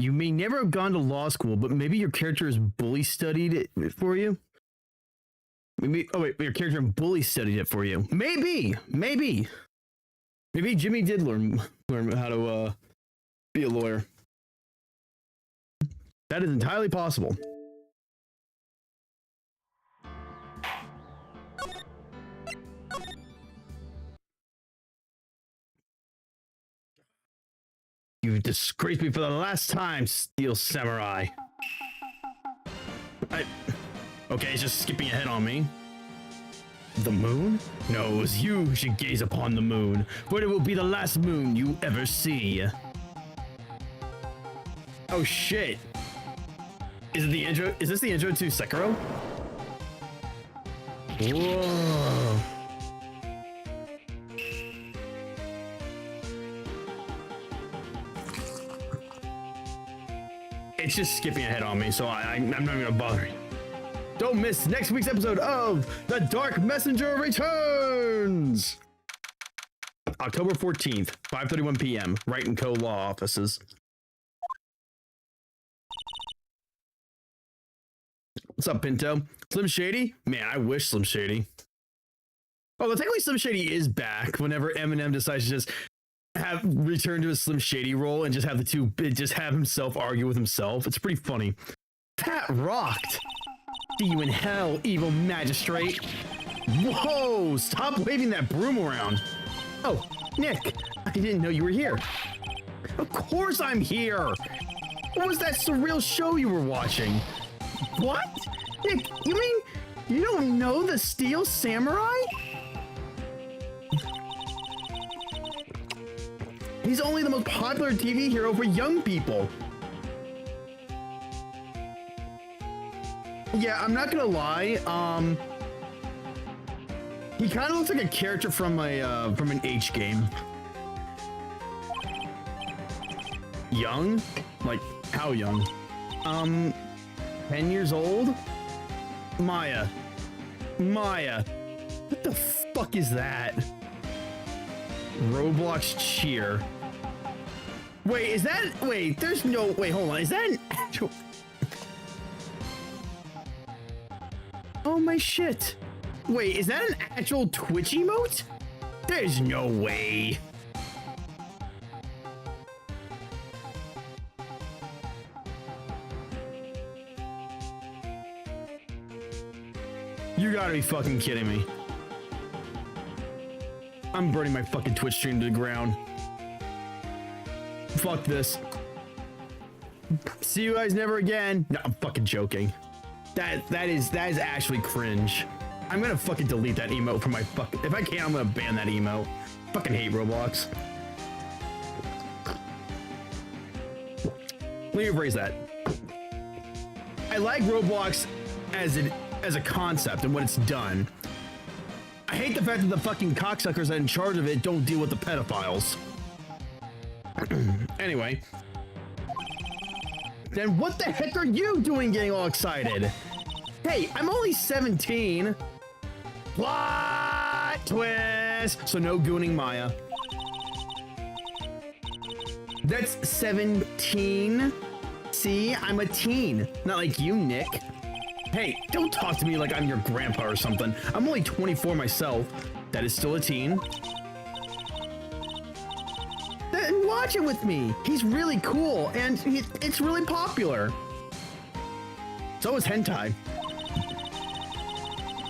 You may never have gone to law school, but maybe your character has bully studied it for you? Maybe, oh wait, your character in bully studied it for you. Maybe. Maybe Jimmy did learn how to be a lawyer. That is entirely possible. You disgraced me for the last time, Steel Samurai. Okay, it's just skipping ahead on me. The moon? No, it was you who should gaze upon the moon, for it will be the last moon you ever see. Oh shit. Is it the intro? Is this the intro to Sekiro? Whoa. It's just skipping ahead on me, so I'm not even gonna bother you. Don't miss next week's episode of The Dark Messenger Returns! October 14th, 5:31 p.m., Wright & Co. Law Offices. What's up, Pinto? Slim Shady? Man, I wish Slim Shady. Although technically Slim Shady is back whenever Eminem decides to just return to his Slim Shady role and just have the two, just have himself argue with himself. It's pretty funny. That rocked! See you in hell, evil magistrate. Whoa, stop waving that broom around. Oh, Nick, I didn't know you were here. Of course I'm here. What was that surreal show you were watching? What? Nick, you mean you don't know the Steel Samurai? He's only the most popular TV hero for young people. Yeah, I'm not gonna lie. He kind of looks like a character from an H game. Young? Like how young? 10 years old? Maya. What the fuck is that? Roblox cheer. Wait, there's no, wait, hold on. Is that an actual? Oh my shit. Wait, is that an actual Twitch emote? There's no way. You gotta be fucking kidding me. I'm burning my fucking Twitch stream to the ground. Fuck this. See you guys never again. No, I'm fucking joking. That is actually cringe. I'm gonna fucking delete that emote from my fucking, if I can, I'm gonna ban that emote. Fucking hate Roblox. Let me rephrase that. I like Roblox as a concept and what it's done. I hate the fact that the fucking cocksuckers that are in charge of it don't deal with the pedophiles. Anyway. Then what the heck are you doing getting all excited? Hey, I'm only 17. Plot twist! So no gooning Maya. That's 17. See, I'm a teen. Not like you, Nick. Hey, don't talk to me like I'm your grandpa or something. I'm only 24 myself. That is still a teen. Then watch it with me. He's really cool, and it's really popular. So is hentai.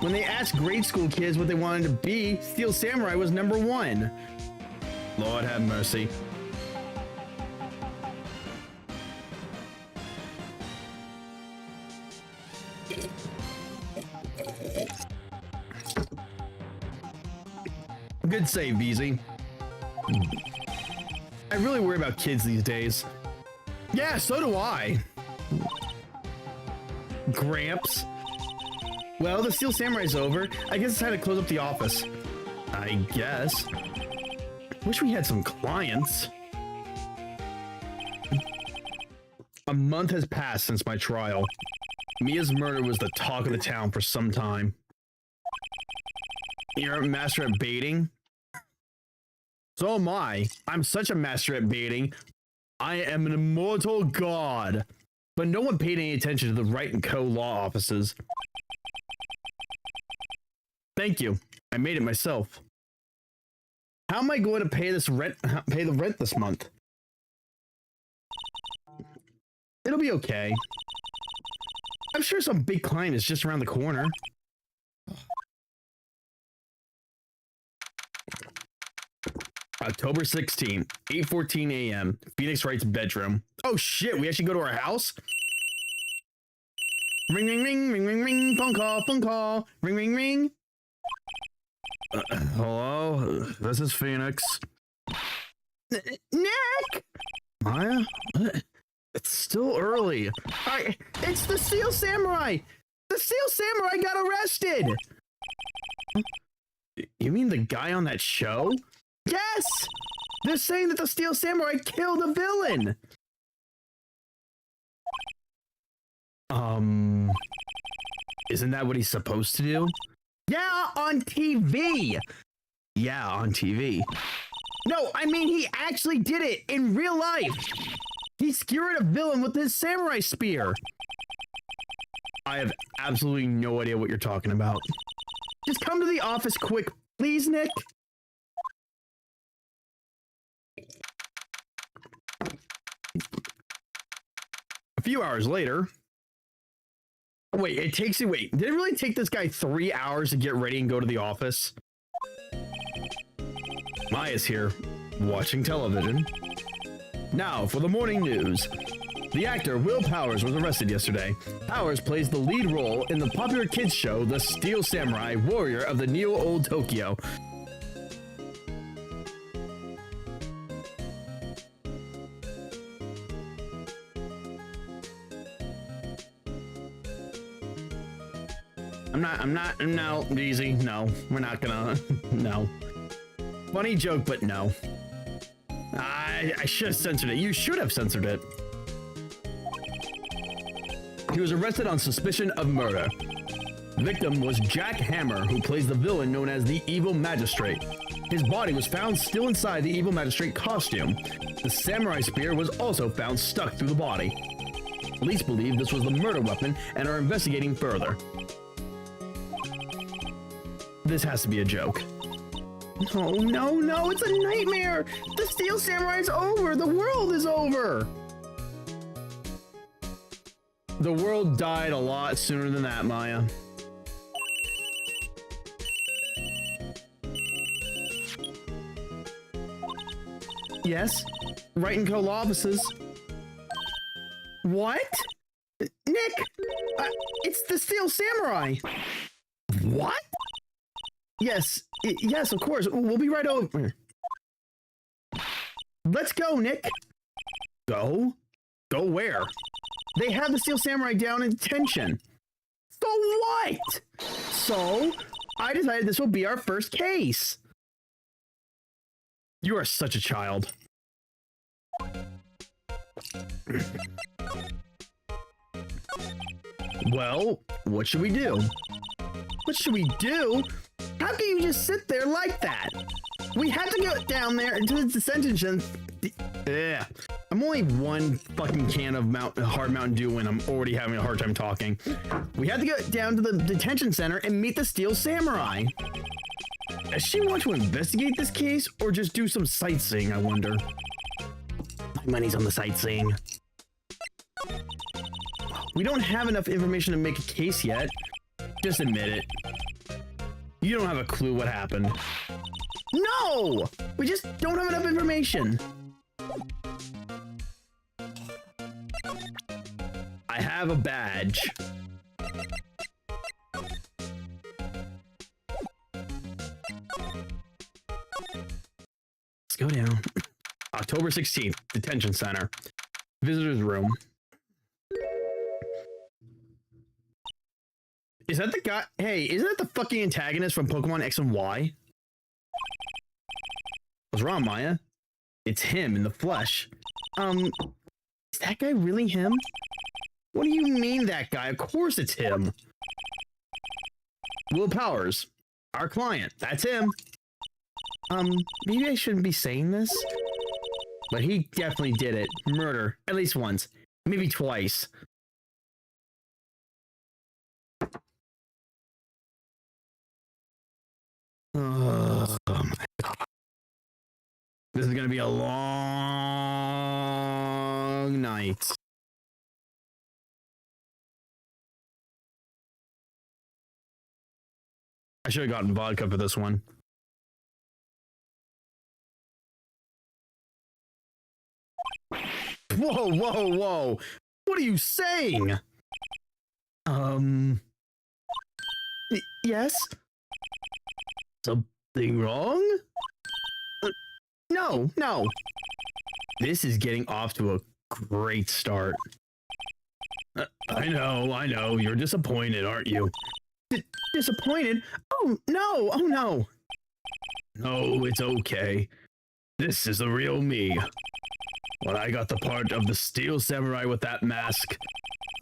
When they asked grade school kids what they wanted to be, Steel Samurai was #1. Lord have mercy. Good save, VZ. I really worry about kids these days. Yeah, so do I. Gramps. Well, the Steel Samurai's over. I guess it's time to close up the office. I guess. Wish we had some clients. A month has passed since my trial. Mia's murder was the talk of the town for some time. You're a master at baiting? So am I. I'm such a master at baiting. I am an immortal god. But no one paid any attention to the Wright & Co. law offices. Thank you. I made it myself. How am I going to pay the rent this month? It'll be okay. I'm sure some big client is just around the corner. October 16th, 8:14 a.m. Phoenix Wright's bedroom. Oh shit, we actually go to our house? Ring, ring, ring, ring, ring, ring, phone call, ring, ring, ring. Hello, this is Phoenix. Nick! Maya? It's still early. It's the Steel Samurai! The Steel Samurai got arrested! You mean the guy on that show? Yes! They're saying that the Steel Samurai killed a villain! Isn't that what he's supposed to do? Yeah, on TV! Yeah, on TV. No, I mean he actually did it in real life! He skewered a villain with his samurai spear! I have absolutely no idea what you're talking about. Just come to the office quick, please, Nick? A few hours later... Wait, did it really take this guy 3 hours to get ready and go to the office? Maya's here, watching television. Now, for the morning news. The actor Will Powers was arrested yesterday. Powers plays the lead role in the popular kids show The Steel Samurai, Warrior of the Neo-Old Tokyo. No, easy. No, we're not gonna, no. Funny joke, but no. I should have censored it. You should have censored it. He was arrested on suspicion of murder. Victim was Jack Hammer, who plays the villain known as the Evil Magistrate. His body was found still inside the Evil Magistrate costume. The samurai spear was also found stuck through the body. Police believe this was the murder weapon and are investigating further. This has to be a joke. Oh, no, it's a nightmare! The Steel Samurai's over! The world is over! The world died a lot sooner than that, Maya. Yes? Wright & Co. law offices. What? Nick! It's the Steel Samurai! What? Yes, yes, of course. We'll be right over. Let's go, Nick. Go? Go where? They have the Steel Samurai down in detention. So what? So, I decided this will be our first case. You are such a child. Well, what should we do? What should we do? How can you just sit there like that? We have to go down there to the detention. Yeah, I'm only one fucking can of hard Mountain Dew and I'm already having a hard time talking. We have to go down to the detention center and meet the Steel Samurai. Does she want to investigate this case or just do some sightseeing, I wonder? My money's on the sightseeing. We don't have enough information to make a case yet. Just admit it. You don't have a clue what happened. No! We just don't have enough information. I have a badge. Let's go down. October 16th, detention center. Visitor's room. Is that the guy? Hey, isn't that the fucking antagonist from Pokemon X and Y? What's wrong, Maya? It's him in the flesh. Is that guy really him? What do you mean that guy? Of course it's him. Will Powers, our client, that's him. Maybe I shouldn't be saying this. but he definitely did it. Murder. At least once. Maybe twice. Oh my God. This is going to be a long night. I should have gotten vodka for this one. Whoa, whoa, whoa. What are you saying? Yes? Something wrong? No. This is getting off to a great start. I know. You're disappointed, aren't you? Disappointed? Oh, no. No, it's okay. This is the real me. When I got the part of the Steel Samurai with that mask,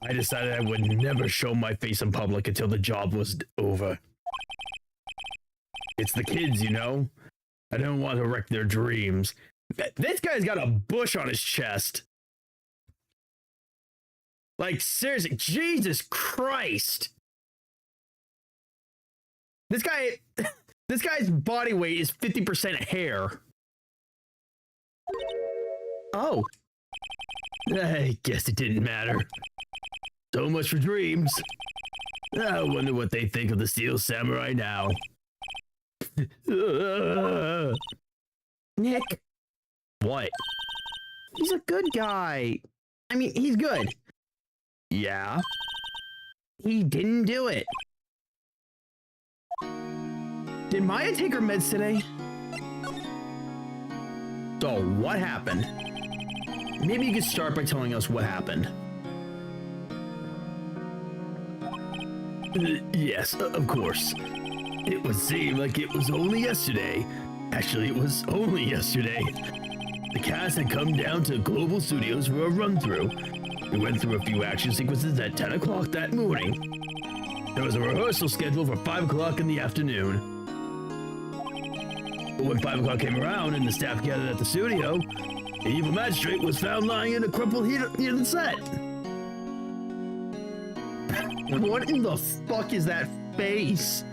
I decided I would never show my face in public until the job was over. It's the kids, you know? I don't want to wreck their dreams. This guy's got a bush on his chest. Like, seriously, Jesus Christ. This guy's body weight is 50% hair. Oh. I guess it didn't matter. So much for dreams. I wonder what they think of the Steel Samurai now. Nick. What? He's a good guy. I mean, he's good. Yeah. He didn't do it. Did Maya take her meds today? So, what happened? Maybe you could start by telling us what happened. Yes, of course. It would seem like it was only yesterday. Actually, it was only yesterday. The cast had come down to Global Studios for a run-through. We went through a few action sequences at 10 o'clock that morning. There was a rehearsal scheduled for 5 o'clock in the afternoon. But when 5 o'clock came around and the staff gathered at the studio, the evil magistrate was found lying in a crumpled heap near the set. What in the fuck is that face?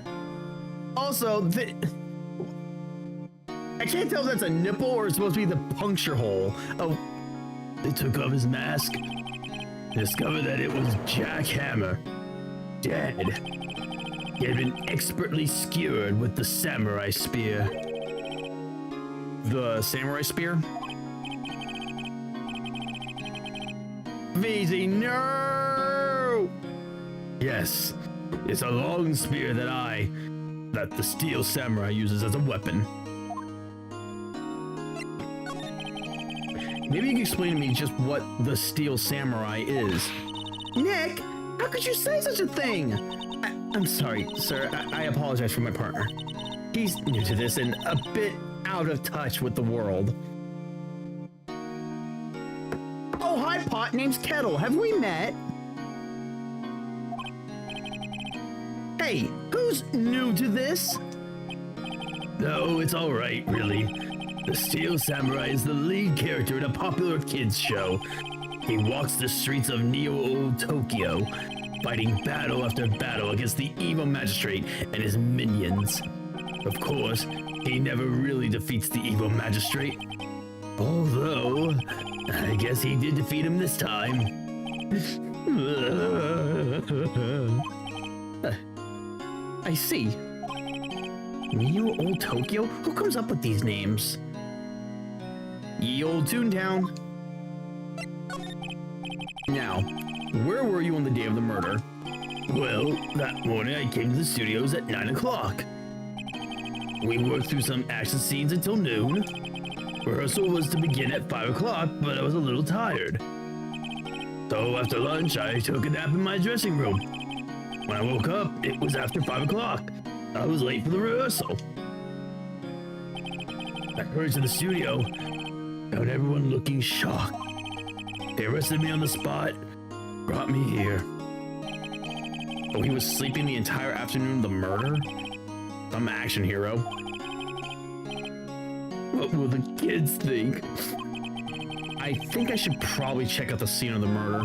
Also, I can't tell if that's a nipple or it's supposed to be the puncture hole. Oh, they took off his mask. Discovered that it was Jack Hammer, dead. He had been expertly skewered with the samurai spear. The samurai spear? VZ, no! Yes, it's a long spear that the Steel Samurai uses as a weapon. Maybe you can explain to me just what the Steel Samurai is. Nick, how could you say such a thing? I'm sorry, sir. I apologize for my partner. He's new to this and a bit out of touch with the world. Oh, hi, Pot. Name's Kettle. Have we met? Hey, who's new to this? No, it's all right, really. The Steel Samurai is the lead character in a popular kids show. He walks the streets of Neo-Old Tokyo, fighting battle after battle against the evil magistrate and his minions. Of course, he never really defeats the evil magistrate. Although, I guess he did defeat him this time. I see. Neo-Old Tokyo? Who comes up with these names? Ye Old Toontown. Now, where were you on the day of the murder? Well, that morning I came to the studios at 9 o'clock. We worked through some action scenes until noon. Rehearsal was to begin at 5 o'clock, but I was a little tired. So after lunch, I took a nap in my dressing room. When I woke up, it was after 5 o'clock. I was late for the rehearsal. I hurried to the studio, found everyone looking shocked. They arrested me on the spot, brought me here. Oh, he was sleeping the entire afternoon of the murder? Some action hero. What will the kids think? I think I should probably check out the scene of the murder.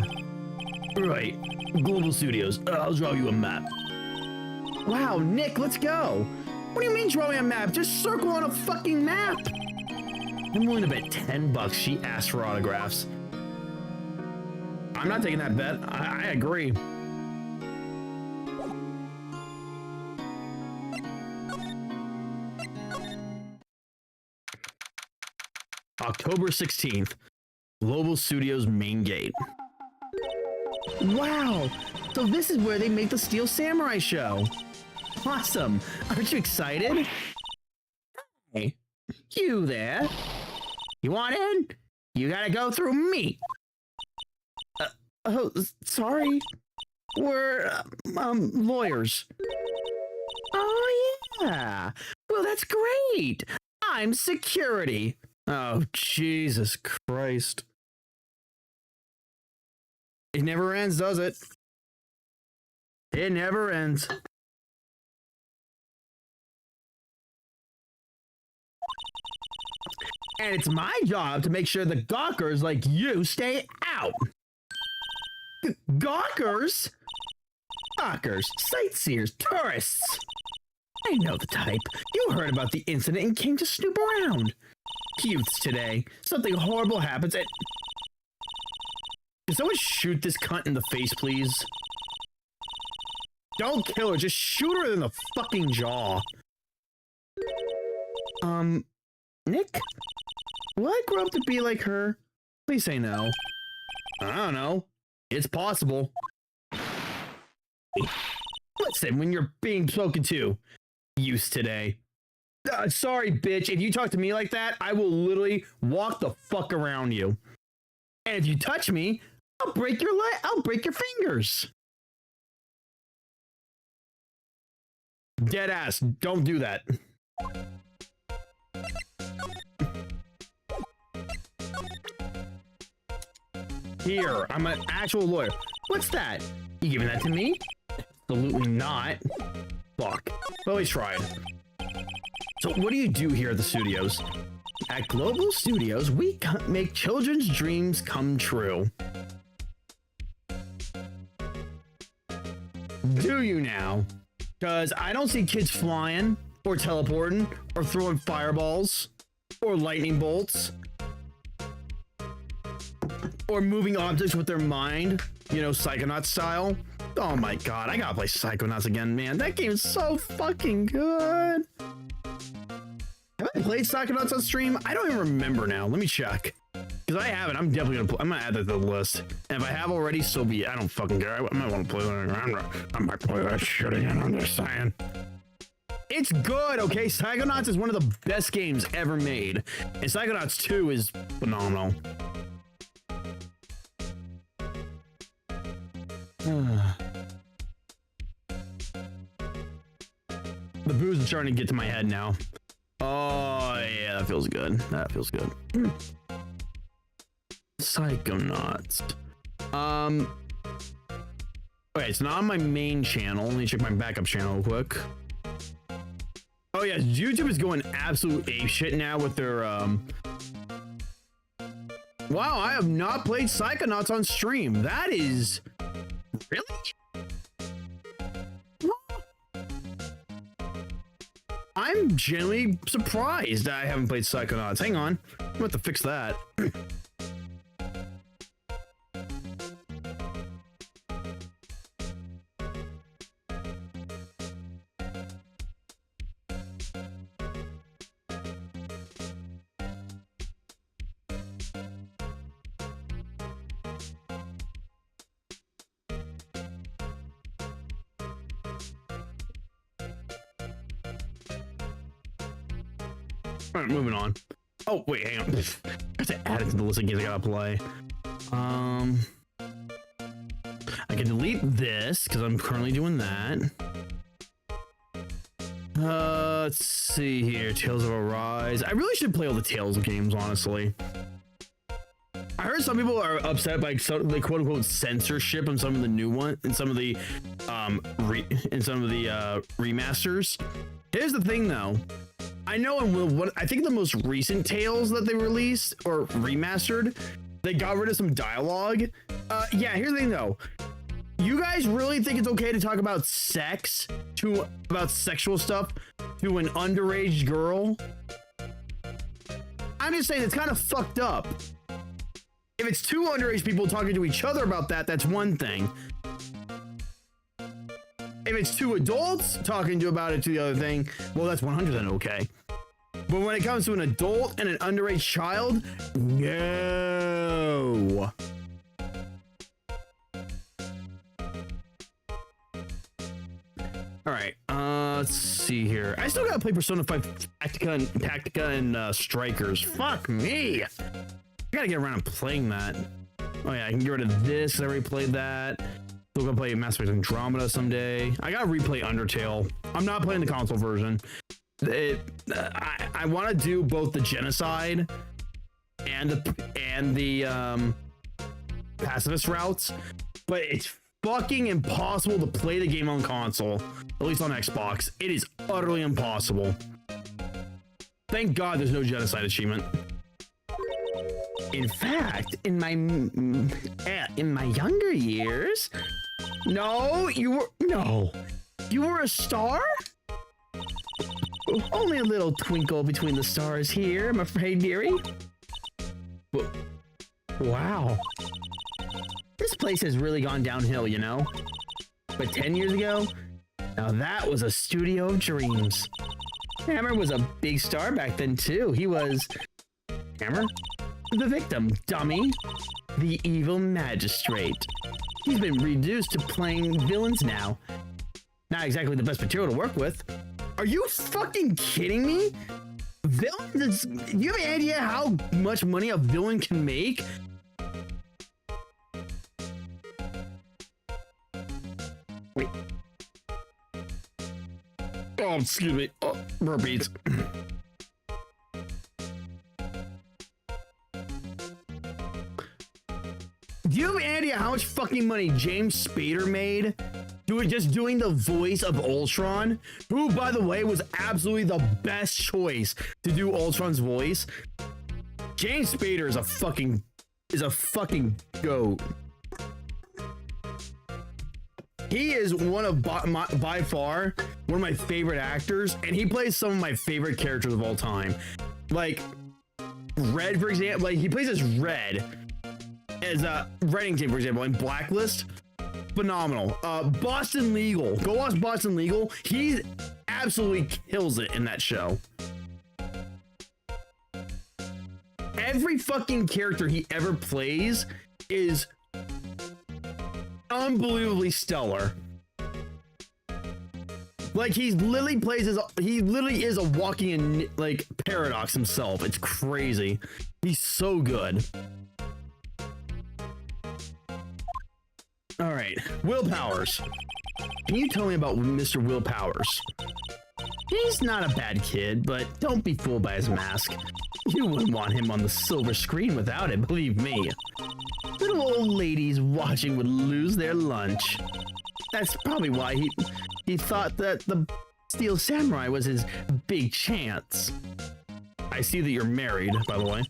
Right, Global Studios. I'll draw you a map. Wow, Nick, let's go. What do you mean draw me a map? Just circle on a fucking map. I'm willing to bet $10 she asked for autographs. I'm not taking that bet. I agree. October 16th, Global Studios main gate. Wow, so this is where they make the Steel Samurai show. Awesome. Aren't you excited? Hey, you there. You want in? You gotta go through me. Oh, sorry. We're, lawyers. Oh, yeah. Well, that's great. I'm security. Oh, Jesus Christ. It never ends, does it? It never ends. And it's my job to make sure the gawkers like you stay out. Gawkers? Gawkers, sightseers, tourists. I know the type. You heard about the incident and came to snoop around. Youths today. Something horrible happens and... Can someone shoot this cunt in the face, please? Don't kill her, just shoot her in the fucking jaw. Nick? Will I grow up to be like her? Please say no. I don't know. It's possible. Listen, when you're being spoken to. Youths today. Sorry, bitch. If you talk to me like that, I will literally walk the fuck around you. And if you touch me, I'll break your leg. I'll break your fingers. Dead ass. Don't do that. Here, I'm an actual lawyer. What's that? You giving that to me? Absolutely not. Fuck. Well, we tried. So what do you do here at the studios? At Global Studios, we make children's dreams come true. Do you now? Because I don't see kids flying, or teleporting, or throwing fireballs, or lightning bolts, or moving objects with their mind, you know, Psychonauts style. Oh my god, I gotta play Psychonauts again, man. That game is so fucking good. Have I played Psychonauts on stream? I don't even remember now. Let me check. Because I haven't. I'm definitely gonna I'm gonna add that to the list. And if I have already, so be it. I don't fucking care. I might want to play that. I might play that shit again. I'm just saying. It's good, okay? Psychonauts is one of the best games ever made. And Psychonauts 2 is phenomenal. The booze is starting to get to my head now. Oh, yeah, that feels good. That feels good. Psychonauts. Okay, it's not on my main channel. Let me check my backup channel real quick. Oh, yeah, YouTube is going absolute apeshit now with their, Wow, I have not played Psychonauts on stream. That is... Really? I'm genuinely surprised I haven't played Psychonauts. Hang on. I'm going to have to fix that. All right, moving on. Oh, wait, hang on. I have to add it to the list of games I gotta play. I can delete this because I'm currently doing that. Let's see here. Tales of Arise. I really should play all the Tales games, honestly. I heard some people are upset by some, like, quote unquote censorship on some of the new ones and some of the remasters. Here's the thing, though. I know in what I think the most recent Tales that they released or remastered, They got rid of some dialogue. Yeah, here's the thing though. You guys really think it's okay to talk about about sexual stuff to an underage girl? I'm just saying it's kind of fucked up. If it's two underage people talking to each other about that, that's one thing. If it's two adults talking about it to the other thing, well, that's 100% okay. But when it comes to an adult and an underage child, no. All right, let's see here. I still gotta play Persona 5 Tactica and Strikers. Fuck me. I gotta get around to playing that. Oh yeah, I can get rid of this. I already played that. Still gonna play Mass Effect Andromeda someday. I gotta replay Undertale. I'm not playing the console version. I want to do both the genocide and the pacifist routes, but it's fucking impossible to play the game on console, at least on Xbox. It is utterly impossible. Thank God there's no genocide achievement. In fact, in my younger years, you were a star? Only a little twinkle between the stars here, I'm afraid, dearie. Wow. This place has really gone downhill, you know? But 10 years ago, now that was a studio of dreams. Hammer was a big star back then, too. He was... Hammer? The victim, dummy. The evil magistrate. He's been reduced to playing villains now. Not exactly the best material to work with. Are you fucking kidding me? Villains? Do you have any idea how much money a villain can make? Wait. Oh, excuse me. Oh, burpees. Do you have any idea how much fucking money James Spader made just doing the voice of Ultron, who, by the way, was absolutely the best choice to do Ultron's voice? James Spader is a fucking goat. He is by far one of my favorite actors, and he plays some of my favorite characters of all time. Like Red, for example. Like he plays as Red as Reddington, for example, in Blacklist. Phenomenal. Boston Legal. Go watch Boston Legal. He absolutely kills it in that show. Every fucking character he ever plays is unbelievably stellar. Like he literally is a walking paradox himself. It's crazy. He's so good. All right, Will Powers. Can you tell me about Mr. Will Powers? He's not a bad kid, but don't be fooled by his mask. You wouldn't want him on the silver screen without it, believe me. Little old ladies watching would lose their lunch. That's probably why he thought that the Steel Samurai was his big chance. I see that you're married, by the way.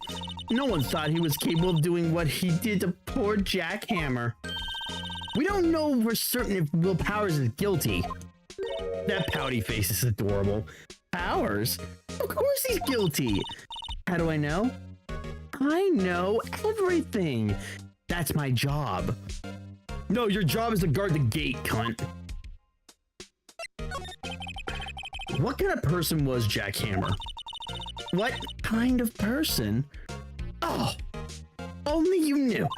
No one thought he was capable of doing what he did to poor Jack Hammer. We don't know for certain if Will Powers is guilty. That pouty face is adorable. Powers? Of course he's guilty. How do I know? I know everything. That's my job. No, your job is to guard the gate, cunt. What kind of person was Jack Hammer? What kind of person? Oh, only you knew.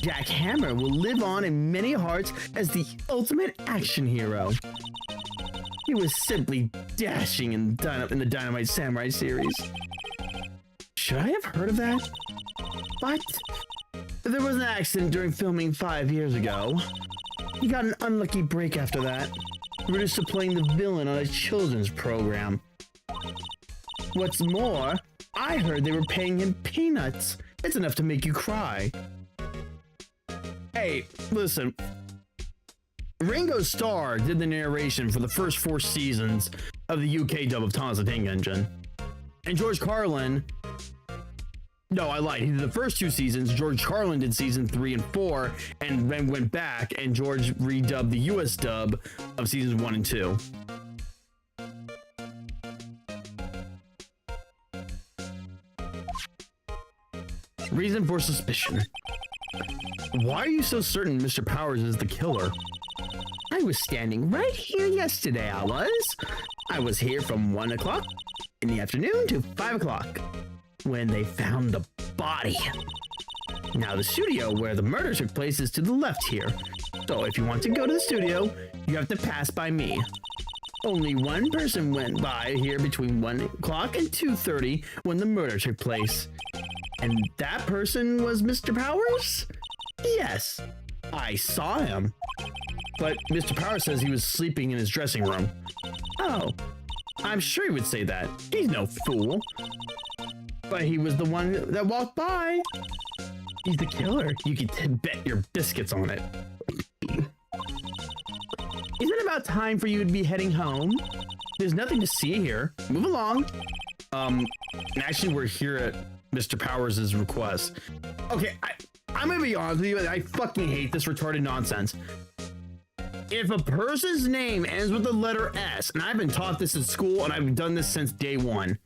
Jack Hammer will live on in many hearts as the ultimate action hero. He was simply dashing in the Dynamite Samurai series. Should I have heard of that? But there was an accident during filming 5 years ago. He got an unlucky break after that, reduced to playing the villain on a children's program. What's more, I heard they were paying him peanuts. It's enough to make you cry. Hey, listen. Ringo Starr did the narration for the first 4 seasons of the UK dub of Thomas the Tank Engine. And George Carlin No, I lied. He did the first 2 seasons. George Carlin did season 3 and 4, and then went back, and George redubbed the US dub of seasons 1 and 2. Reason for suspicion. Why are you so certain Mr. Powers is the killer? I was standing right here yesterday, I was here from 1 o'clock in the afternoon to 5 o'clock when they found the body. Now the studio where the murder took place is to the left here. So if you want to go to the studio, you have to pass by me. Only one person went by here between 1 o'clock and 2:30 when the murder took place. And that person was Mr. Powers? Yes, I saw him. But Mr. Powers says he was sleeping in his dressing room. Oh, I'm sure he would say that. He's no fool. But he was the one that walked by. He's the killer. You can bet your biscuits on it. Is it about time for you to be heading home? There's nothing to see here. Move along. Actually, we're here at Mr. Powers' request. Okay, I'm gonna be honest with you. I fucking hate this retarded nonsense. If a person's name ends with the letter S, and I've been taught this in school, and I've done this since day one,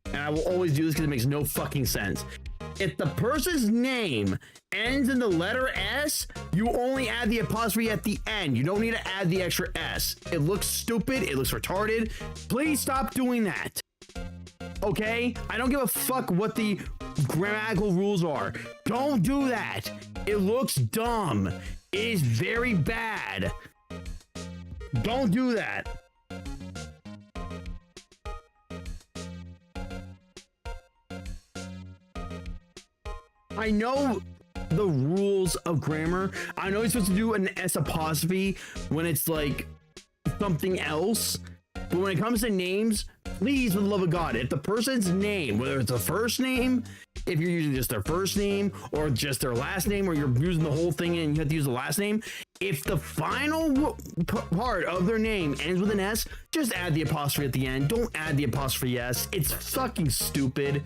and I will always do this because it makes no fucking sense. If the person's name ends in the letter S, you only add the apostrophe at the end. You don't need to add the extra S. It looks stupid. It looks retarded. Please stop doing that. Okay? I don't give a fuck what the grammatical rules are. Don't do that. It looks dumb. It is very bad. Don't do that. I know the rules of grammar. I know you're supposed to do an S apostrophe when it's like something else. But when it comes to names, please, for the love of God, if the person's name, whether it's a first name, if you're using just their first name or just their last name, or you're using the whole thing and you have to use the last name, if the final part of their name ends with an S, just add the apostrophe at the end. Don't add the apostrophe S. It's fucking stupid.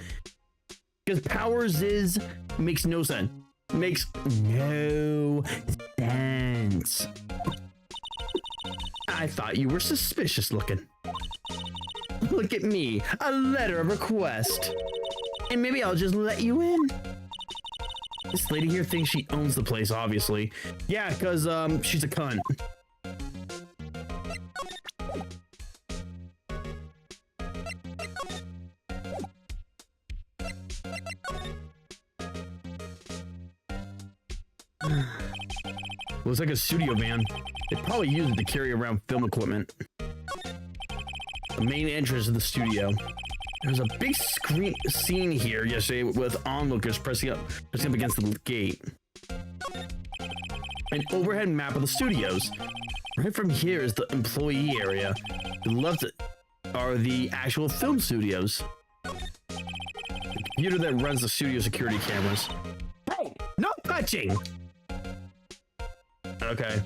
Because Powers makes no sense. Makes no sense. I thought you were suspicious looking. Look at me, a letter of request. And maybe I'll just let you in. This lady here thinks she owns the place, obviously. Yeah, because she's a cunt. Looks like a studio van. They probably use it to carry around film equipment. The main entrance of the studio. There's a big scene here yesterday with onlookers pressing up against the gate. An overhead map of the studios. Right from here is the employee area. To the left are the actual film studios. The computer that runs the studio security cameras. Hey, no touching! Okay.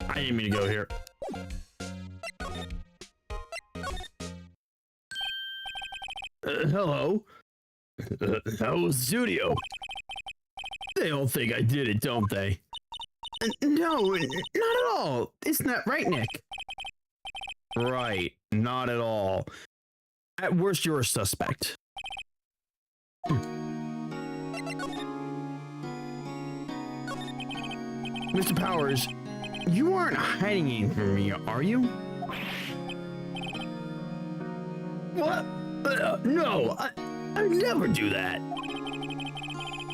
I didn't mean to go here. Hello. How was the studio? They all think I did it, don't they? No, not at all. Isn't that right, Nick? Right, not at all. At worst, you're a suspect. Mr. Powers, you aren't hiding anything from me, are you? What? No, I never do that.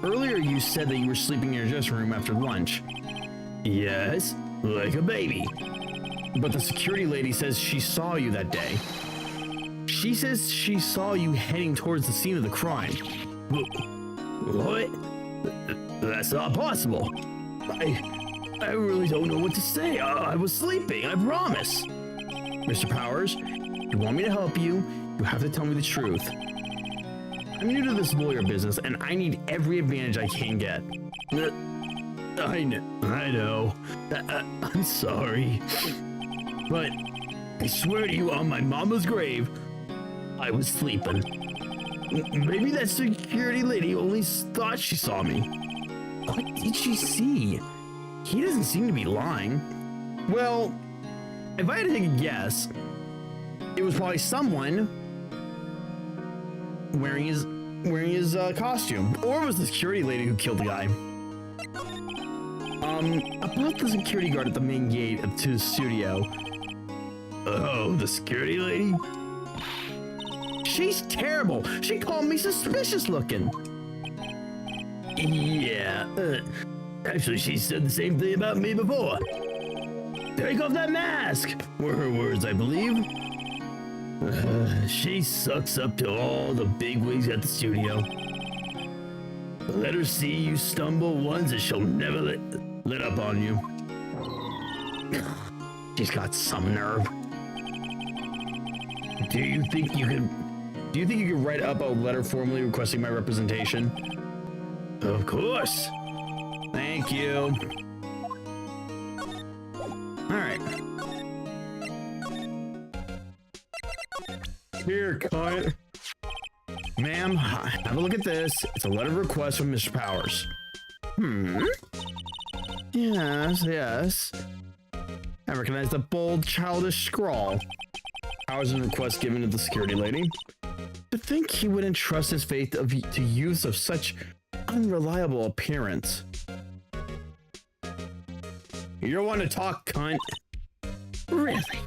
Earlier, you said that you were sleeping in your dressing room after lunch. Yes, like a baby. But the security lady says she saw you that day. She says she saw you heading towards the scene of the crime. What? That's not possible. I really don't know what to say. I was sleeping, I promise. Mr. Powers, if you want me to help you, you have to tell me the truth. I'm new to this lawyer business, and I need every advantage I can get. I know. I'm sorry. But I swear to you on my mama's grave, I was sleeping. Maybe that security lady only thought she saw me. What did she see? He doesn't seem to be lying. Well, if I had to take a guess, it was probably someone wearing his costume, or it was the security lady who killed the guy. About the security guard at the main gate to the studio. Oh, the security lady? She's terrible. She called me suspicious looking. Yeah, actually, she said the same thing about me before. Take off that mask, were her words, I believe. She sucks up to all the bigwigs at the studio. Let her see you stumble once and she'll never let up on you. She's got some nerve. Do you think you could write up a letter formally requesting my representation? Of course. Thank you. All right. Here, cunt. Ma'am, have a look at this. It's a letter of request from Mr. Powers. Yes. I recognize the bold, childish scrawl. Powers and request given to the security lady. To think he would entrust his faith to youths of such unreliable appearance. You don't want to talk, cunt. Really?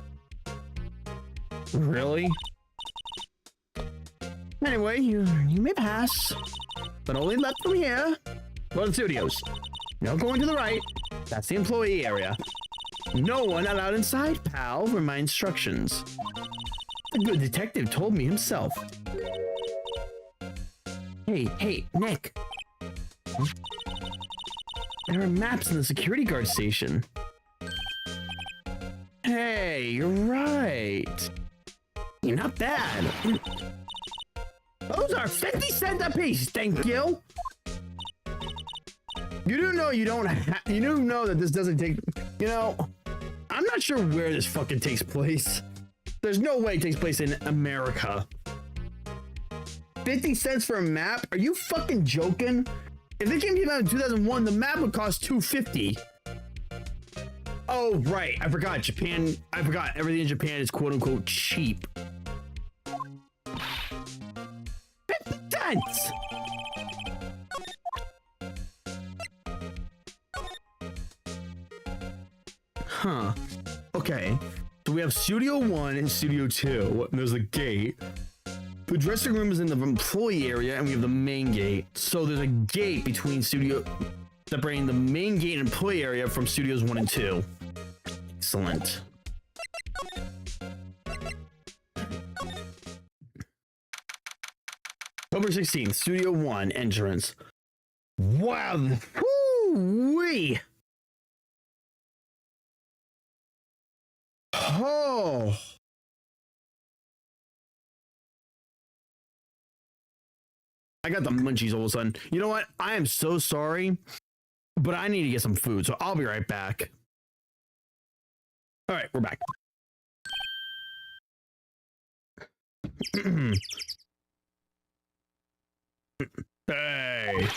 Anyway, you may pass, but only left from here. Go to the studios. No going to the right. That's the employee area. No one allowed inside, pal, were my instructions. The good detective told me himself. Hey, Nick. There are maps in the security guard station. Hey, you're right. You're not bad. Those are 50 cents a piece, thank you. You do know that this doesn't take, I'm not sure where this fucking takes place. There's no way it takes place in America. 50 cents for a map? Are you fucking joking? If it came out in 2001, the map would cost $2.50. Oh, right. I forgot Japan. I forgot everything in Japan is quote unquote cheap. 50 cents! Huh. Okay. So we have Studio 1 and Studio 2. There's a gate. The dressing room is in the employee area, and we have the main gate. So there's a gate between separating the main gate and employee area from Studios 1 and 2. Excellent. October 16th, Studio 1 entrance. Wow. Woo-wee. Oh. I got the munchies all of a sudden. You know what? I am so sorry, but I need to get some food, so I'll be right back. All right, we're back. Hey,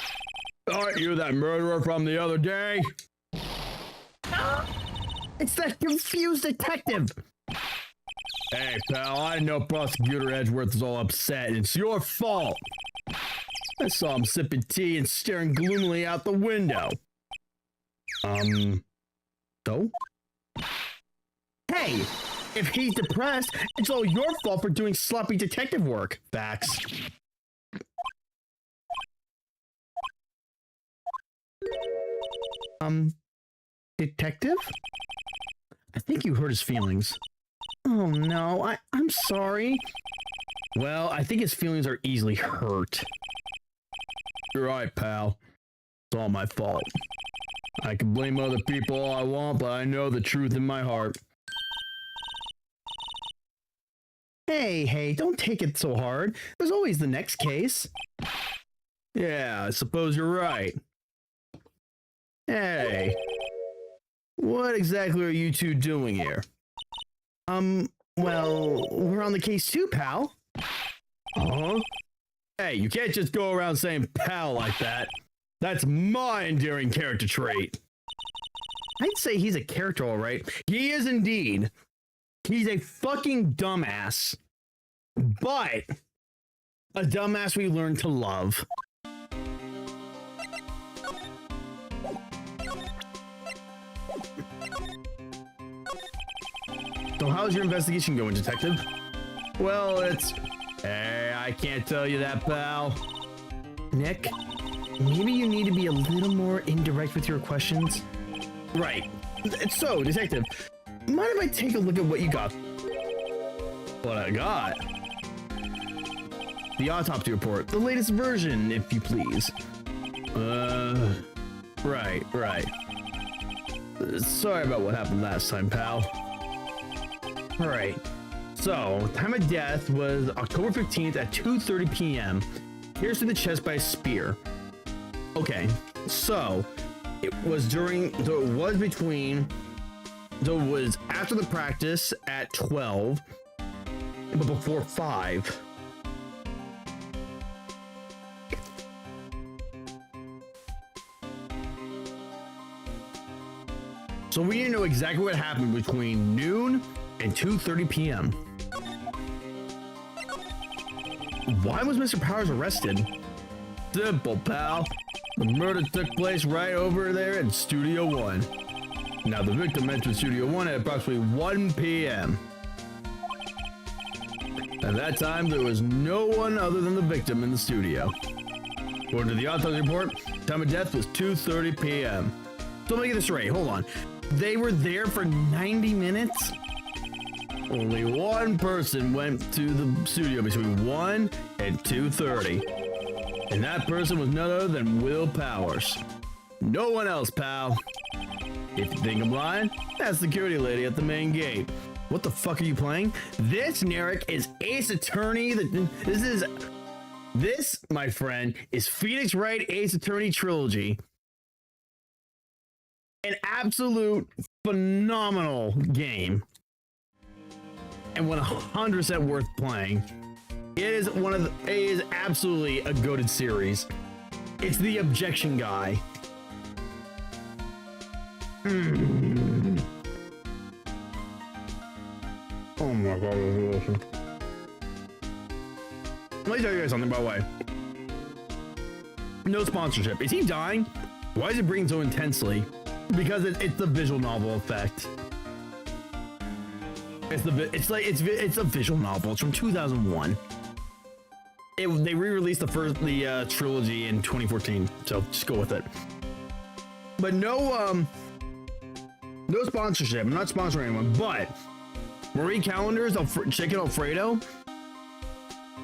aren't you that murderer from the other day? It's that confused detective. Hey, pal, I know Prosecutor Edgeworth is all upset. It's your fault. I saw him sipping tea and staring gloomily out the window. So? Hey, if he's depressed, it's all your fault for doing sloppy detective work. Facts. Detective? I think you hurt his feelings. Oh no, I'm sorry. Well, I think his feelings are easily hurt. You're right, pal. It's all my fault. I can blame other people all I want, but I know the truth in my heart. Hey, don't take it so hard. There's always the next case. Yeah, I suppose you're right. Hey, what exactly are you two doing here? Well, we're on the case too, pal. Huh? Hey, you can't just go around saying pal like that. That's my endearing character trait. I'd say he's a character, all right. He is indeed. He's a fucking dumbass. But a dumbass we learn to love. So how's your investigation going, detective? Well, Hey, I can't tell you that, pal. Nick, maybe you need to be a little more indirect with your questions. Right. So, detective, mind if I take a look at what you got? What I got? The autopsy report. The latest version, if you please. Right. Sorry about what happened last time, pal. Alright. So, time of death was October 15th at 2:30 p.m. Pierced through the chest by a spear. Okay, so it was after the practice at 12, but before 5. So we need to know exactly what happened between noon and 2:30 p.m. Why was Mr. Powers arrested? Simple, pal. The murder took place right over there in Studio 1. Now, the victim entered Studio 1 at approximately 1 p.m. At that time, there was no one other than the victim in the studio. According to the autopsy report, time of death was 2:30 p.m. So let me get this right. Hold on. They were there for 90 minutes? Only one person went to the studio between 1 and 2:30. And that person was none other than Will Powers. No one else, pal. If you think I'm lying, that's the security lady at the main gate. What the fuck are you playing? This, Narek, is Ace Attorney. This, my friend, is Phoenix Wright Ace Attorney Trilogy. An absolute phenomenal game. And 100% worth playing. It is absolutely a goated series. It's the objection guy. Oh my god, that's awesome. Let me tell you guys something, by the way. No sponsorship. Is he dying? Why is it breathing so intensely? Because it's the visual novel effect. It's a visual novel. It's from 2001. They re-released the trilogy in 2014, so just go with it. But no sponsorship. I'm not sponsoring anyone, but Marie Callender's chicken Alfredo.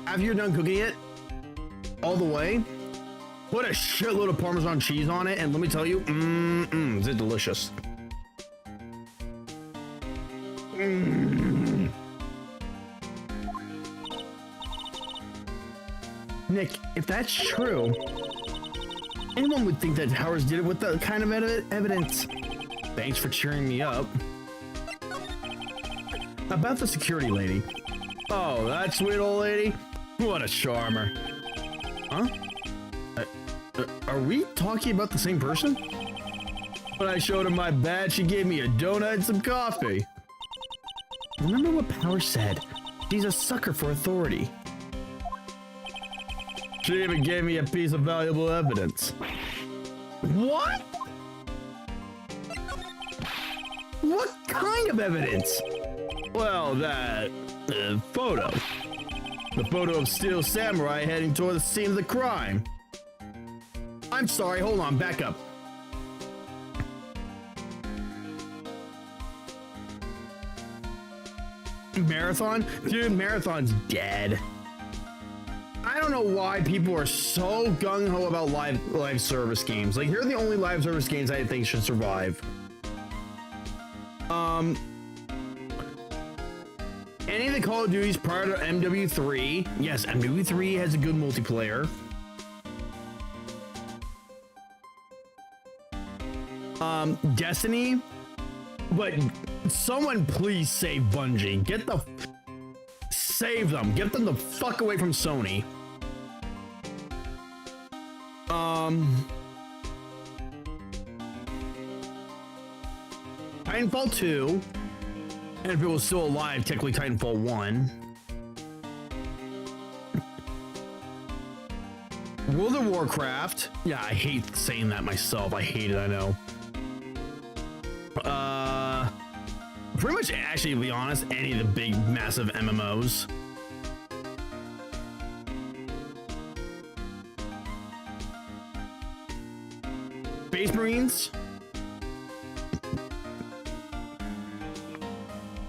After you're done cooking it, all the way, put a shitload of Parmesan cheese on it, and let me tell you, is it delicious? Nick, if that's true, anyone would think that Powers did it with that kind of evidence. Thanks for cheering me up. About the security lady. Oh, that sweet old lady? What a charmer. Huh? Are we talking about the same person? When I showed her my badge, she gave me a donut and some coffee. Remember what Powers said? She's a sucker for authority. She even gave me a piece of valuable evidence. What? What kind of evidence? Well, that photo. The photo of Steel Samurai heading toward the scene of the crime. I'm sorry, hold on, back up. Marathon? Dude, Marathon's dead. I don't know why people are so gung-ho about live service games. Like, here are the only live service games I think should survive. Any of the Call of Duties prior to MW3. Yes, MW3 has a good multiplayer. Destiny, but someone please save Bungie. Save them. Get them the fuck away from Sony. Titanfall 2, and if it was still alive, technically Titanfall 1. World of Warcraft. Yeah, I hate saying that myself. I hate it, I know. Pretty much, actually, to be honest, any of the big, massive MMOs. Space Marines.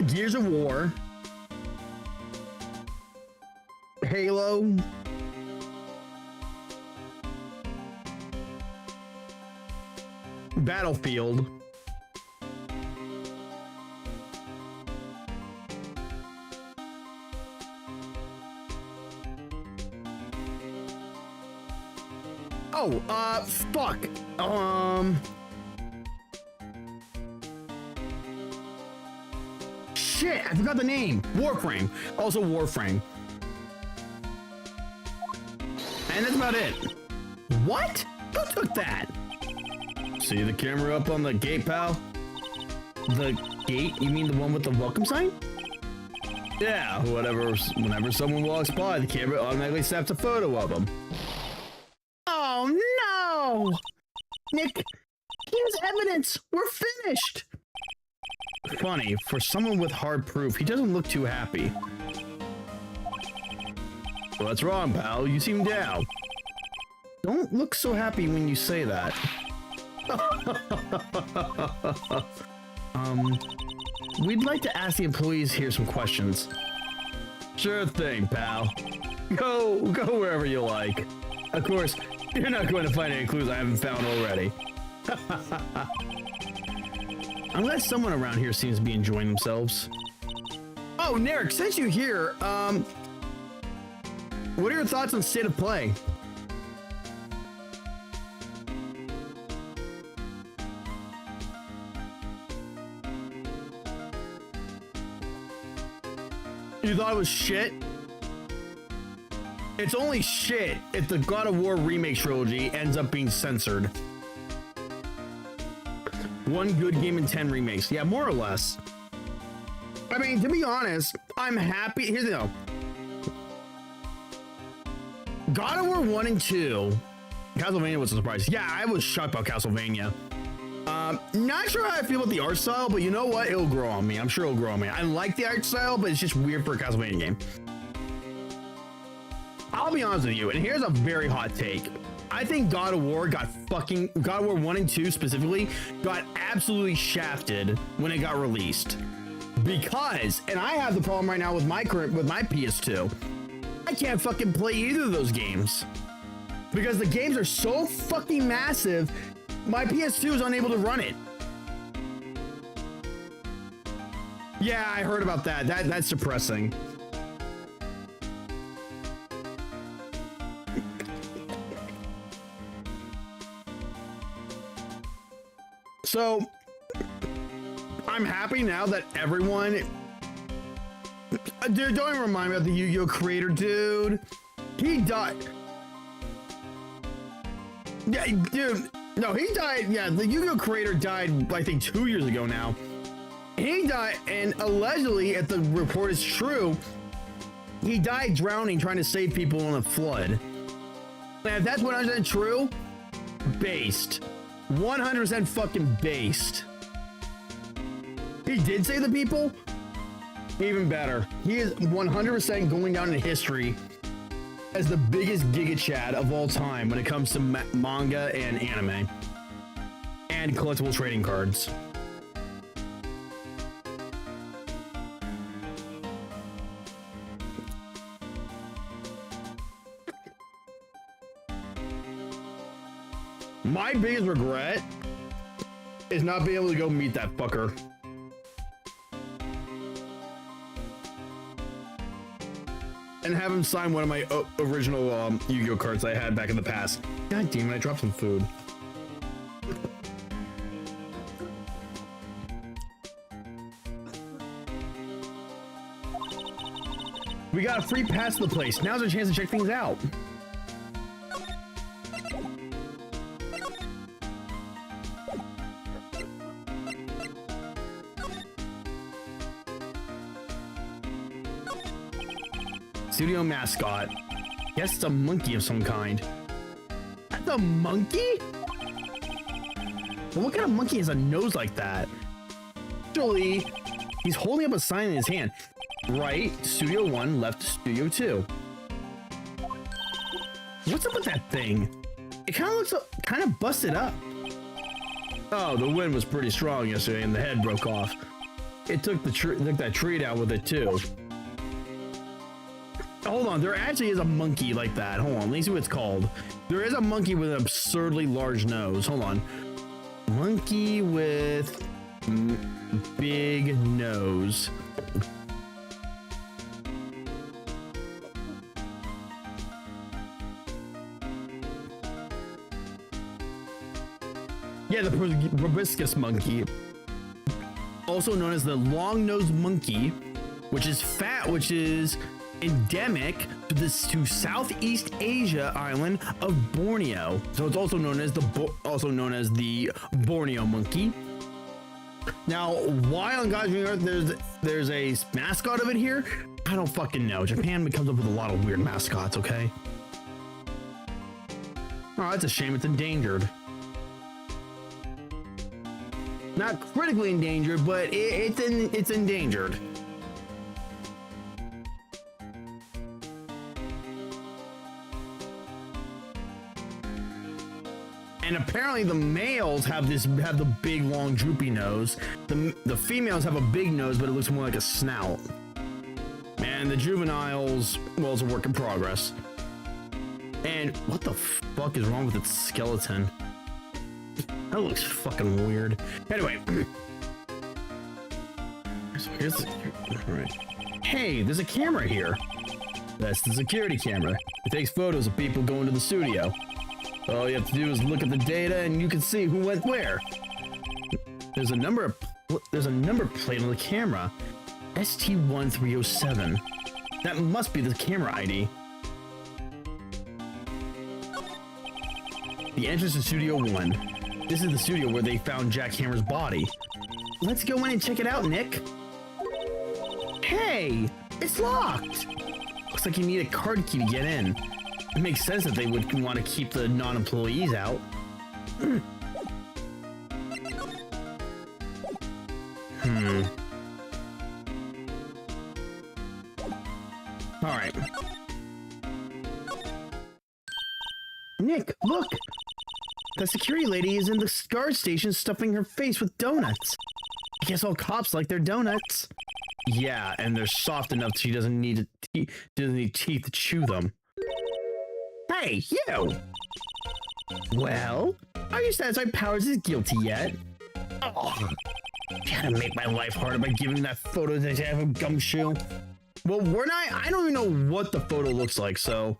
Gears of War. Halo. Battlefield. Oh, fuck. Shit, I forgot the name. Warframe. Also Warframe. And that's about it. What? Who took that? See the camera up on the gate, pal? The gate? You mean the one with the welcome sign? Yeah, whatever. Whenever someone walks by, the camera automatically snaps a photo of them. Oh no! Nick, here's evidence. We're finished. Funny, for someone with hard proof, he doesn't look too happy. What's wrong, pal? You seem down. Don't look so happy when you say that. We'd like to ask the employees here some questions. Sure thing, pal. Go wherever you like. Of course, you're not going to find any clues I haven't found already. I'm glad someone around here seems to be enjoying themselves. Oh, Narek, since you're here, what are your thoughts on State of Play? You thought it was shit? It's only shit if the God of War remake trilogy ends up being censored. One good game and 10 remakes. Yeah, more or less. I mean, to be honest, I'm happy. Here's the deal. God of War 1 and 2. Castlevania was a surprise. Yeah, I was shocked about Castlevania. Not sure how I feel about the art style, but you know what? It'll grow on me. I'm sure it'll grow on me. I like the art style, but it's just weird for a Castlevania game. I'll be honest with you, and here's a very hot take. I think God of War 1 and 2 specifically got absolutely shafted when it got released. Because, and I have the problem right now with my PS2, I can't fucking play either of those games. Because the games are so fucking massive, my PS2 is unable to run it. Yeah, I heard about that. That's depressing. So, I'm happy now that everyone... Dude, don't even remind me of the Yu-Gi-Oh! Creator, dude. He died. Yeah, dude. No, he died. Yeah, the Yu-Gi-Oh! Creator died, I think, 2 years ago now. He died, and allegedly, if the report is true, he died drowning trying to save people in a flood. And if that's 100% true, based. 100% fucking based. He did save the people? Even better. He is 100% going down in history as the biggest Giga Chad of all time when it comes to manga and anime. And collectible trading cards. My biggest regret is not being able to go meet that fucker. And have him sign one of my original Yu-Gi-Oh! Cards I had back in the past. God damn it, I dropped some food. We got a free pass to the place. Now's our chance to check things out. Studio mascot. Guess it's a monkey of some kind. That's a monkey? Well, what kind of monkey has a nose like that? Actually, he's holding up a sign in his hand. Right, Studio 1, left, Studio 2. What's up with that thing? It kind of looks kind of busted up. Oh, the wind was pretty strong yesterday and the head broke off. It took that tree down with it too. Hold on, there actually is a monkey like that. Hold on, let me see what it's called. There is a monkey with an absurdly large nose. Hold on. Monkey with big nose. Yeah, the proboscis monkey. Also known as the long-nosed monkey, which is endemic to Southeast Asia island of Borneo. So it's also known as the Borneo monkey. Now, why on God's green earth there's a mascot of it here? I don't fucking know. Japan comes up with a lot of weird mascots, okay? Oh, that's a shame. It's endangered. Not critically endangered, but it's endangered. And apparently the males have the big long droopy nose. The females have a big nose, but it looks more like a snout. And the juveniles, well, it's a work in progress. And what the fuck is wrong with its skeleton? That looks fucking weird. Anyway. So here's the... Alright. Hey, there's a camera here. That's the security camera. It takes photos of people going to the studio. All you have to do is look at the data and you can see who went where. There's a number plate on the camera. ST1307. That must be the camera ID. The entrance to Studio 1. This is the studio where they found Jack Hammer's body. Let's go in and check it out, Nick. Hey, it's locked. Looks like you need a card key to get in. It makes sense that they would want to keep the non-employees out. All right. Nick, look. The security lady is in the guard station stuffing her face with donuts. I guess all cops like their donuts. Yeah, and they're soft enough she doesn't need teeth to chew them. Hey, you! Well, are you satisfied Powers is guilty yet? Oh, gotta make my life harder by giving that photo that I have a gumshoe. Well, I don't even know what the photo looks like, so...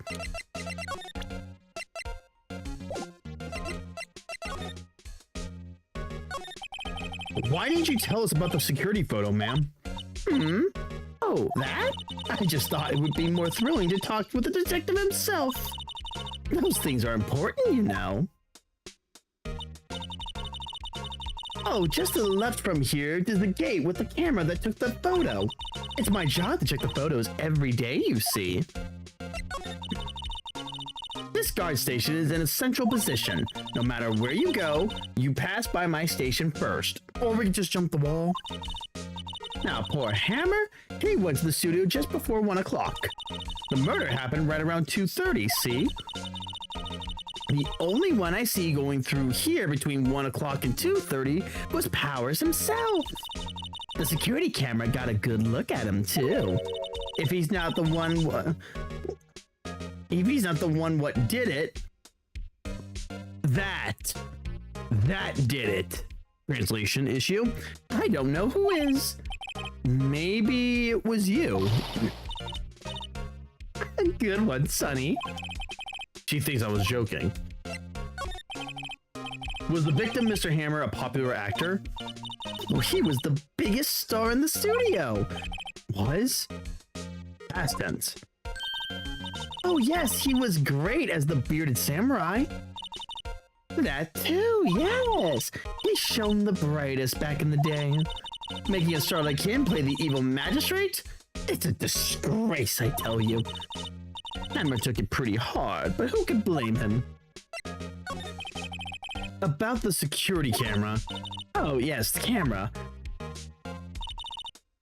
Why didn't you tell us about the security photo, ma'am? Oh, that? I just thought it would be more thrilling to talk with the detective himself. Those things are important, you know. Oh, just to the left from here is the gate with the camera that took the photo. It's my job to check the photos every day, you see. This guard station is in a central position. No matter where you go, you pass by my station first. Or we can just jump the wall. Now, poor Hammer, he went to the studio just before 1 o'clock. The murder happened right around 2:30, see? The only one I see going through here between 1 o'clock and 2:30 was Powers himself. The security camera got a good look at him, too. If he's not the one what did it, that did it. Translation issue. I don't know who is. Maybe it was you. Good one, Sonny. She thinks I was joking. Was the victim, Mr. Hammer, a popular actor? Well, he was the biggest star in the studio. Was? Past tense. Oh yes, he was great as the bearded samurai. That too, yes. He shone the brightest back in the day. Making a star like him play the evil magistrate? It's a disgrace, I tell you. Hammer took it pretty hard, but who could blame him? About the security camera. Oh yes, the camera.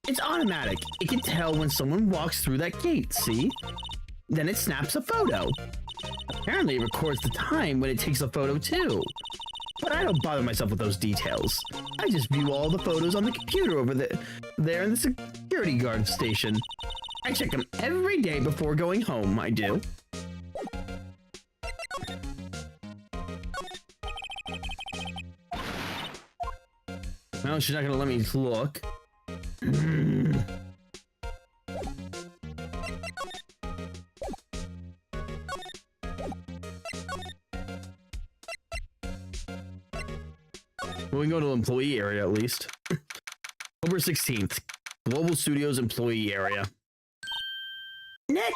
It's automatic. It can tell when someone walks through that gate, see? Then it snaps a photo. Apparently it records the time when it takes a photo too. But I don't bother myself with those details. I just view all the photos on the computer over there in the security guard station. I check them every day before going home, I do. Well, she's not gonna let me look. Well, we can go to the employee area at least. October 16th, Global Studios employee area. Nick,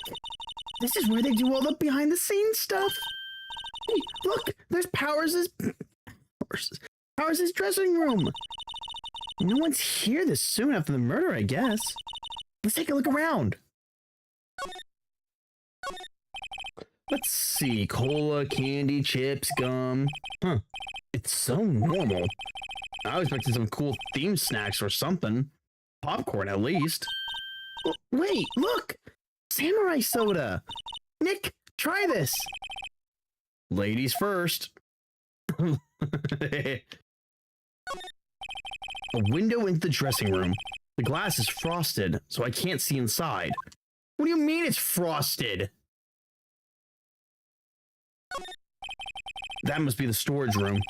this is where they do all the behind the scenes stuff. Hey, look, there's Powers' dressing room. No one's here this soon after the murder, I guess. Let's take a look around. Let's see, cola, candy, chips, gum. Huh, it's so normal. I was expecting some cool themed snacks or something. Popcorn, at least. Wait, look! Samurai soda! Nick, try this! Ladies first. A window into the dressing room. The glass is frosted, so I can't see inside. What do you mean it's frosted? That must be the storage room.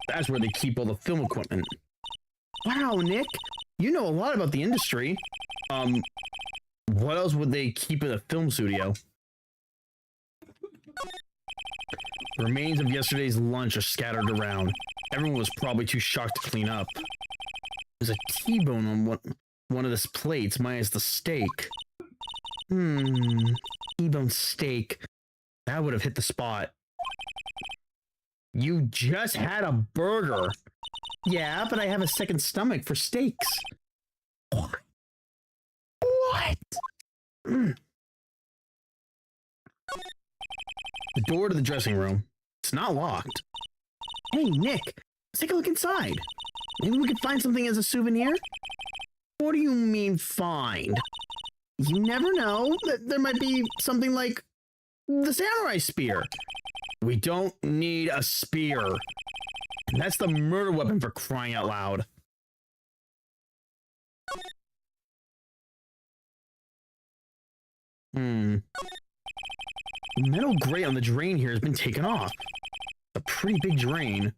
That's where they keep all the film equipment. Wow, Nick, you know a lot about the industry. What else would they keep in a film studio? The remains of yesterday's lunch are scattered around. Everyone was probably too shocked to clean up. There's a T-bone on one of the plates, minus the steak. T-bone steak. That would have hit the spot. You just had a burger. Yeah, but I have a second stomach for steaks. What? The door to the dressing room. It's not locked. Hey, Nick, let's take a look inside. Maybe we could find something as a souvenir? What do you mean, find? You never know. There might be something like the samurai spear. We don't need a spear. That's the murder weapon, for crying out loud. The metal grate on the drain here has been taken off. A pretty big drain.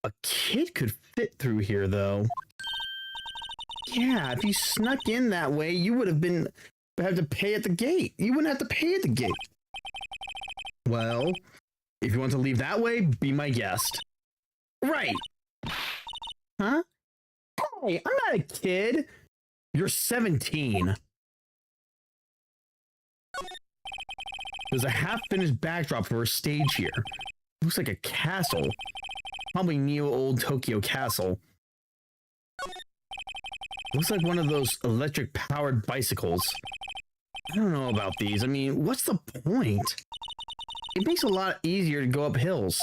A kid could fit through here, though. Yeah, if you snuck in that way, you would have had to pay at the gate. You wouldn't have to pay at the gate. Well, if you want to leave that way, be my guest. Right. Huh? Hey, I'm not a kid. You're 17. There's a half-finished backdrop for a stage here. Looks like a castle. Probably Neo-old Tokyo Castle. Looks like one of those electric-powered bicycles. I don't know about these. I mean, what's the point? It makes it a lot easier to go up hills.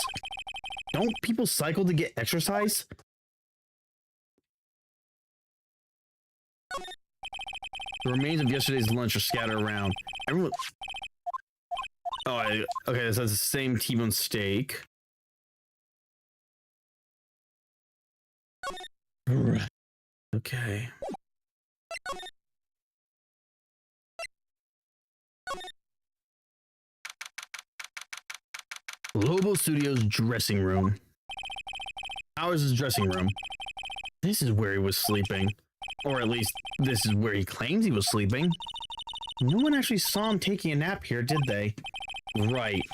Don't people cycle to get exercise? The remains of yesterday's lunch are scattered around. Everyone... Oh, okay, so it's the same T-bone steak. Okay. Global Studios dressing room. Ours' dressing room. This is where he was sleeping. Or at least, this is where he claims he was sleeping. No one actually saw him taking a nap here, did they? Right.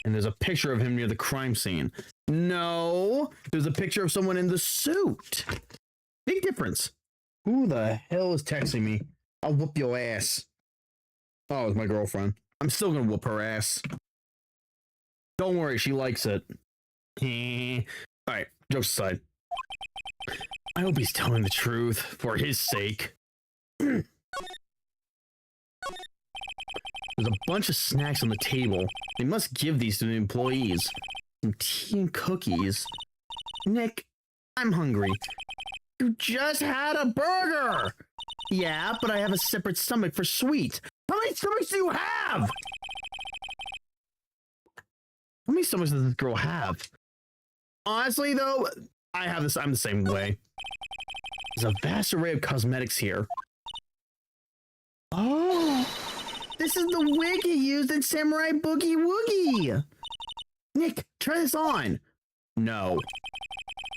And there's a picture of him near the crime scene. No! There's a picture of someone in the suit. Big difference. Who the hell is texting me? I'll whoop your ass. Oh, it's my girlfriend. I'm still gonna whoop her ass. Don't worry, she likes it. Alright, jokes aside. I hope he's telling the truth, for his sake. There's a bunch of snacks on the table. They must give these to the employees. Some tea and cookies. Nick, I'm hungry. You just had a burger! Yeah, but I have a separate stomach for sweet. How many stomachs do you have? How many stomachs does this girl have? Honestly, though, I'm the same way. There's a vast array of cosmetics here. Oh, this is the wig he used in Samurai Boogie Woogie. Nick, try this on. No.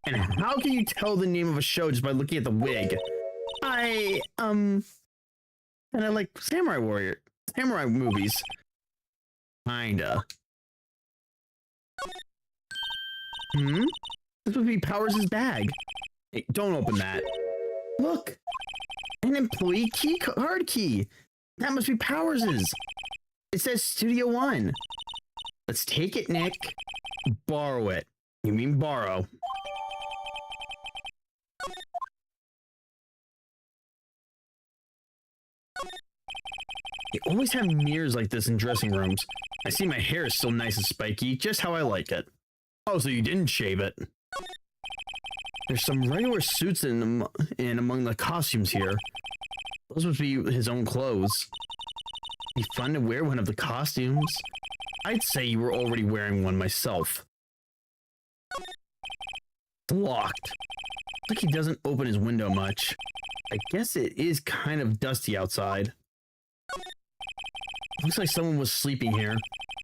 And how can you tell the name of a show just by looking at the wig? And I like samurai movies. Kinda. This would be Powers' bag. Hey, don't open that. Look, an employee card key. That must be Powers'. It says Studio One. Let's take it, Nick. Borrow it. You mean borrow. They always have mirrors like this in dressing rooms. I see my hair is still nice and spiky, just how I like it. Oh, so you didn't shave it. There's some regular suits in among the costumes here. Those must be his own clothes. It'd be fun to wear one of the costumes. I'd say you were already wearing one myself. It's locked. Like he doesn't open his window much. I guess it is kind of dusty outside. Looks like someone was sleeping here.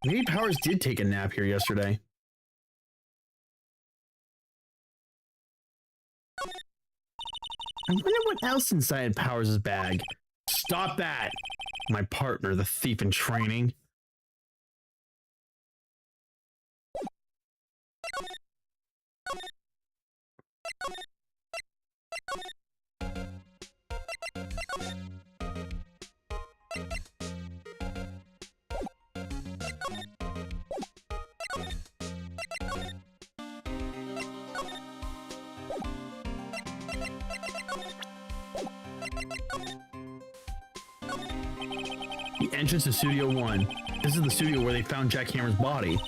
Maybe Powers did take a nap here yesterday. I wonder what else inside Powers' bag. Stop that! My partner, the thief in training. The entrance to Studio One. This is the studio where they found Jack Hammer's body.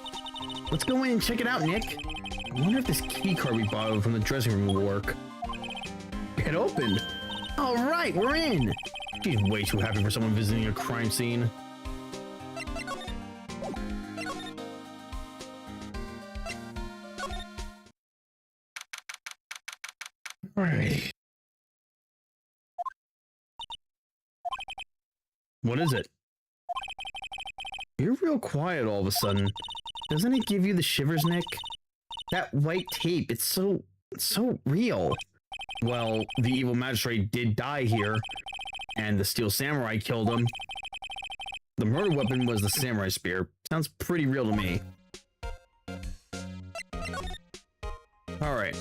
Let's go in and check it out, Nick. I wonder if this key card we borrowed from the dressing room will work. It opened. All right, we're in. She's way too happy for someone visiting a crime scene. All right. What is it? You're real quiet all of a sudden. Doesn't it give you the shivers, Nick? That white tape, it's so real. Well, the evil magistrate did die here, and the steel samurai killed him. The murder weapon was the samurai spear. Sounds pretty real to me. Alright.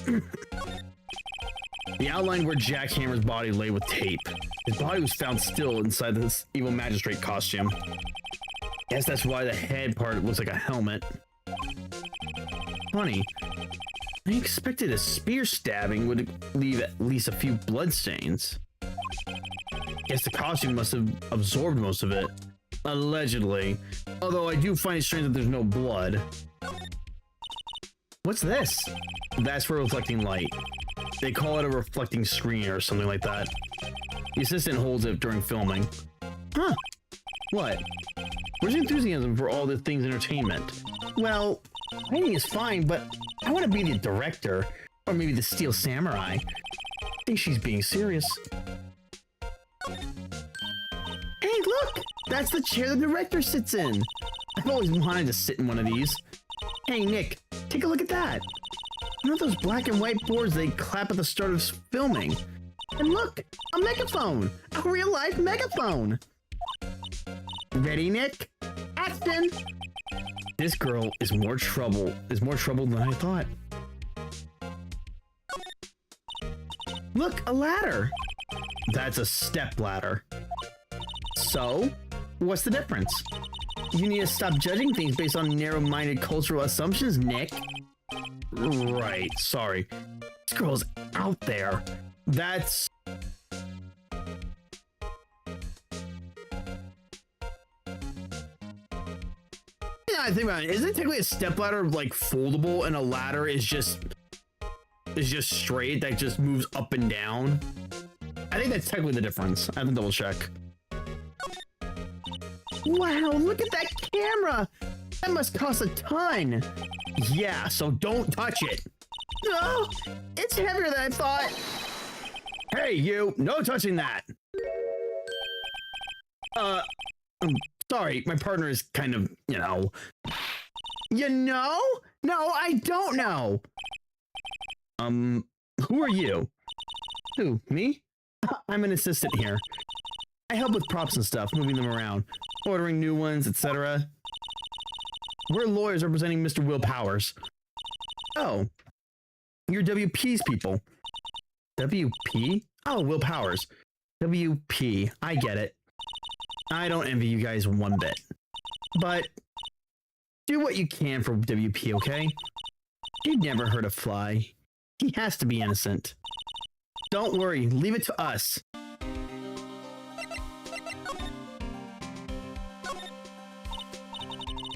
The outline where Jack Hammer's body lay with tape. His body was found still inside this evil magistrate costume. Guess that's why the head part looks like a helmet. Funny. I expected a spear stabbing would leave at least a few bloodstains. Guess the costume must have absorbed most of it. Allegedly. Although I do find it strange that there's no blood. What's this? That's for reflecting light. They call it a reflecting screen or something like that. The assistant holds it during filming. Huh. What? Where's the enthusiasm for all the things entertainment? Well, writing is fine, but I want to be the director. Or maybe the Steel Samurai. I think she's being serious. Hey, look! That's the chair the director sits in. I've always wanted to sit in one of these. Hey, Nick, take a look at that. You know those black and white boards they clap at the start of filming? And look, a megaphone! A real-life megaphone! Ready, Nick? Action! This girl is more trouble than I thought. Look, a ladder! That's a step ladder. So, What's the difference? You need to stop judging things based on narrow-minded cultural assumptions, Nick. Right, sorry. This girl's out there. That's... Yeah, I think about it. Isn't it technically a stepladder like foldable, and a ladder is just straight that just moves up and down? I think that's technically the difference. I have to double check. Wow, look at that camera! That must cost a ton! Yeah, so don't touch it! No! It's heavier than I thought! Hey, you! No touching that! I'm sorry, my partner is kind of, you know... You know? No, I don't know! Who are you? Who, me? I'm an assistant here. I help with props and stuff, moving them around, ordering new ones, etc. We're lawyers representing Mr. Will Powers. Oh, you're WP's people. WP? Oh, Will Powers. WP, I get it. I don't envy you guys one bit. But do what you can for WP, okay? He'd never hurt a fly. He has to be innocent. Don't worry, leave it to us.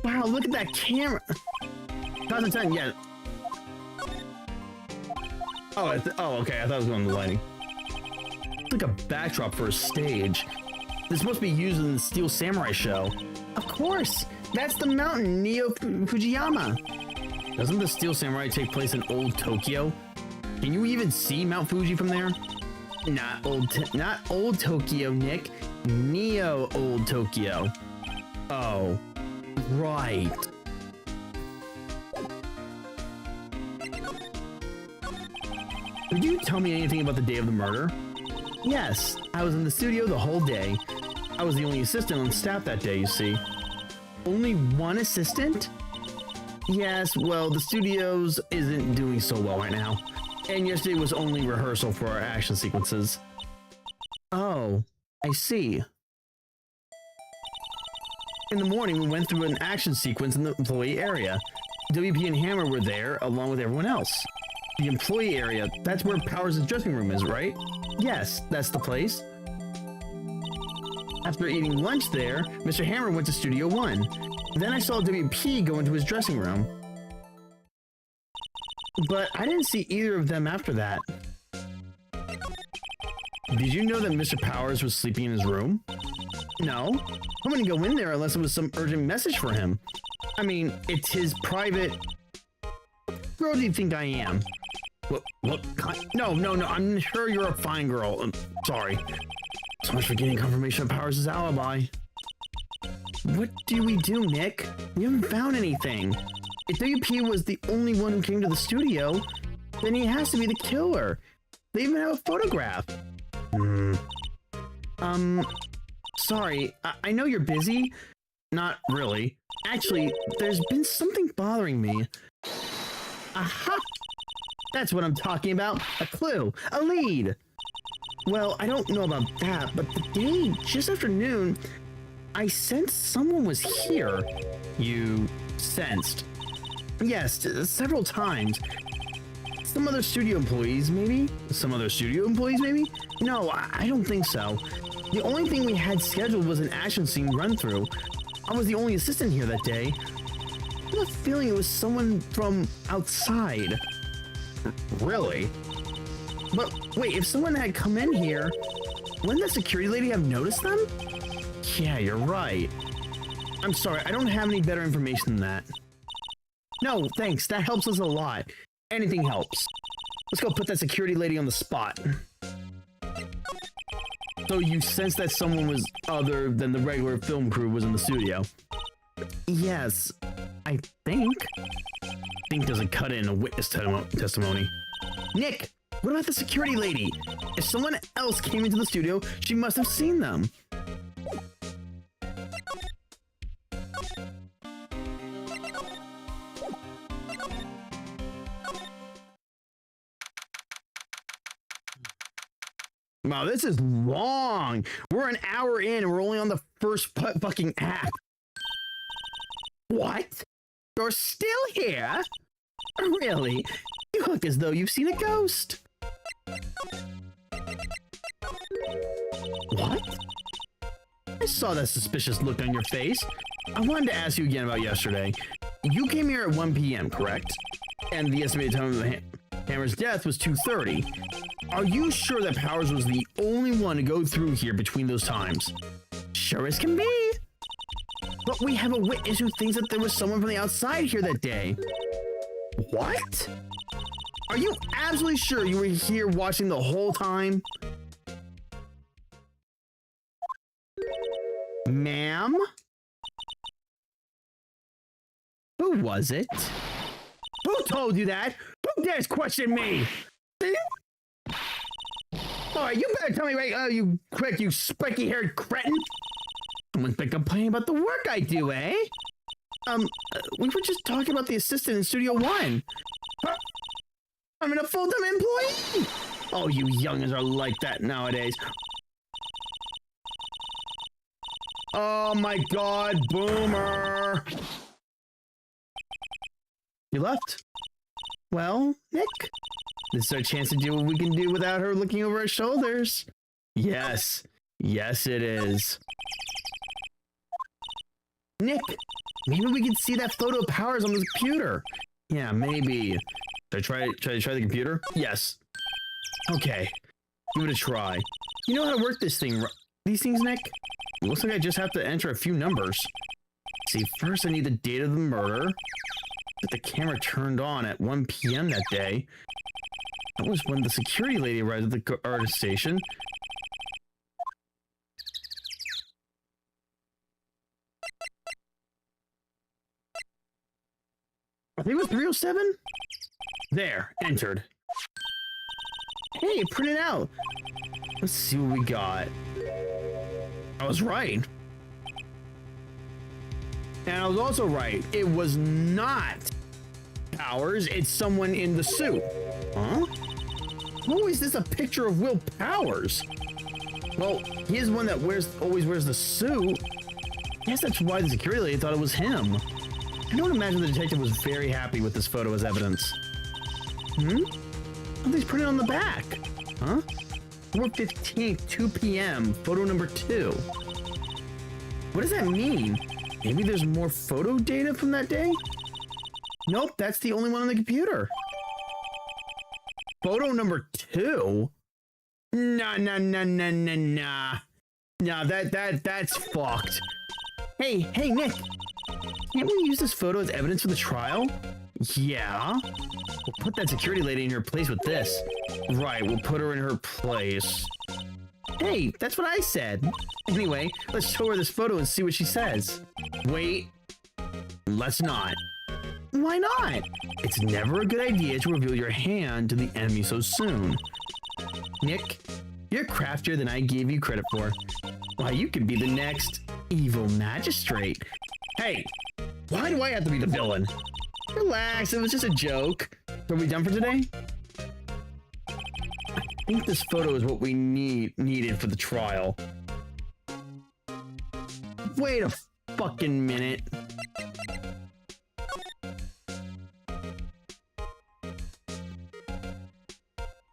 Wow, look at that camera. 2010, yeah. Oh, okay. I thought it was going to the lighting. It's like a backdrop for a stage. This must be used in the Steel Samurai show. Of course, that's the mountain Neo Fujiyama. Doesn't the Steel Samurai take place in old Tokyo? Can you even see Mount Fuji from there? Not old Tokyo, Nick. Neo old Tokyo. Oh. Right. Did you tell me anything about the day of the murder? Yes, I was in the studio the whole day. I was the only assistant on staff that day, you see. Only one assistant? Yes, well, the studios isn't doing so well right now. And yesterday was only rehearsal for our action sequences. Oh, I see. In the morning, we went through an action sequence in the employee area. WP and Hammer were there, along with everyone else. The employee area, that's where Powers' dressing room is, right? Yes, that's the place. After eating lunch there, Mr. Hammer went to Studio 1. Then I saw WP go into his dressing room. But I didn't see either of them after that. Did you know that Mr. Powers was sleeping in his room? No. I wouldn't go in there unless it was some urgent message for him. I mean, it's his private... Girl, do you think I am? What? No, I'm sure you're a fine girl. I'm sorry. So much for getting confirmation of Powers' alibi. What do we do, Nick? We haven't found anything. If WP was the only one who came to the studio, then he has to be the killer. They even have a photograph. Sorry, I know you're busy. Not really. Actually, there's been something bothering me. Aha! That's what I'm talking about. A clue. A lead. Well, I don't know about that, but the day just after noon, I sensed someone was here. You sensed? Yes, several times. Some other studio employees, maybe? No, I don't think so. The only thing we had scheduled was an action scene run-through. I was the only assistant here that day. I have a feeling it was someone from outside. Really? But wait, if someone had come in here, wouldn't the security lady have noticed them? Yeah, you're right. I'm sorry, I don't have any better information than that. No, thanks, that helps us a lot. Anything helps. Let's go put that security lady on the spot. So you sense that someone was other than the regular film crew was in the studio? Yes, I think. Think doesn't cut it in a witness testimony. Nick, what about the security lady? If someone else came into the studio, she must have seen them. Wow, this is long. We're an hour in and we're only on the first fucking act. What? You're still here? Really? You look as though you've seen a ghost. What? I saw that suspicious look on your face. I wanted to ask you again about yesterday. You came here at 1 p.m., correct? And the estimated time of the Hammer's death was 2:30. Are you sure that Powers was the only one to go through here between those times? Sure as can be. But we have a witness who thinks that there was someone from the outside here that day. What? Are you absolutely sure you were here watching the whole time? Ma'am? Who was it? Who told you that? Who dares question me? Alright, you better tell me right, you quick, you spiky-haired cretin. Someone's been complaining about the work I do, eh? We were just talking about the assistant in Studio One. I'm a full-time employee. Oh, you youngins are like that nowadays. Oh my god, boomer! You left? Well, Nick, this is our chance to do what we can do without her looking over our shoulders. Yes. Yes, it is. Nick, maybe we can see that photo of Powers on the computer. Yeah, maybe. Should I try the computer? Yes. Okay. Give it a try. You know how to work these things, Nick? It looks like I just have to enter a few numbers. See, first I need the date of the murder. That the camera turned on at 1 p.m. that day. That was when the security lady arrived at the artist station. I think it was 307? There, entered. Hey, print it out. Let's see what we got. I was right. And I was also right. It was not Powers. It's someone in the suit. Huh? Oh, is this a picture of Will Powers? Well, he is one that always wears the suit. I guess that's why the security lady thought it was him. I don't imagine the detective was very happy with this photo as evidence. Something's printed on the back. Huh? 4/15th, 2 p.m., photo number 2. What does that mean? Maybe there's more photo data from that day? Nope, that's the only one on the computer. Photo number 2? Nah. Nah, that's fucked. Hey, Nick. Can't we use this photo as evidence for the trial? Yeah. We'll put that security lady in her place with this. Right, we'll put her in her place. Hey, that's what I said. Anyway, let's show her this photo and see what she says. Wait. Let's not. Why not? It's never a good idea to reveal your hand to the enemy so soon. Nick, you're craftier than I gave you credit for. Why, you could be the next evil magistrate. Hey, why do I have to be the villain? Relax, it was just a joke. Are we done for today? I think this photo is what we needed for the trial. Wait a fucking minute.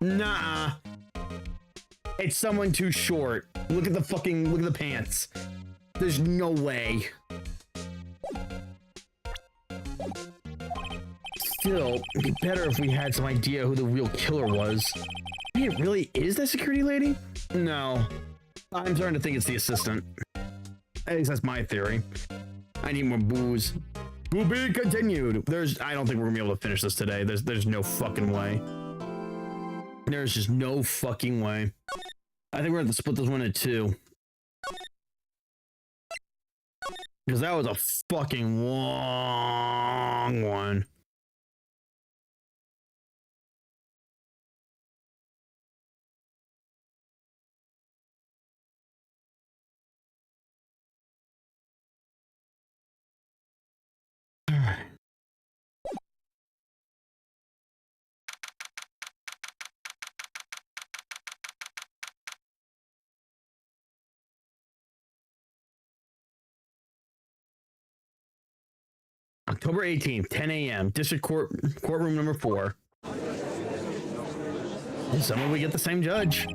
Nah. It's someone too short. Look at the pants. There's no way. Still, it'd be better if we had some idea who the real killer was. Maybe it really is that security lady? No. I'm starting to think it's the assistant. At least that's my theory. I need more booze. To be continued. I don't think we're gonna be able to finish this today. There's no fucking way. There's just no fucking way. I think we're gonna have to split this one into 2. Because that was a fucking long one. October 18th, 10 a.m., District Court, courtroom number 4. And someone we get the same judge.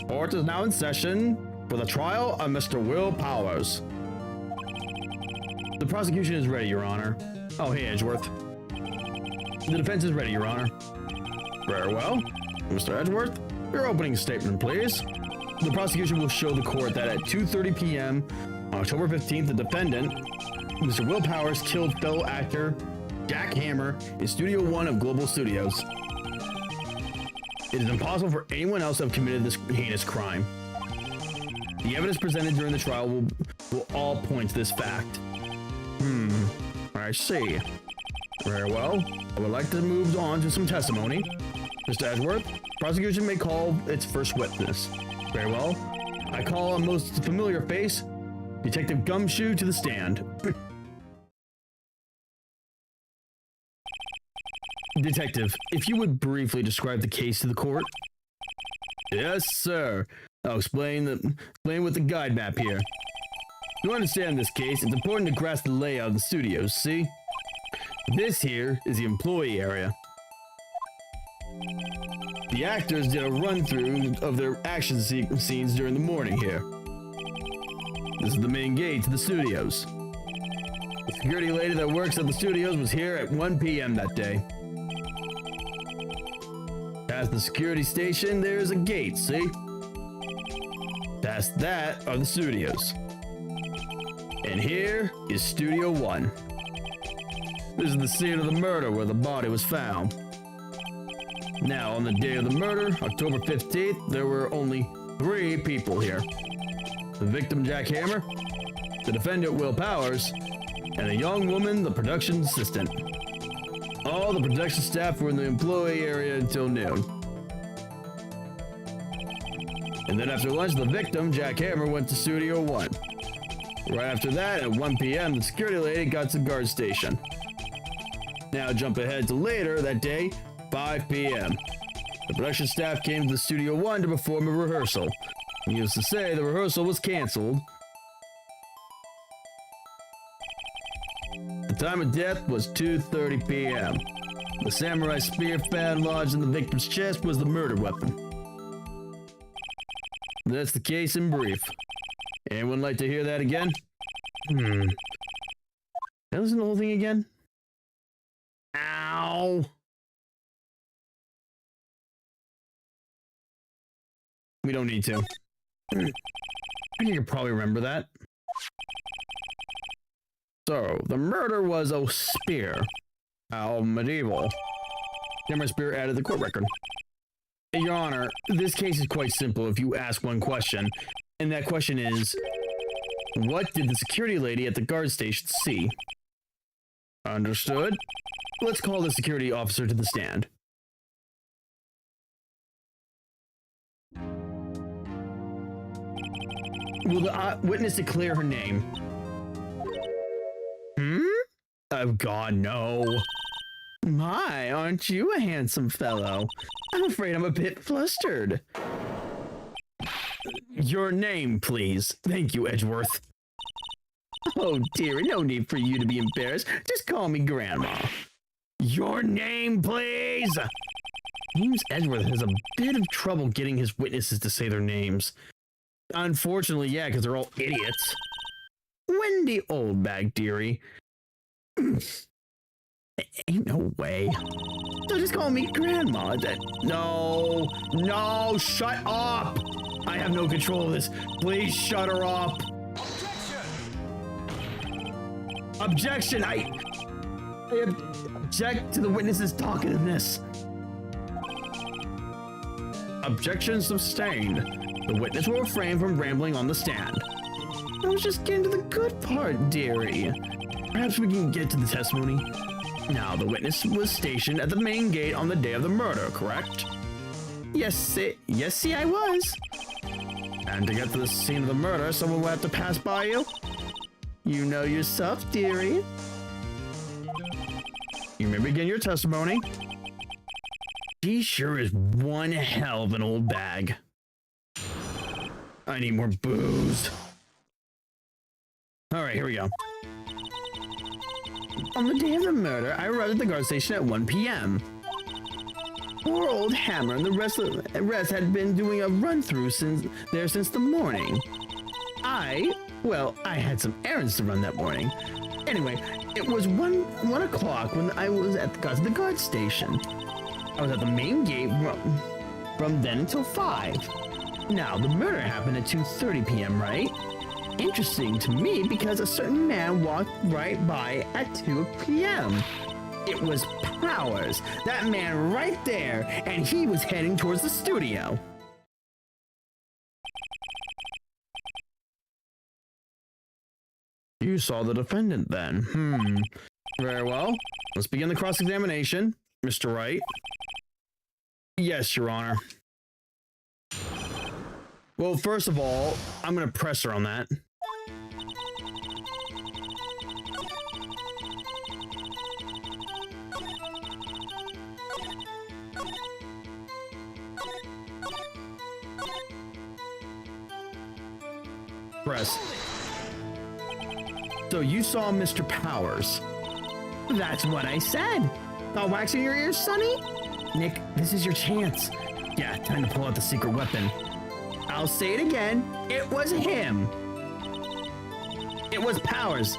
Court is now in session for the trial of Mr. Will Powers. The prosecution is ready, Your Honor. Oh, hey, Edgeworth. The defense is ready, Your Honor. Very well. Mr. Edgeworth, your opening statement, please. The prosecution will show the court that at 2:30 p.m. on October 15th, the defendant, Mr. Will Powers, killed fellow actor Jack Hammer in Studio 1 of Global Studios. It is impossible for anyone else to have committed this heinous crime. The evidence presented during the trial will all point to this fact. I see. Very well. I would like to move on to some testimony. Mr. Edgeworth, prosecution may call its first witness. Very well. I call a most familiar face, Detective Gumshoe, to the stand. Detective, if you would briefly describe the case to the court. Yes, sir. I'll explain with the guide map here. To understand this case, it's important to grasp the layout of the studios, see? This here is the employee area. The actors did a run-through of their action scenes during the morning here. This is the main gate to the studios. The security lady that works at the studios was here at 1 p.m. that day. Past the security station, there is a gate, see? Past that are the studios. And here is Studio 1. This is the scene of the murder where the body was found. Now, on the day of the murder, October 15th, there were only 3 people here. The victim, Jack Hammer, the defendant, Will Powers, and a young woman, the production assistant. All the production staff were in the employee area until noon. And then after lunch, the victim, Jack Hammer, went to Studio 1. Right after that, at 1 p.m., the security lady got to the guard station. Now jump ahead to later that day, 5 p.m. The production staff came to the Studio 1 to perform a rehearsal. Needless to say, the rehearsal was canceled. The time of death was 2:30 p.m. The samurai spear found lodged in the victim's chest was the murder weapon. That's the case in brief. Anyone like to hear that again? Can I listen to the whole thing again? Ow! We don't need to. I think you can probably remember that. So, the murder was a spear. How medieval. Samurai spear added to the court record. Your Honor, this case is quite simple if you ask one question. And that question is, what did the security lady at the guard station see? Understood. Let's call the security officer to the stand. Will the witness declare her name? Oh God, no. My, aren't you a handsome fellow? I'm afraid I'm a bit flustered. Your name, please. Thank you, Edgeworth. Oh dearie, no need for you to be embarrassed. Just call me Grandma. Your name, please. Seems Edgeworth has a bit of trouble getting his witnesses to say their names. Unfortunately, yeah, because they're all idiots. Wendy Oldbag, dearie. Ain't no way. So just call me Grandma. No, shut up. I have no control of this. Please shut her up. Objection. I object to the witnesses talkativeness. Objection sustained. The witness will refrain from rambling on the stand. I was just getting to the good part, dearie. Perhaps we can get to the testimony. Now, the witness was stationed at the main gate on the day of the murder, correct? Yes, I was. And to get to the scene of the murder, someone will have to pass by you? You know yourself, dearie. You may begin your testimony. She sure is one hell of an old bag. I need more booze. All right, here we go. On the day of the murder, I arrived at the guard station at 1 p.m. Poor old Hammer and the rest had been doing a run-through since the morning. I had some errands to run that morning. Anyway, it was 1 o'clock when I was at the guard station. I was at the main gate from then until 5. Now, the murder happened at 2:30 p.m., right? Interesting to me because a certain man walked right by at 2 p.m. It was Powers, that man right there, and he was heading towards the studio. You saw the defendant then. Very well. Let's begin the cross-examination, Mr. Wright. Yes, Your Honor. Well, first of all, I'm going to press her on that. Press. So you saw Mr. Powers. That's what I said. Not waxing your ears, Sonny? Nick, this is your chance. Yeah, time to pull out the secret weapon. I'll say it again. It was him. It was Powers,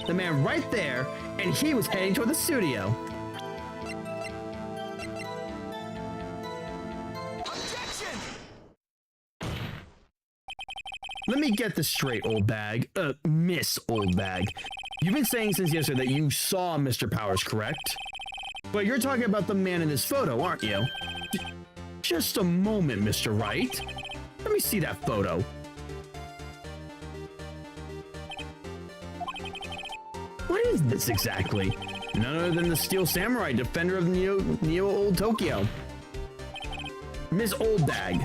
the man right there, and he was heading toward the studio. Objection! Let me get this straight, old bag. Miss Old Bag. You've been saying since yesterday that you saw Mr. Powers, correct? But you're talking about the man in this photo, aren't you? Just a moment, Mr. Wright. Let me see that photo. What is this exactly? None other than the Steel Samurai, defender of Neo Old Tokyo. Miss Old Bag,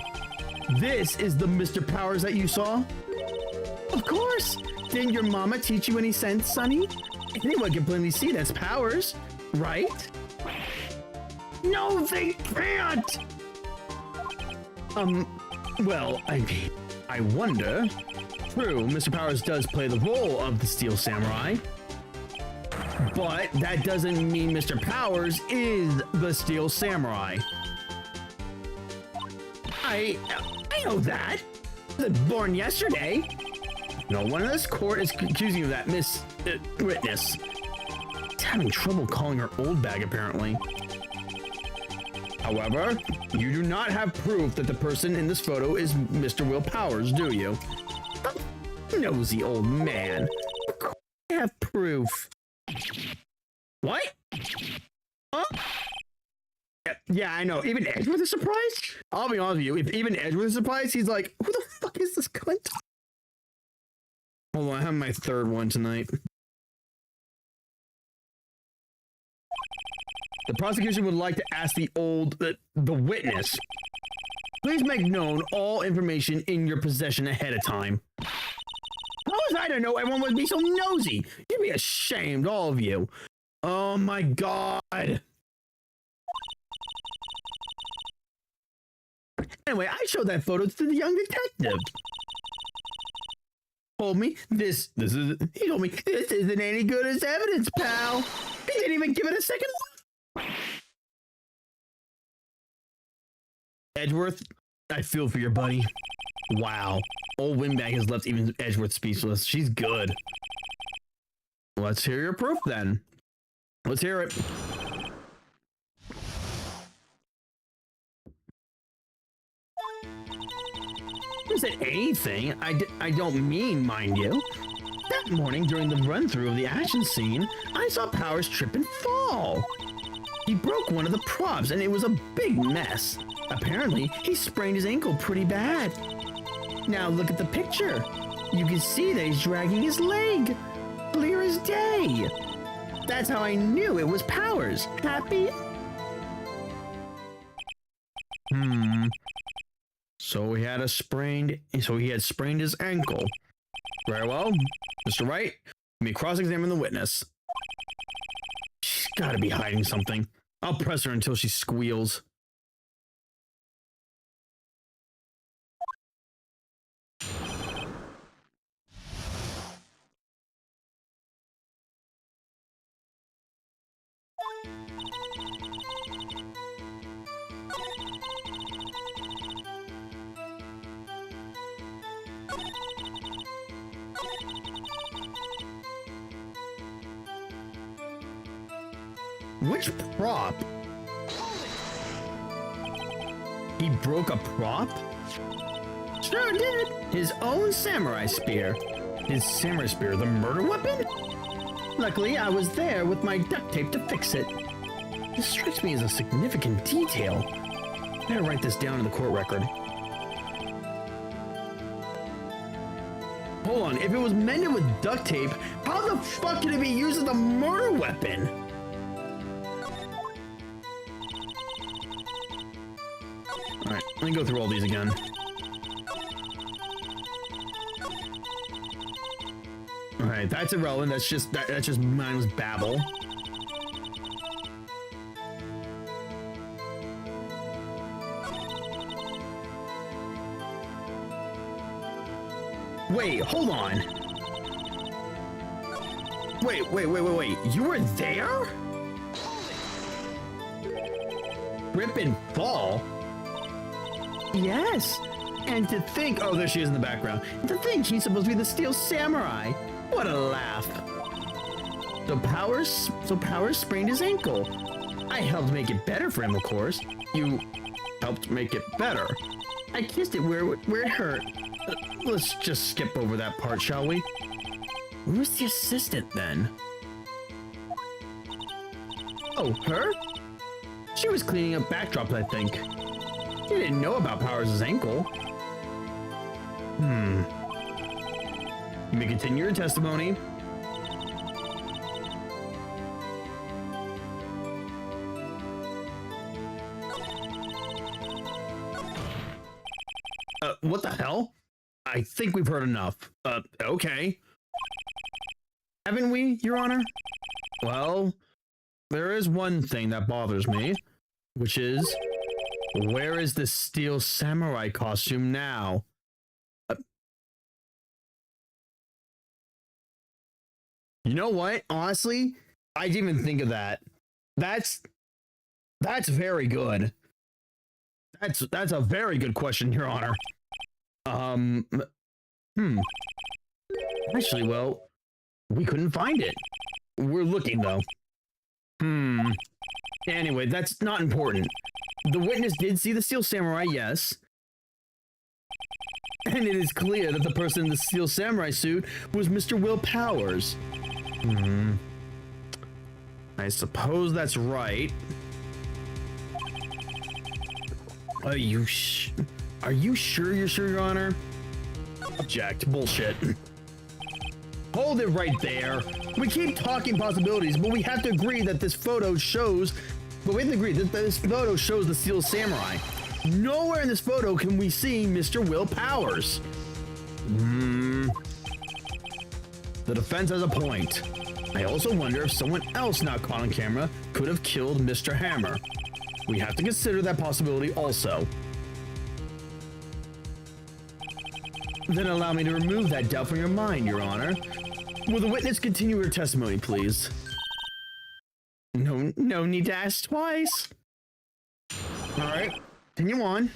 this is the Mr. Powers that you saw? Of course! Didn't your mama teach you any sense, Sonny? Anyone can plainly see that's Powers, right? No, they can't! Well, I wonder. True, Mr. Powers does play the role of the Steel Samurai. But that doesn't mean Mr. Powers is the Steel Samurai. I know that. I was born yesterday. No one in this court is accusing you of that, Miss Witness. He's having trouble calling her old bag, apparently. However, you do not have proof that the person in this photo is Mr. Will Powers, do you? Nosy old man. Of course I have proof. What? Huh? Yeah, I know. Even Edgeworth is surprised? I'll be honest with you. If even Edgeworth is surprised, he's like, who the fuck is this cunt? Hold on, I have my third one tonight. The prosecution would like to ask the witness. Please make known all information in your possession ahead of time. How was I to know everyone would be so nosy? You'd be ashamed, all of you. Oh my god. Anyway, I showed that photo to the young detective. He told me this isn't any good as evidence, pal. He didn't even give it a second look. Edgeworth, I feel for your buddy. Wow. Old Windbag has left even Edgeworth speechless. She's good. Let's hear your proof then. Let's hear it. Is it anything? I don't mean, mind you. That morning during the run-through of the action scene, I saw Powers trip and fall. He broke one of the props and it was a big mess. Apparently, he sprained his ankle pretty bad. Now look at the picture. You can see that he's dragging his leg. Clear as day. That's how I knew it was Powers. Happy? So he had sprained his ankle. Very well. Mr. Wright, let me cross-examine the witness. She's gotta be hiding something. I'll press her until she squeals. Which prop? He broke a prop? Sure did. His own samurai spear. His samurai spear, the murder weapon? Luckily, I was there with my duct tape to fix it. This strikes me as a significant detail. Better write this down in the court record. Hold on, if it was mended with duct tape, how the fuck could it be used as a murder weapon? Alright, let me go through all these again. Alright, that's irrelevant. That's just mindless babble. Wait, hold on. Wait. You were there? Trip and fall? Yes. And to think, oh, there she is in the background. To think he's supposed to be the Steel Samurai. What a laugh. So Powers sprained his ankle. I helped make it better for him, of course. You helped make it better. I kissed it where it hurt. Let's just skip over that part, shall we? Where was the assistant then? Oh, her? She was cleaning up backdrops, I think. She didn't know about Powers' ankle. You may continue your testimony. What the hell? I think we've heard enough. Okay. Haven't we, Your Honor? Well, there is one thing that bothers me, which is, where is the Steel Samurai costume now? You know what? Honestly, I didn't even think of that. That's very good. That's a very good question, Your Honor. Actually, well, we couldn't find it. We're looking, though. Anyway, that's not important. The witness did see the Steel Samurai, yes. And it is clear that the person in the Steel Samurai suit was Mr. Will Powers. I suppose that's right. Are you sure you're sure, Your Honor? Object. Bullshit. Hold it right there. We keep talking possibilities, but we have to agree that this photo shows... But we have to agree that this photo shows the Steel Samurai. Nowhere in this photo can we see Mr. Will Powers. The defense has a point. I also wonder if someone else not caught on camera could have killed Mr. Hammer. We have to consider that possibility also. Then allow me to remove that doubt from your mind, Your Honor. Will the witness continue her testimony, please? No need to ask twice. All right, continue on.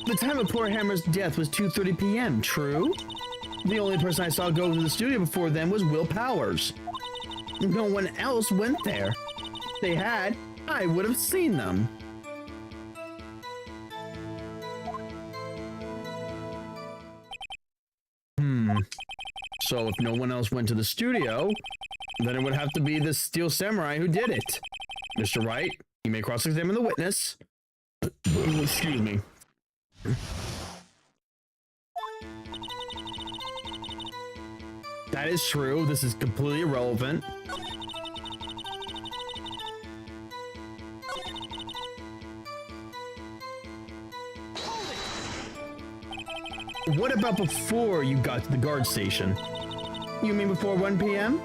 The time of poor Hammer's death was 2:30 p.m., true? The only person I saw go to the studio before then was Will Powers. No one else went there. If they had, I would have seen them. So if no one else went to the studio, then it would have to be the Steel Samurai who did it. Mr. Wright, you may cross-examine the witness. Excuse me. That is true. This is completely irrelevant. What about before you got to the guard station? You mean before 1 p.m.?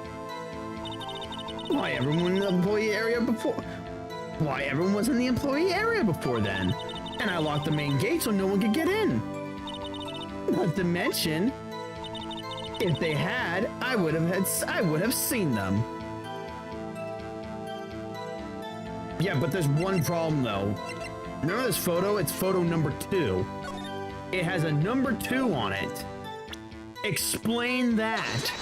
Why everyone in the employee area before? Why everyone was in the employee area before then? And I locked the main gate so no one could get in. Not to mention, if they had, I would have seen them. Yeah, but there's one problem though. Remember this photo? It's photo number 2. It has a number 2 on it. Explain that.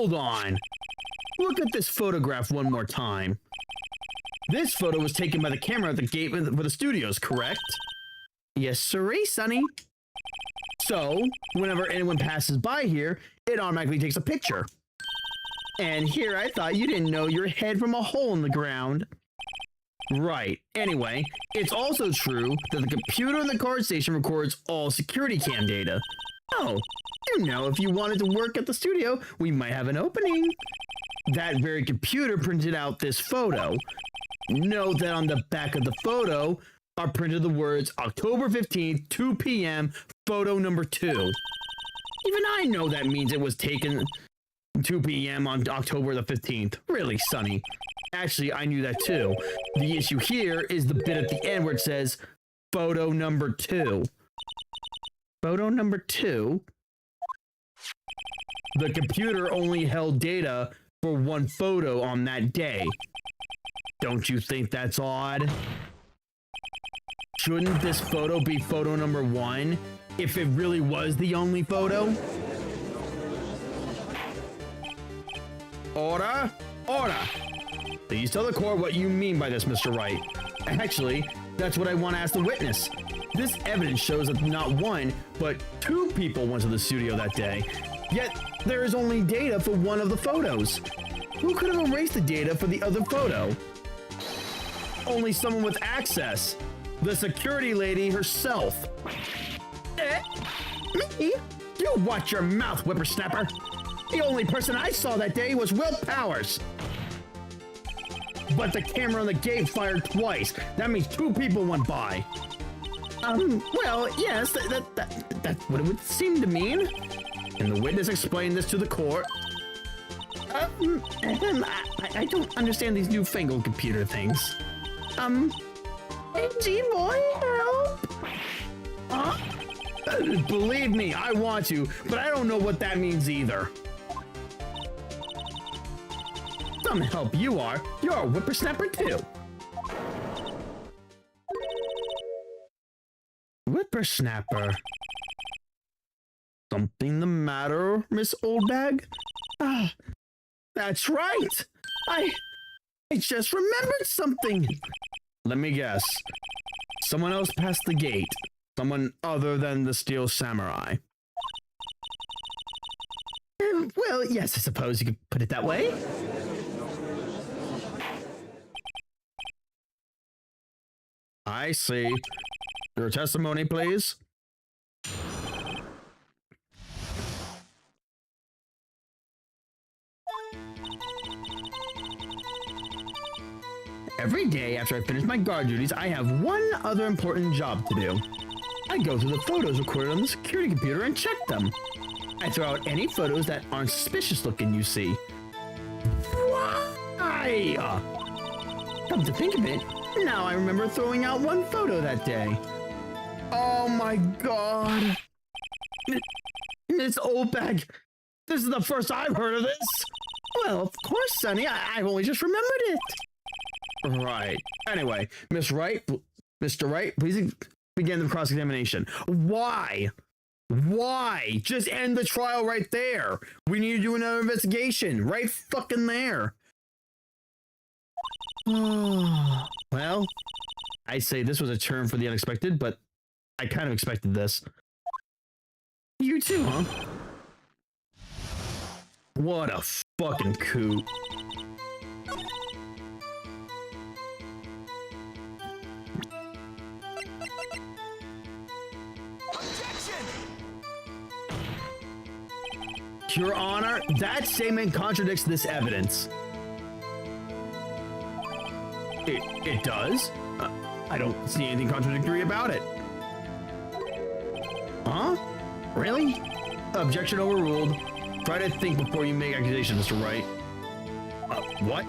hold on. Look at this photograph one more time. This photo was taken by the camera at the gate for the studios, correct? Yes, sirree, Sonny. So, whenever anyone passes by here, it automatically takes a picture. And here I thought you didn't know your head from a hole in the ground. Right. Anyway, it's also true that the computer in the card station records all security cam data. Oh, you know, if you wanted to work at the studio, we might have an opening. That very computer printed out this photo. Note that on the back of the photo are printed the words October 15th, 2 p.m., photo number 2. Even I know that means it was taken 2 p.m. on October the 15th. Really, Sonny. Actually, I knew that too. The issue here is the bit at the end where it says photo number 2. Photo number 2? The computer only held data for one photo on that day. Don't you think that's odd? Shouldn't this photo be photo number 1 if it really was the only photo? Order! Order! Please tell the court what you mean by this, Mr. Wright. Actually, that's what I want to ask the witness. This evidence shows that not 1, but 2 people went to the studio that day. Yet, there is only data for one of the photos. Who could have erased the data for the other photo? Only someone with access. The security lady herself. Me? You watch your mouth, whippersnapper. The only person I saw that day was Will Powers. But the camera on the gate fired twice. That means 2 people went by. Well, yes, that's what it would seem to mean. And the witness explained this to the court. I don't understand these newfangled computer things. Hey, G-boy, help! Huh? Believe me, I want to, but I don't know what that means either. Some help you are. You're a whippersnapper too. Whippersnapper. Something the matter, Miss Oldbag? Ah, that's right. I just remembered something. Let me guess. Someone else passed the gate. Someone other than the Steel Samurai. Well, yes, I suppose you could put it that way. I see. Your testimony, please. Every day after I finish my guard duties, I have one other important job to do. I go through the photos recorded on the security computer and check them. I throw out any photos that aren't suspicious looking, you see. Why? Come to think of it, now I remember throwing out one photo that day. Oh my god. Miss Oldbag, this is the first I've heard of this. Well, of course, Sonny, I've only just remembered it. Right. Anyway, Mr. Wright, please begin the cross-examination. Why? Why? Just end the trial right there. We need to do another investigation right fucking there. Well, I say this was a turn for the unexpected, but I kind of expected this. You too, huh? What a fucking coup. Your Honor, that statement contradicts this evidence. It does? I don't see anything contradictory about it. Huh? Really? Objection overruled. Try to think before you make accusations, Mr. Wright. What?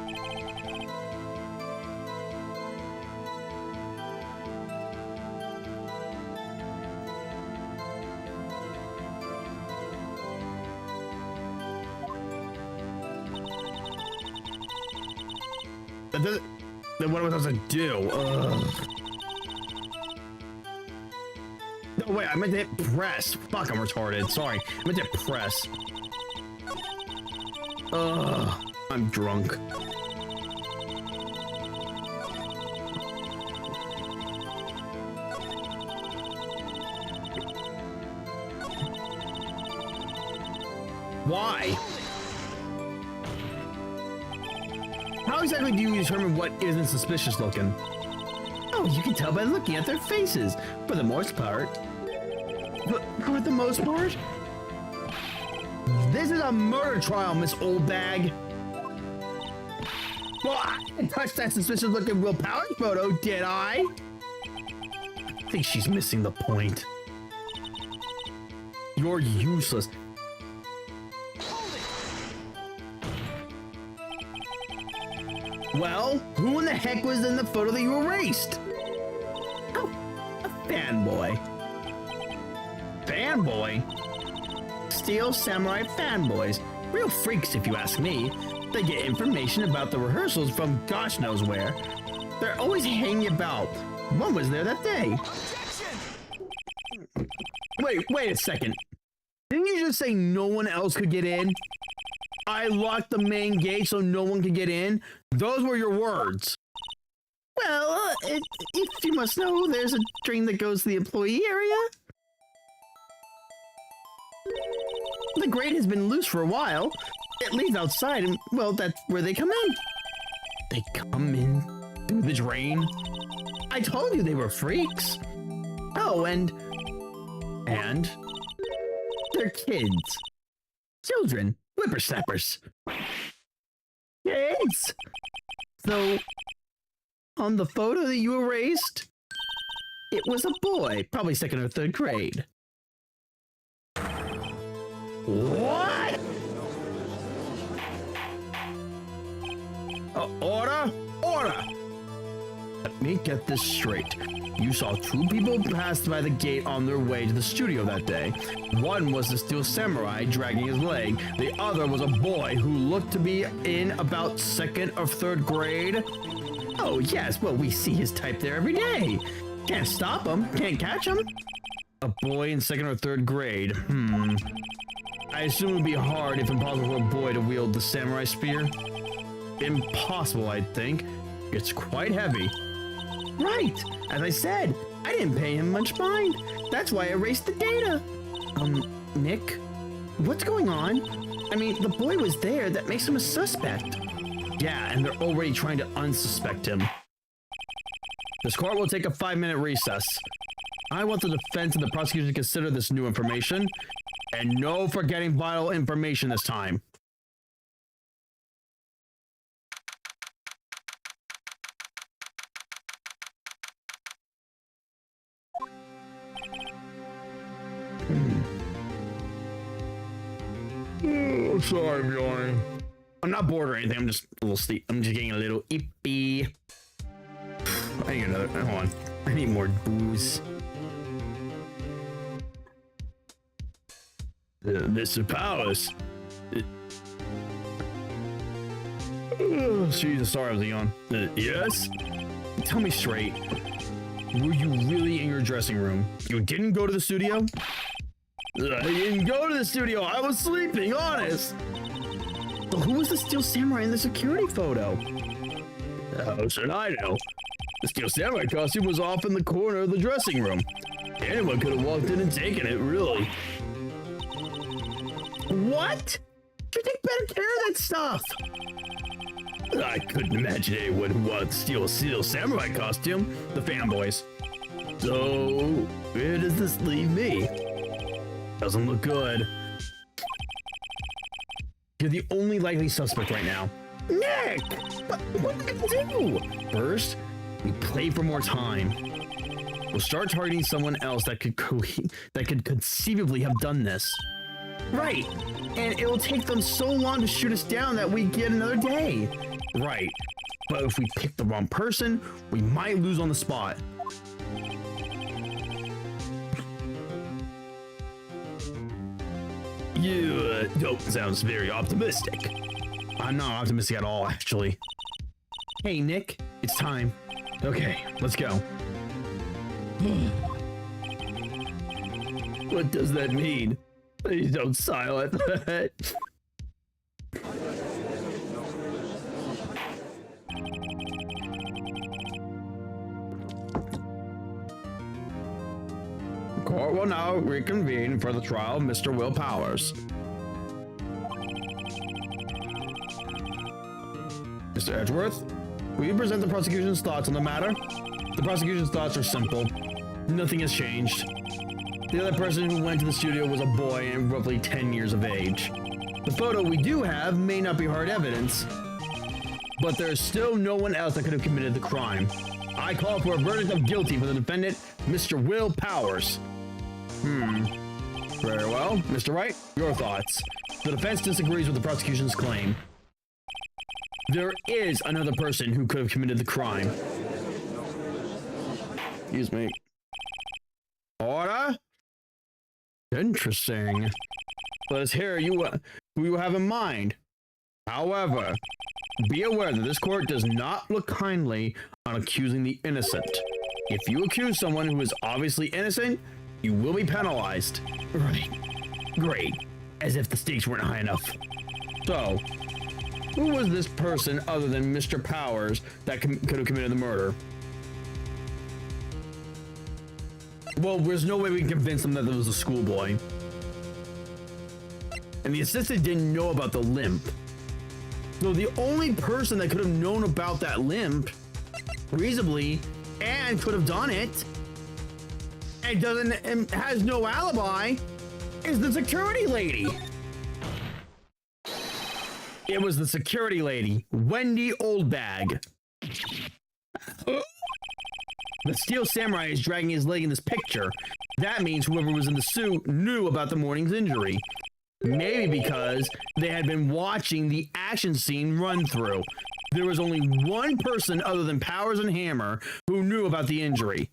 Then what am I supposed to do? No, wait, I meant to hit press. Fuck, I'm retarded. Sorry. I meant to hit press. Ugh, I'm drunk. Why? How exactly do you determine what isn't suspicious looking? Oh, you can tell by looking at their faces, for the most part. For the most part? This is a murder trial, Miss Oldbag. Well, I didn't touch that suspicious looking Will Powers photo, did I? I think she's missing the point. You're useless. Well, who in the heck was in the photo that you erased? Oh, a fanboy. Fanboy? Steel Samurai fanboys. Real freaks, if you ask me. They get information about the rehearsals from gosh knows where. They're always hanging about. One was there that day. Wait a second. Didn't you just say no one else could get in? I locked the main gate so no one could get in? Those were your words. Well, if you must know, there's a drain that goes to the employee area. The grate has been loose for a while. It leads outside, and, well, that's where they come in. They come in through the drain? I told you they were freaks. Oh, and they're kids. Children. Whippersnappers. Kids! So, on the photo that you erased, it was a boy, probably second or third grade. What? Order! Order! Let me get this straight. You saw two people pass by the gate on their way to the studio that day. One was the Steel Samurai dragging his leg. The other was a boy who looked to be in about second or third grade. Oh yes, well we see his type there every day. Can't stop him, can't catch him. A boy in second or third grade, I assume it would be hard, if impossible, for a boy to wield the samurai spear. Impossible, I think. It's quite heavy. Right, as I said, I didn't pay him much mind. That's why I erased the data. Nick, what's going on? I mean, the boy was there, that makes him a suspect. Yeah, and they're already trying to unsuspect him. This court will take a 5-minute recess. I want the defense and the prosecution to consider this new information, and no forgetting vital information this time. Oh, sorry, I'm yawning. I'm not bored or anything. I'm just a little sleep. I'm just getting a little ippy. I need another. Hold on. I need more booze. Mr. Powers. Oh, Jesus, sorry, I was yawn. Yes? Tell me straight. Were you really in your dressing room? You didn't go to the studio? I didn't go to the studio. I was sleeping, honest. But who was the Steel Samurai in the security photo? How should I know? The Steel Samurai costume was off in the corner of the dressing room. Anyone could have walked in and taken it, really. What? You take better care of that stuff. I couldn't imagine anyone who wanted to steal Samurai costume. The fanboys. So, where does this leave me? Doesn't look good. You're the only likely suspect right now. Nick! What am I gonna do? First, we play for more time. We'll start targeting someone else that could conceivably have done this. Right, and it will take them so long to shoot us down that we get another day. Right, but if we pick the wrong person, we might lose on the spot. You sounds very optimistic. I'm not optimistic at all, actually. Hey, Nick, it's time. Okay, let's go. What does that mean? Please don't silence that. Court will now reconvene for the trial of Mr. Will Powers. Mr. Edgeworth, will you present the prosecution's thoughts on the matter? The prosecution's thoughts are simple. Nothing has changed. The other person who went to the studio was a boy and roughly 10 years of age. The photo we do have may not be hard evidence, but there is still no one else that could have committed the crime. I call for a verdict of guilty for the defendant, Mr. Will Powers. Very well. Mr. Wright, your thoughts. The defense disagrees with the prosecution's claim. There is another person who could have committed the crime. Excuse me. Order? Interesting. Let us hear who you have in mind. However, be aware that this court does not look kindly on accusing the innocent. If you accuse someone who is obviously innocent, you will be penalized. Right. Great. As if the stakes weren't high enough. So, who was this person other than Mr. Powers that could have committed the murder? Well, there's no way we can convince them that it was a schoolboy. And the assistant didn't know about the limp. So the only person that could have known about that limp, reasonably, and could have done it, and has no alibi, is the security lady. It was the security lady, Wendy Oldbag. The Steel Samurai is dragging his leg in this picture. That means whoever was in the suit knew about the morning's injury. Maybe because they had been watching the action scene run through. There was only one person other than Powers and Hammer who knew about the injury.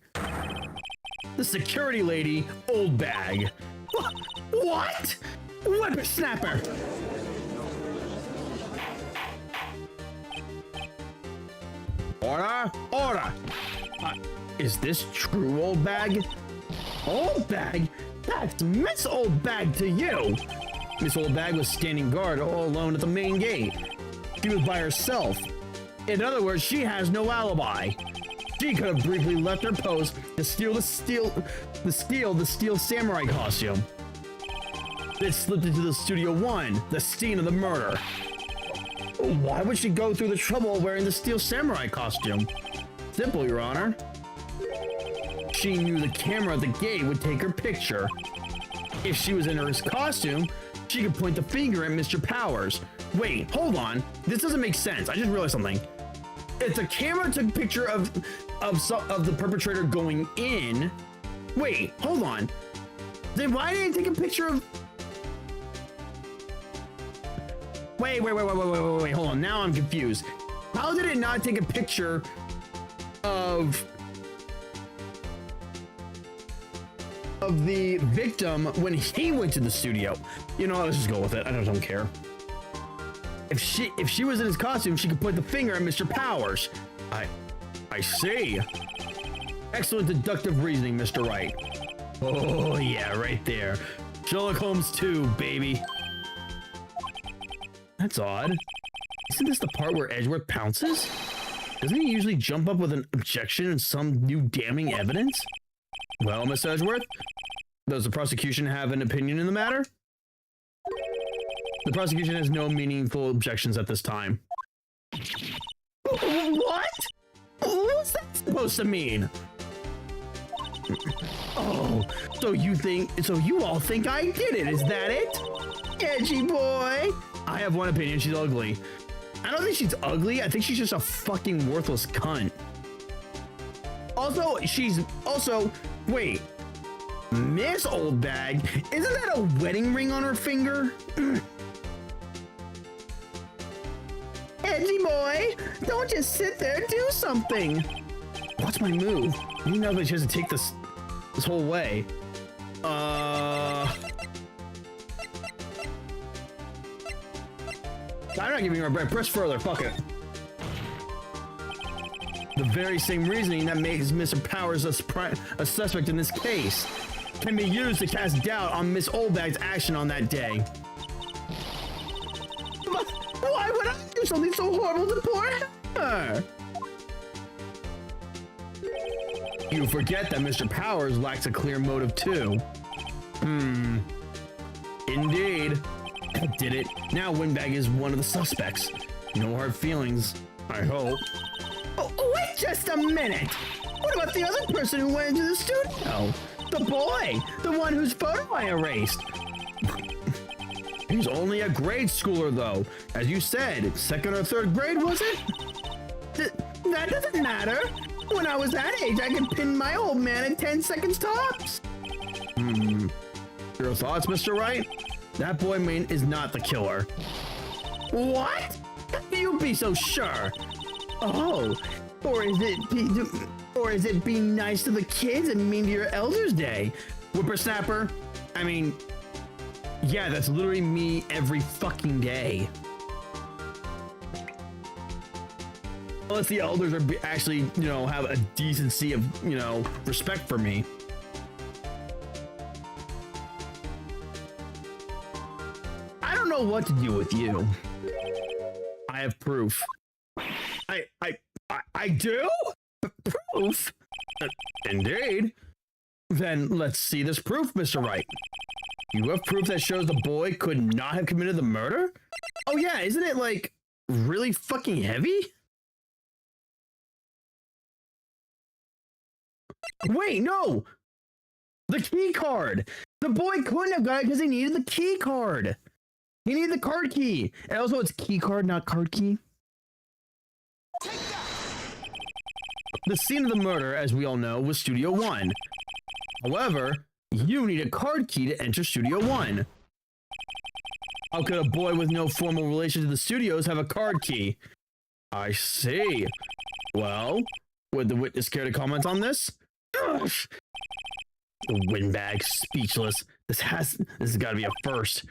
The security lady, Oldbag. What? Whippersnapper! Order! Order! Is this true, Oldbag? Oldbag? That's Miss Oldbag to you! Miss Oldbag was standing guard all alone at the main gate. She was by herself. In other words, she has no alibi. She could have briefly left her post to steal the Steel Samurai costume. Then slipped into the Studio 1, the scene of the murder. Why would she go through the trouble of wearing the Steel Samurai costume? Simple, Your Honor. She knew the camera at the gate would take her picture. If she was in her costume, she could point the finger at Mr. Powers. Wait, hold on. This doesn't make sense. I just realized something. If the camera took a picture of the perpetrator going in, wait, hold on. Then why didn't it take a picture of? Wait, hold on. Now I'm confused. How did it not take a picture of the victim when he went to the studio? You know, let's just go with it. I don't care. If she was in his costume, she could point the finger at Mr. Powers. I see. Excellent deductive reasoning, Mr. Wright. Oh yeah, right there. Sherlock Holmes 2, baby. That's odd. Isn't this the part where Edgeworth pounces? Doesn't he usually jump up with an objection and some new damning evidence? Well, Miss Edgeworth, does the prosecution have an opinion in the matter? The prosecution has no meaningful objections at this time. What? What's that supposed to mean? Oh, so you all think I did it, is that it? Edgy boy. I have one opinion, she's ugly. I don't think she's ugly, I think she's just a fucking worthless cunt. Wait, Miss Oldbag, isn't that a wedding ring on her finger? Edgy boy, don't just sit there, do something. What's my move? You know that she has to take this whole way. I'm not giving her a break. Press further. Fuck it. The very same reasoning that makes Mr. Powers a suspect in this case can be used to cast doubt on Miss Oldbag's action on that day. But why would I do something so horrible to poor her? You forget that Mr. Powers lacks a clear motive too. Indeed. I did it. Now Windbag is one of the suspects. No hard feelings, I hope. Oh, wait just a minute! What about the other person who went into the studio? The boy! The one whose photo I erased! He's only a grade schooler though. As you said, second or third grade, was it? That doesn't matter. When I was that age, I could pin my old man in 10 seconds tops. Your thoughts, Mr. Wright? That boy is not the killer. What? How can you be so sure? Oh, or is it being nice to the kids and mean to your elders day? Whippersnapper? I mean, yeah, that's literally me every fucking day. Unless the elders are actually, have a decency of, respect for me. I don't know what to do with you. I have proof. I do? Proof? Indeed. Then let's see this proof, Mr. Wright. You have proof that shows the boy could not have committed the murder? Oh yeah, isn't it like really fucking heavy? Wait, no! The key card! The boy couldn't have got it because he needed the key card! He needed the card key! And also it's key card, not card key. The scene of the murder, as we all know, was Studio 1. However, you need a card key to enter Studio 1. How could a boy with no formal relation to the studios have a card key? I see. Well, would the witness care to comment on this? Ugh. The Windbag, speechless. This has got to be a first.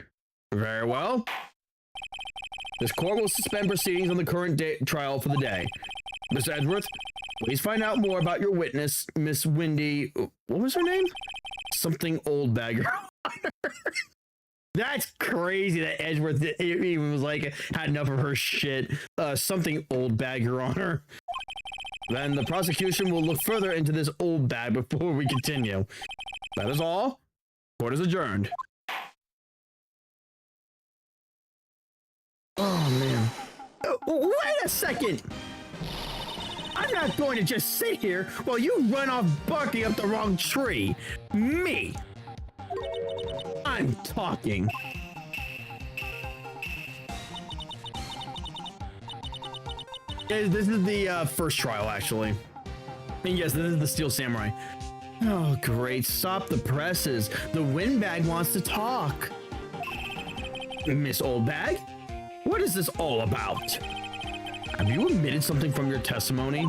Very well. This court will suspend proceedings on the current trial for the day. Miss Edgeworth, please find out more about your witness, Miss Windy. What was her name? Something old bagger. That's crazy that Edgeworth even was like, had enough of her shit. Something old bagger on her. Then the prosecution will look further into this old bag before we continue. That is all. Court is adjourned. Oh, man. Wait a second! I'm not going to just sit here while you run off barking up the wrong tree. Me! I'm talking. This is the first trial, actually. And yes, this is the Steel Samurai. Oh, great. Stop the presses. The Windbag wants to talk. Miss Oldbag? What is this all about? Have you omitted something from your testimony?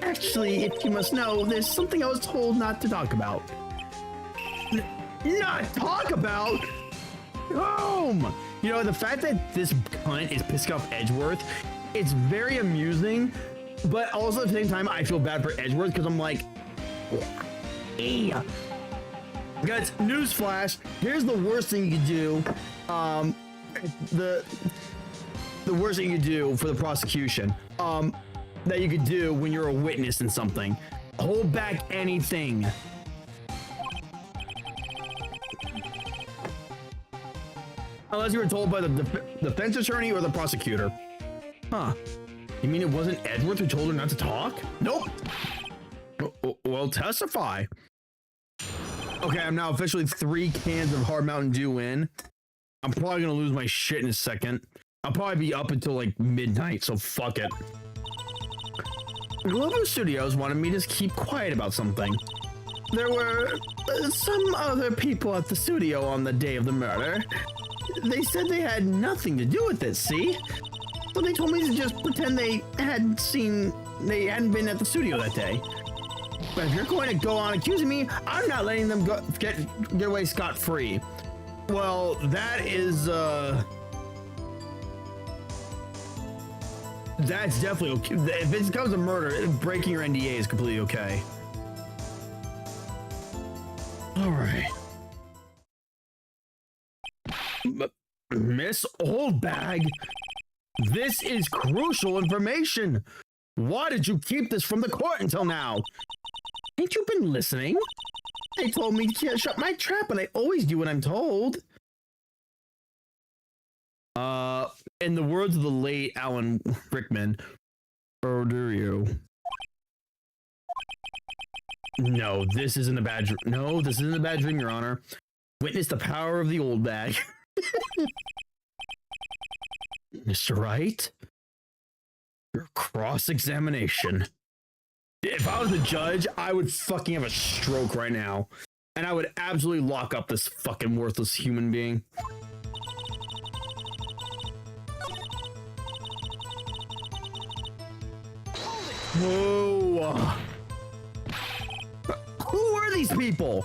Actually, if you must know, there's something I was told not to talk about. Not talk about? The fact that this cunt is pissing off Edgeworth, it's very amusing, but also at the same time, I feel bad for Edgeworth because I'm like, hey. Guys, newsflash, here's the worst thing you could do. The worst thing you could do for the prosecution, that you could do when you're a witness in something. Hold back anything. Unless you were told by the defense attorney or the prosecutor. Huh. You mean it wasn't Edgeworth who told her not to talk? Nope. Well, testify. Okay, I'm now officially 3 cans of Hard Mountain Dew in. I'm probably gonna lose my shit in a second. I'll probably be up until like midnight, so fuck it. Globo Studios wanted me to keep quiet about something. There were some other people at the studio on the day of the murder. They said they had nothing to do with it, see? So they told me to just pretend they hadn't been at the studio that day. But if you're going to go on accusing me, I'm not letting them get away scot-free. Well, that is, that's definitely okay. If it becomes a murder, breaking your NDA is completely okay. All right. Miss Oldbag, this is crucial information. Why did you keep this from the court until now? Ain't you been listening? They told me to shut my trap, and I always do what I'm told. In the words of the late Alan Rickman, or do you? No, this isn't a bad dream. No, this isn't a bad dream, Your Honor. Witness the power of the old bag. Mr. Wright? Your cross-examination. If I was the judge, I would fucking have a stroke right now. And I would absolutely lock up this fucking worthless human being. Whoa. Who are these people?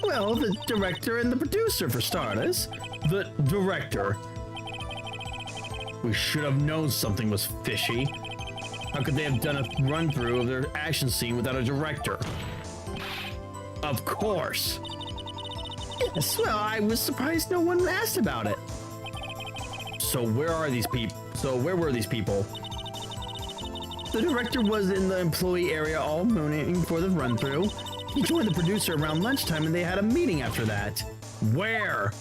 Well, the director and the producer, for starters. The director. We should have known something was fishy. How could they have done a run-through of their action scene without a director? Of course. Yes, well, I was surprised no one asked about it. So where are these people? So where were these people? The director was in the employee area all morning for the run-through. He joined the producer around lunchtime and they had a meeting after that. Where?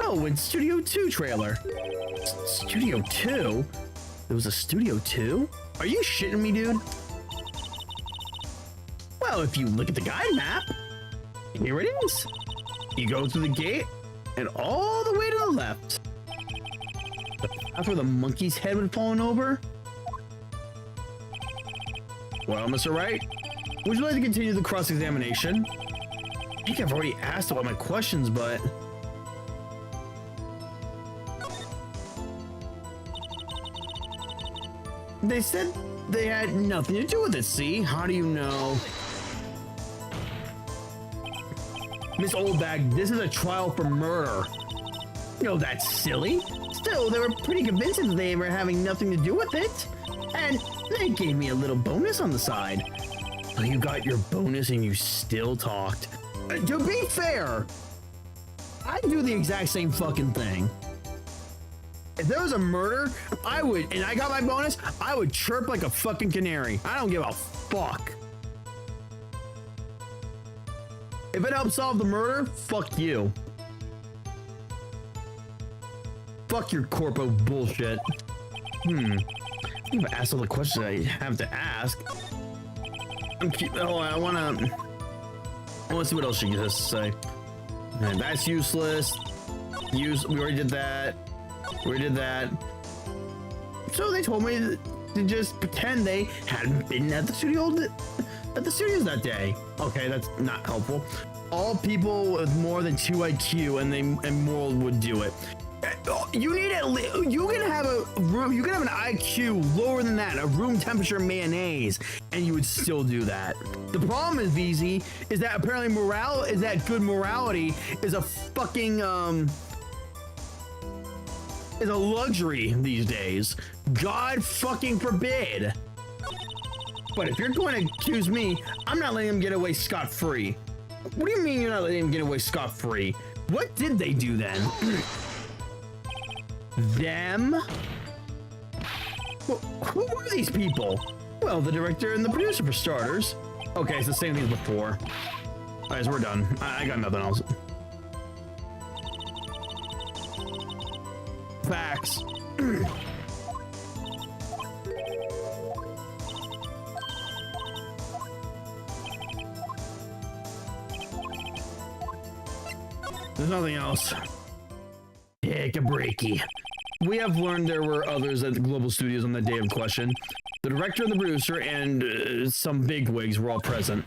Oh, in Studio 2 trailer. Studio 2? There was a Studio 2? Are you shitting me, dude? Well, if you look at the guide map, here it is. You go through the gate and all the way to the left. The path where the monkey's head would have fallen over? Well, Mr. Wright, would you like to continue the cross-examination? I think I've already asked about my questions, but... They said they had nothing to do with it, see? How do you know? Miss Oldbag, this is a trial for murder. No, that's silly. Still, they were pretty convincing that they were having nothing to do with it. And they gave me a little bonus on the side. So you got your bonus and you still talked. To be fair, I'd do the exact same fucking thing. If there was a murder, I would, and I got my bonus, I would chirp like a fucking canary. I don't give a fuck. If it helps solve the murder, fuck you. Fuck your corpo bullshit. I've asked all the questions I have to ask. I wanna see what else she has to say. And that's useless. We already did that. We did that. So they told me to just pretend they hadn't been at the studios that day. Okay, that's not helpful. All people with more than 2 IQ and moral would do it. You need you can have an IQ lower than that, a room temperature mayonnaise, and you would still do that. The problem is, VZ, is that apparently good morality is a fucking is a luxury these days. God fucking forbid. But if you're going to accuse me, I'm not letting them get away scot-free. What do you mean you're not letting them get away scot-free? What did they do then? Them? Well, who are these people? Well, the director and the producer for starters. Okay, it's the same thing as before. Alright, so we're done. I got nothing else. Facts. There's nothing else. Take a breaky. We have learned there were others at the Global Studios on the day of question. The director and the producer and some bigwigs were all present.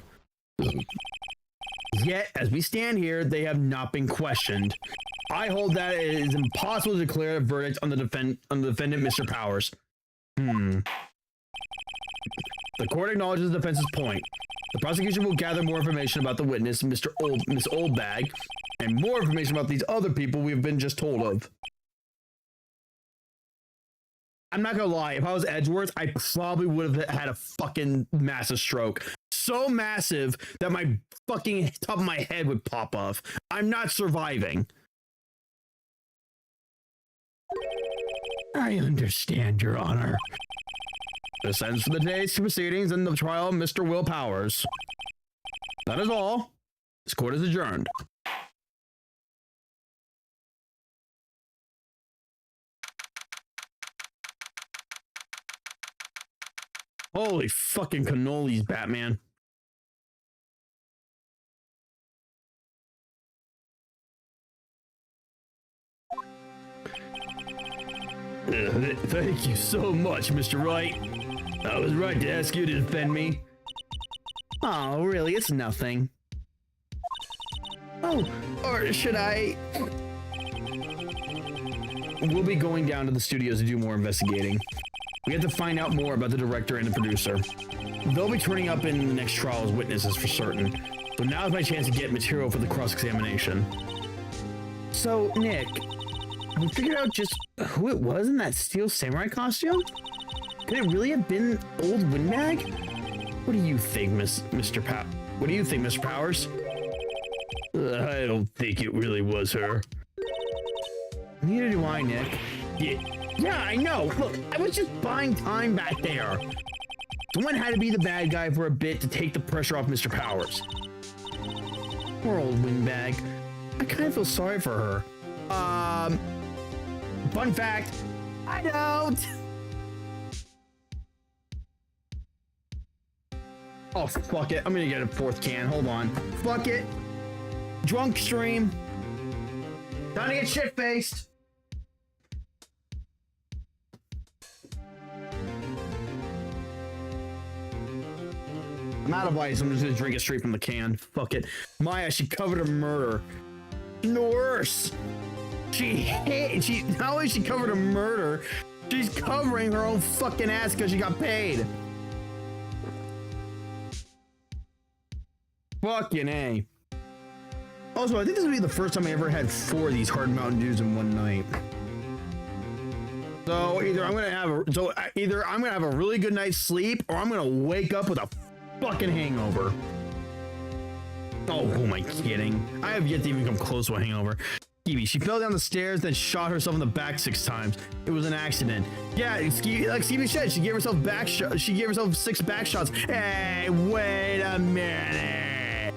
Yet, as we stand here, they have not been questioned. I hold that it is impossible to declare a verdict on the defendant, Mr. Powers. The court acknowledges the defense's point. The prosecution will gather more information about the witness, Miss Oldbag, and more information about these other people we have been just told of. I'm not gonna lie, if I was Edgeworth, I probably would have had a fucking massive stroke. So massive that my fucking top of my head would pop off. I'm not surviving. I understand, Your Honor. This ends for the day's proceedings and the trial of Mr. Will Powers. That is all. This court is adjourned. Holy fucking cannolis, Batman. Thank you so much, Mr. Wright. I was right to ask you to defend me. Oh, really? It's nothing. Oh, or should I? We'll be going down to the studios to do more investigating. We have to find out more about the director and the producer. They'll be turning up in the next trial as witnesses for certain. So now is my chance to get material for the cross-examination. So, Nick, we figured out just who it was in that steel samurai costume? Could it really have been old Windbag? What do you think, Mr. Powers? I don't think it really was her. Neither do I, Nick. Yeah, I know. Look, I was just buying time back there. Someone had to be the bad guy for a bit to take the pressure off Mr. Powers. Poor old Windbag. I kind of feel sorry for her. Fun fact, I don't. Oh, fuck it. I'm gonna get a fourth can. Hold on. Fuck it. Drunk stream. Time to get shit-faced. I'm out of ice. I'm just gonna drink it straight from the can. Fuck it. Maya, she covered a murder. Worse. Not only she covered a murder, she's covering her own fucking ass because she got paid. Fucking A. Also, I think this will be the first time I ever had 4 of these hard Mountain Dews in one night. So either I'm gonna have a really good night's sleep, or I'm gonna wake up with a fucking hangover. Oh, who am I kidding? I have yet to even come close to a hangover. Stevie, she fell down the stairs, then shot herself in the back 6 times. It was an accident. Yeah, like Stevie said, she gave herself 6 back shots. Hey, wait a minute.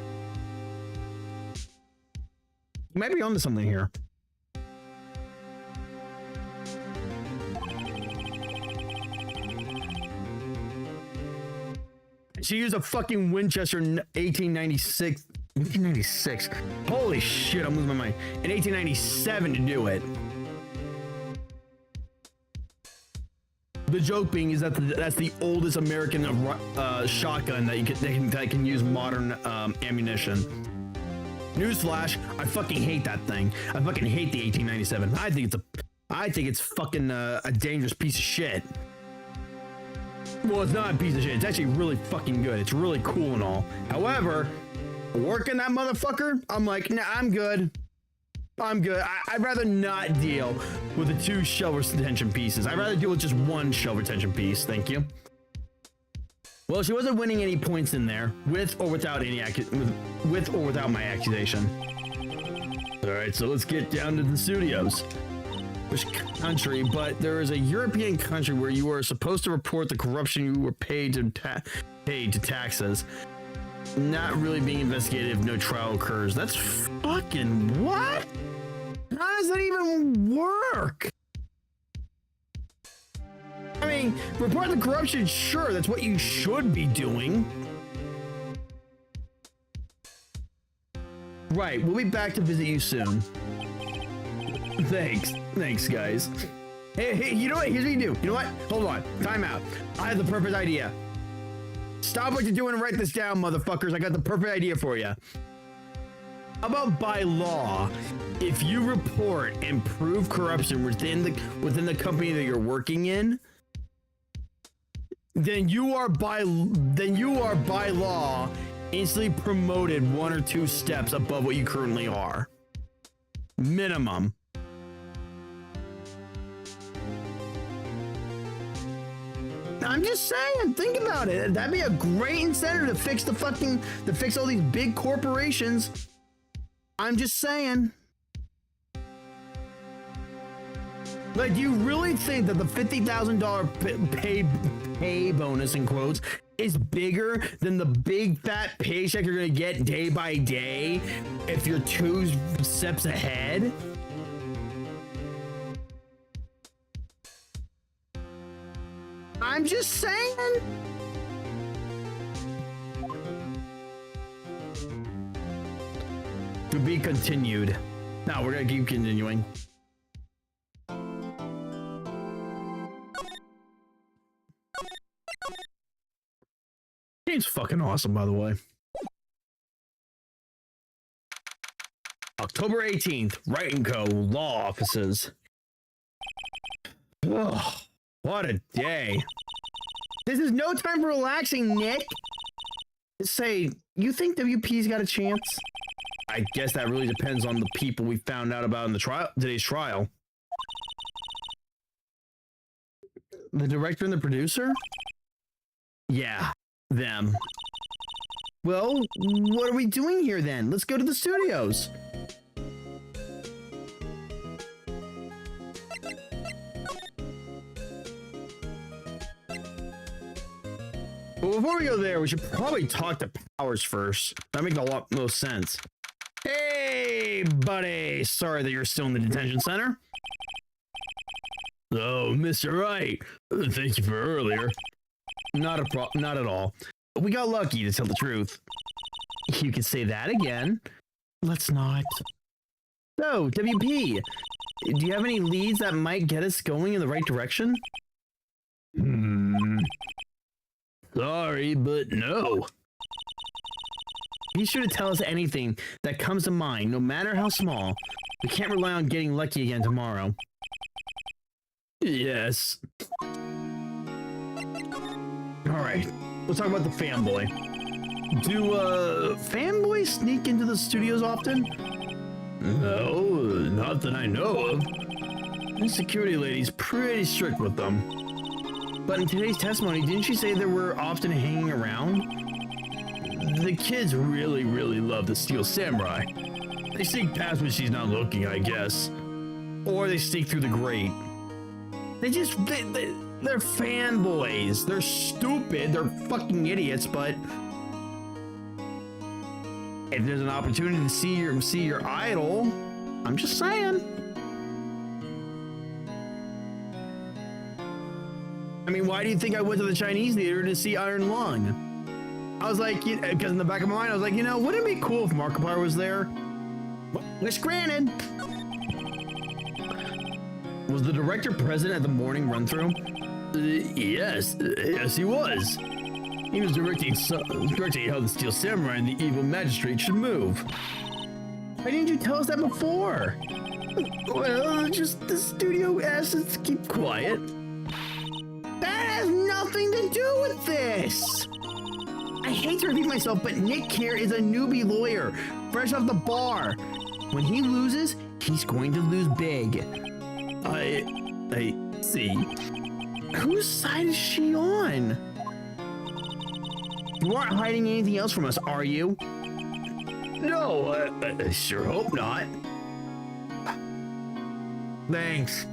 You might be onto something here. She used a fucking Winchester in 1896. 1896. Holy shit, I'm losing my mind. In 1897 to do it. The joke being is that that's the oldest American shotgun that can use modern ammunition. Newsflash, I fucking hate that thing. I fucking hate the 1897. I think it's fucking a dangerous piece of shit. Well, it's not a piece of shit. It's actually really fucking good. It's really cool and all. However, working that motherfucker, I'm like, nah, I'm good. I'd rather not deal with the 2 shell retention pieces. I'd rather deal with just 1 shell retention piece. Thank you. Well, she wasn't winning any points in there, with or without my accusation. All right, so let's get down to the studios. Which country? But there is a European country where you are supposed to report the corruption you were paid to taxes. Not really being investigated if no trial occurs. That's fucking what? How does that even work? I mean, report the corruption, sure, that's what you should be doing. Right, we'll be back to visit you soon. Thanks, guys. Hey, you know what? Here's what you do. You know what? Hold on. Time out. I have the perfect idea. Stop what you're doing and write this down, motherfuckers. I got the perfect idea for you. How about by law, if you report and prove corruption within the company that you're working in, then you are by law instantly promoted 1 or 2 steps above what you currently are. Minimum. I'm just saying, think about it. That'd be a great incentive to fix all these big corporations. I'm just saying. Like, do you really think that the $50,000 pay bonus in quotes is bigger than the big fat paycheck you're gonna get day by day if you're 2 steps ahead? I'm just saying. To be continued. Now we're gonna keep continuing. Game's fucking awesome, by the way. October 18th, Wright & Co. Law Offices. Ugh, what a day. This is no time for relaxing, Nick. Say, you think WP's got a chance? I guess that really depends on the people we found out about in the today's trial. The director and the producer? Yeah, them. Well, what are we doing here then? Let's go to the studios. But before we go there, we should probably talk to Powers first. That makes a lot more sense. Hey, buddy. Sorry that you're still in the detention center. Oh, Mr. Wright. Thank you for earlier. Not at all. We got lucky, to tell the truth. You can say that again. Let's not. So, WP, do you have any leads that might get us going in the right direction? Sorry, but no. Be sure to tell us anything that comes to mind, no matter how small. We can't rely on getting lucky again tomorrow. Yes. Alright, let's talk about the fanboy. Do, fanboys sneak into the studios often? No, not that I know of. The security lady's pretty strict with them. But in today's testimony, didn't she say they were often hanging around? The kids really love the Steel Samurai. They sneak past when she's not looking, I guess. Or they sneak through the grate. They're fanboys. They're stupid. They're fucking idiots, but if there's an opportunity to see your idol, I'm just saying. I mean, why do you think I went to the Chinese theater to see Iron Lung? I was like, because in the back of my mind, I was like, wouldn't it be cool if Markiplier was there? Wish granted. Was the director present at the morning run-through? Yes, he was. He was directing how the Steel Samurai and the evil magistrate should move. Why didn't you tell us that before? Well, just the studio asked us to keep quiet. That has nothing to do with this! I hate to repeat myself, but Nick here is a newbie lawyer, fresh off the bar. When he loses, he's going to lose big. I see. Whose side is she on? You aren't hiding anything else from us, are you? No, I sure hope not. Thanks.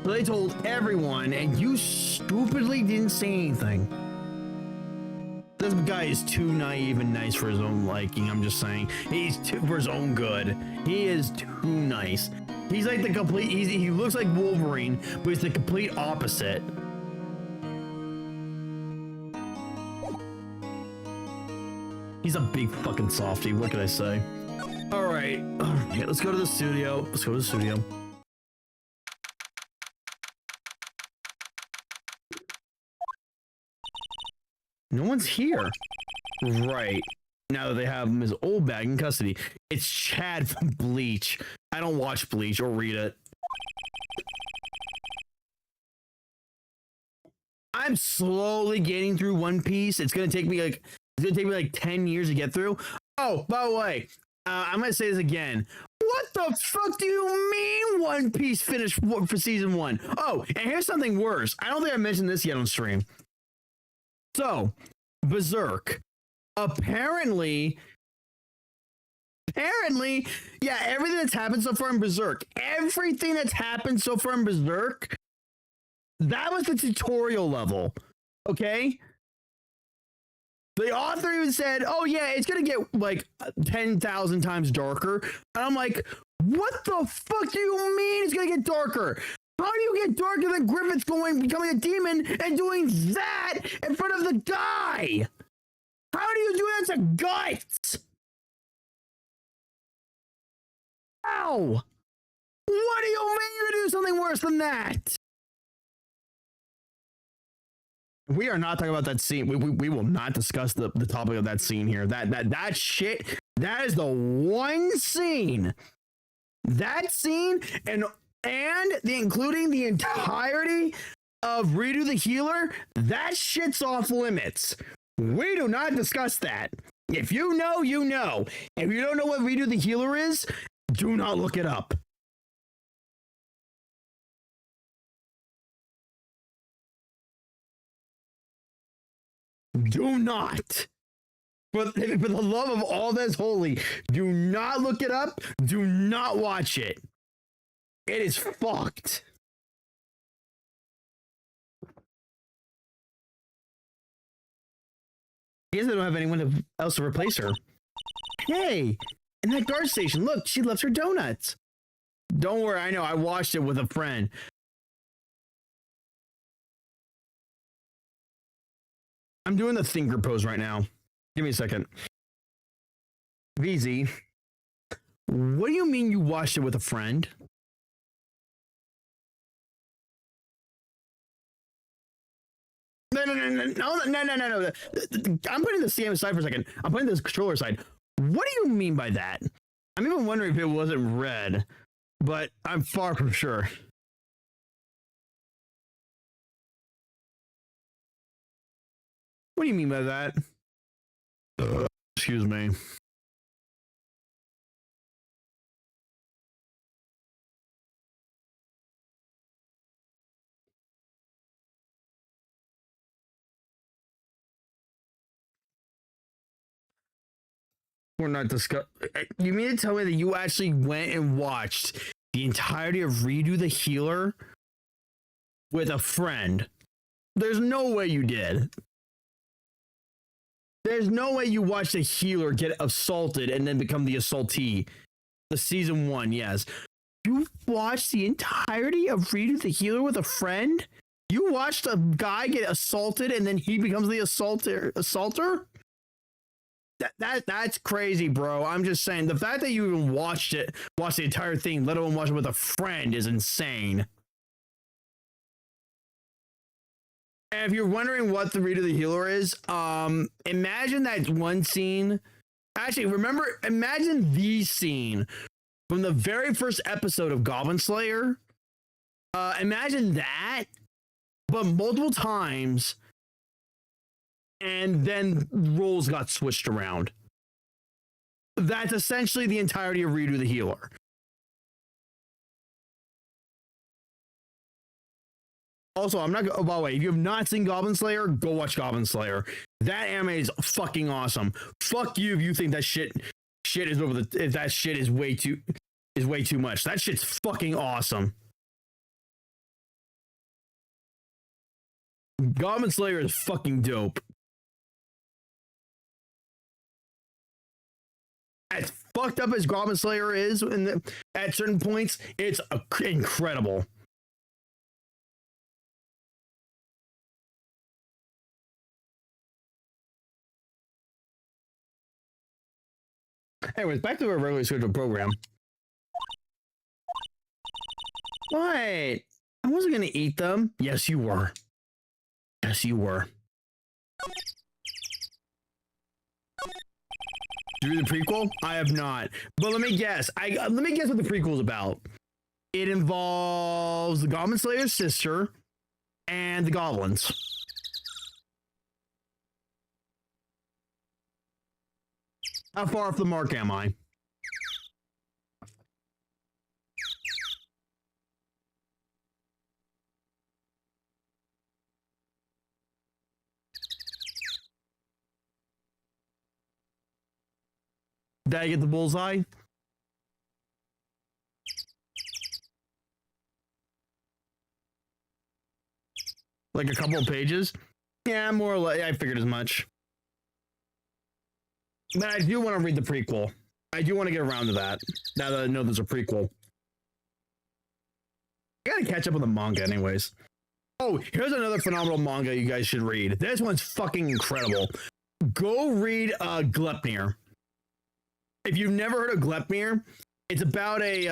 So they told everyone, and you stupidly didn't say anything. This guy is too naive and nice for his own liking, I'm just saying. He's for his own good. He is too nice. He's like the complete, he looks like Wolverine, but he's the complete opposite. He's a big fucking softie, what can I say? Alright, let's go to the studio. Let's go to the studio. No one's here. Right. Now that they have Ms. Oldbag in custody. It's Chad from Bleach. I don't watch Bleach or read it. I'm slowly getting through One Piece. It's gonna take me like 10 years to get through. Oh, by the way, I'm gonna say this again. What the fuck do you mean One Piece finished for season 1? Oh, and here's something worse. I don't think I mentioned this yet on stream. So, Berserk. Apparently, yeah, everything that's happened so far in Berserk, That was the tutorial level. Okay? The author even said, oh yeah, it's gonna get like 10,000 times darker. And I'm like, what the fuck do you mean it's gonna get darker? How do you get darker than Griffith's becoming a demon and doing that in front of the guy? How do you do that to Guts? How? What do you mean you're gonna do something worse than that? We are not talking about that scene. We will not discuss the topic of that scene here. That shit, that is the one scene. That scene and including the entirety of Redo the Healer, that shit's off limits. We do not discuss that. If you know, you know. If you don't know what Redo the Healer is, do not look it up. Do not. For the love of all that's holy, do not look it up. Do not watch it. It is fucked. I guess they don't have anyone else to replace her. Hey, in that guard station, look, she left her donuts. Don't worry, I know, I watched it with a friend. I'm doing the thinker pose right now. Give me a second. VZ, what do you mean you watched it with a friend? No. I'm putting the CM aside for a second. I'm putting this controller aside. What do you mean by that? I'm even wondering if it wasn't red, but I'm far from sure. What do you mean by that? Excuse me. We're not discussing. You mean to tell me that you actually went and watched the entirety of Redo the Healer with a friend? There's no way you did. There's no way you watched a healer get assaulted and then become the assaultee. The season 1, yes. You watched the entirety of Redo the Healer with a friend? You watched a guy get assaulted and then he becomes the assaulter? That's crazy, bro. I'm just saying, the fact that you even watched the entire thing, let alone watch it with a friend, is insane. And if you're wondering what the Redo the Healer is, imagine that one scene. Actually, imagine the scene from the very first episode of Goblin Slayer. Imagine that, but multiple times, and then roles got switched around. That's essentially the entirety of Redo the Healer. Also, I'm not. Oh, by the way, if you have not seen Goblin Slayer, go watch Goblin Slayer. That anime is fucking awesome. Fuck you if you think that shit is over the. If that shit is way too much. That shit's fucking awesome. Goblin Slayer is fucking dope. As fucked up as Goblin Slayer is, at certain points, it's incredible. Anyways, back to our regularly scheduled program. What? I wasn't gonna eat them. Yes, you were. Yes, you were. Do you read the prequel? I have not. But let me guess. Let me guess what the prequel is about. It involves the Goblin Slayer's sister and the goblins. How far off the mark am I? Did I get the bullseye? like a couple of pages. Yeah, more or less. I figured as much. But I do want to read the prequel. I do want to get around to that. Now that I know there's a prequel. I gotta catch up on the manga anyways. Oh, here's another phenomenal manga you guys should read. This one's fucking incredible. Go read Glepnir. If you've never heard of Glepnir, it's about a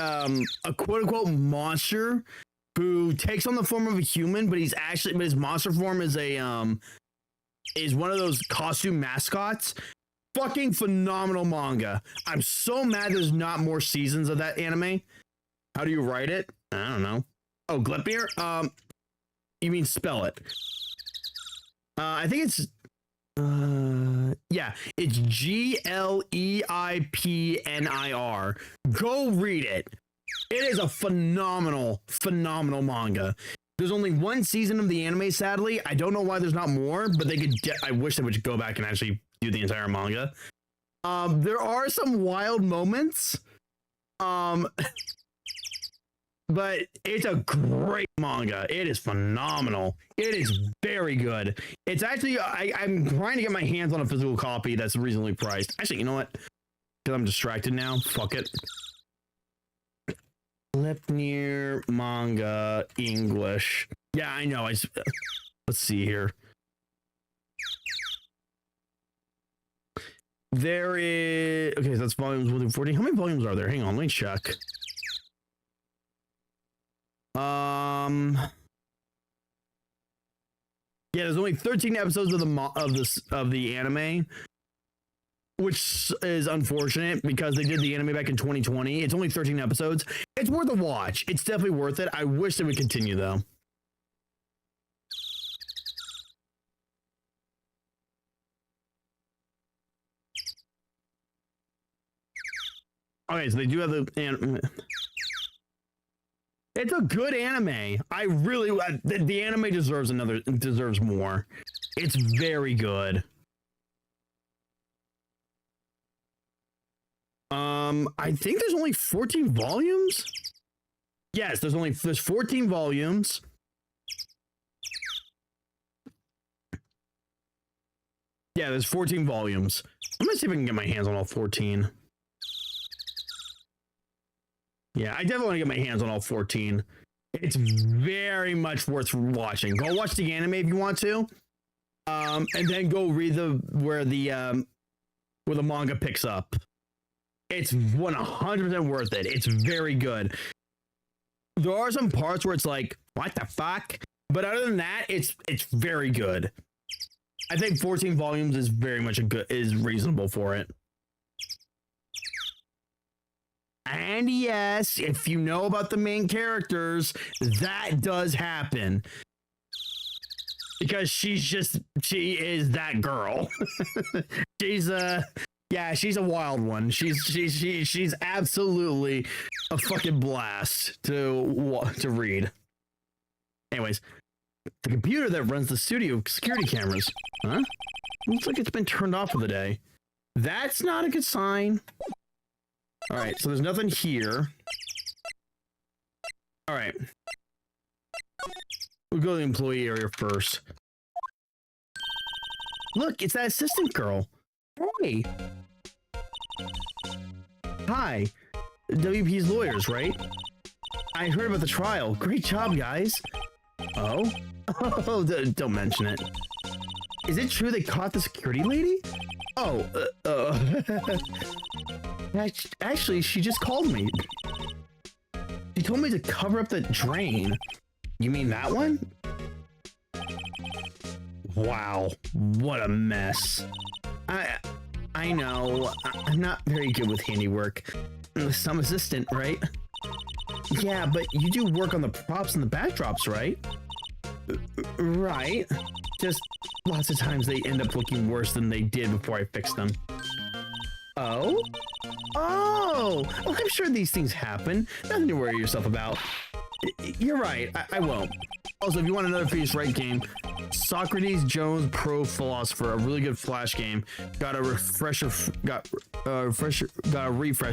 quote-unquote monster who takes on the form of a human, but his monster form is is one of those costume mascots. Fucking phenomenal manga. I'm so mad there's not more seasons of that anime. How do you write it? I don't know. Oh, Glepnir? You mean spell it. I think it's yeah, it's Gleipnir. Go read it. It is a phenomenal manga. There's only one season of the anime, sadly. I don't know why there's not more, but I wish they would go back and actually do the entire manga. There are some wild moments. But it's a great manga. It is phenomenal. It is very good. It's actually, I'm trying to get my hands on a physical copy that's reasonably priced. Actually, you know what? Because I'm distracted now. Fuck it. Glepnir manga English. Yeah, I know. Let's see here. There is... Okay, so that's volumes 1 through 14. How many volumes are there? Hang on, let me check. Yeah, there's only 13 episodes of the anime, which is unfortunate because they did the anime back in 2020. It's only 13 episodes. It's worth a watch. It's definitely worth it. I wish they would continue though. Okay, so they do have the it's a good anime. I really the anime deserves more. It's very good. I think there's only 14 volumes. Yes, there's 14 volumes. Yeah, there's 14 volumes. I'm gonna see if I can get my hands on all 14. Yeah, I definitely want to get my hands on all 14. It's very much worth watching. Go watch the anime if you want to. And then go read where the manga picks up. It's 100% worth it. It's very good. There are some parts where it's like, what the fuck? But other than that, it's very good. I think 14 volumes is very much is reasonable for it. And yes, if you know about the main characters, that does happen. Because she is that girl. She's a wild one. She's absolutely a fucking blast to read. Anyways, the computer that runs the studio security cameras, huh? Looks like it's been turned off for the day. That's not a good sign. All right, so there's nothing here. All right. We'll go to the employee area first. Look, it's that assistant girl. Hey. Hi. WP's lawyers, right? I heard about the trial. Great job, guys. Oh? Oh, don't mention it. Is it true they caught the security lady? Oh, Actually, she just called me. She told me to cover up the drain. You mean that one? Wow, what a mess. I know, I'm not very good with handiwork. Some assistant, right? Yeah, but you do work on the props and the backdrops, right? Right. Just lots of times they end up looking worse than they did before I fixed them. Oh? Oh! Well, I'm sure these things happen. Nothing to worry yourself about. You're right, I won't. Also, if you want another Phoenix Wright game, Socrates Jones Pro Philosopher, a really good Flash game. Got a refresh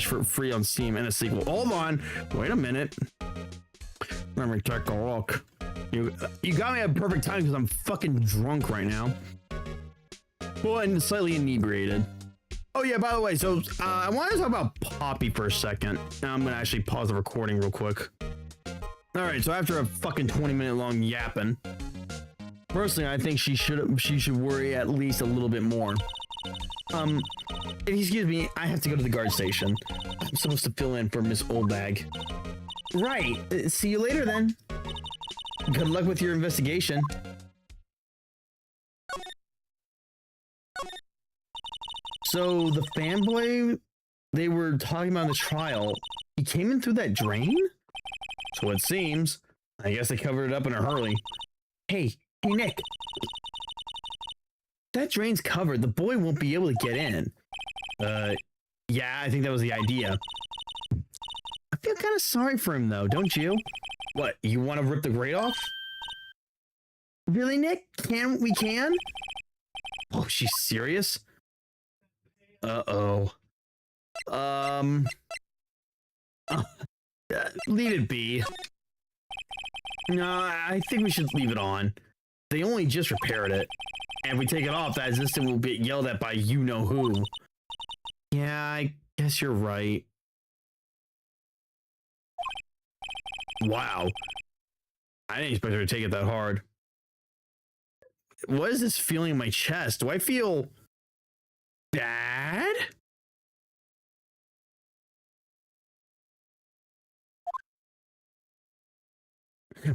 for free on Steam and a sequel. Hold on, wait a minute. Let me take a look. You got me at a perfect time because I'm fucking drunk right now. Well, and slightly inebriated. Oh yeah, by the way, so I want to talk about Poppy for a second. Now I'm gonna actually pause the recording real quick. All right, so after a fucking 20-minute long yapping, personally, I think she should worry at least a little bit more. Excuse me, I have to go to the guard station. I'm supposed to fill in for Miss Oldbag. Right. See you later then. Good luck with your investigation. So the fanboy they were talking about in the trial, he came in through that drain? So it seems. I guess they covered it up in a hurry. Hey, Nick. That drain's covered. The boy won't be able to get in. Yeah, I think that was the idea. I feel kind of sorry for him though, don't you? What, you want to rip the grate off? Really, Nick? We can? Oh, she's serious? Uh-oh. Leave it be. No, I think we should leave it on. They only just repaired it. And if we take it off, that assistant will get yelled at by you-know-who. Yeah, I guess you're right. Wow. I didn't expect her to take it that hard. What is this feeling in my chest? Do I feel bad?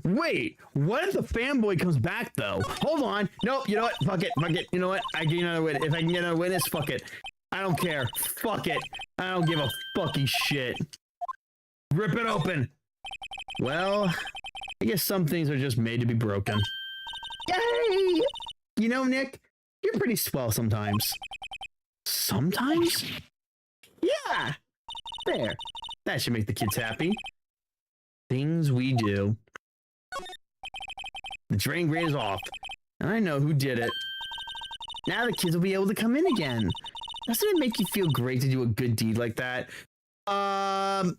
Wait, what if the fanboy comes back though? Hold on. No, you know what? Fuck it. You know what? I get another witness. If I can get another witness, fuck it. I don't care. Fuck it. I don't give a fucking shit. Rip it open. Well, I guess some things are just made to be broken. Yay! You know, Nick, you're pretty swell sometimes. Sometimes? Yeah! There. That should make the kids happy. Things we do. The drain grate is off. And I know who did it. Now the kids will be able to come in again. Doesn't it make you feel great to do a good deed like that? I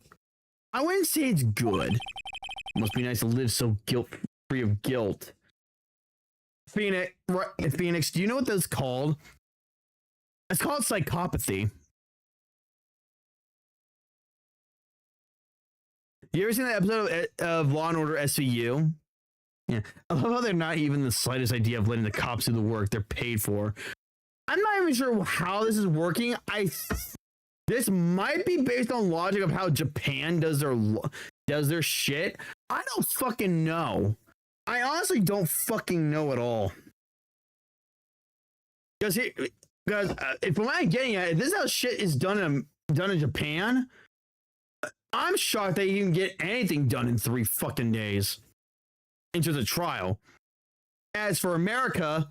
wouldn't say it's good. Must be nice to live so guilt-free of guilt. Phoenix, do you know what that's called? It's called psychopathy. You ever seen that episode of Law and Order SVU? Yeah. I love how they're not even the slightest idea of letting the cops do the work they're paid for. I'm not even sure how this is working. This might be based on logic of how Japan does their shit. I don't fucking know. I honestly don't fucking know at all. Because if what I'm getting at, if this is how shit is done in Japan, I'm shocked that you can get anything done in 3 fucking days into the trial. As for America,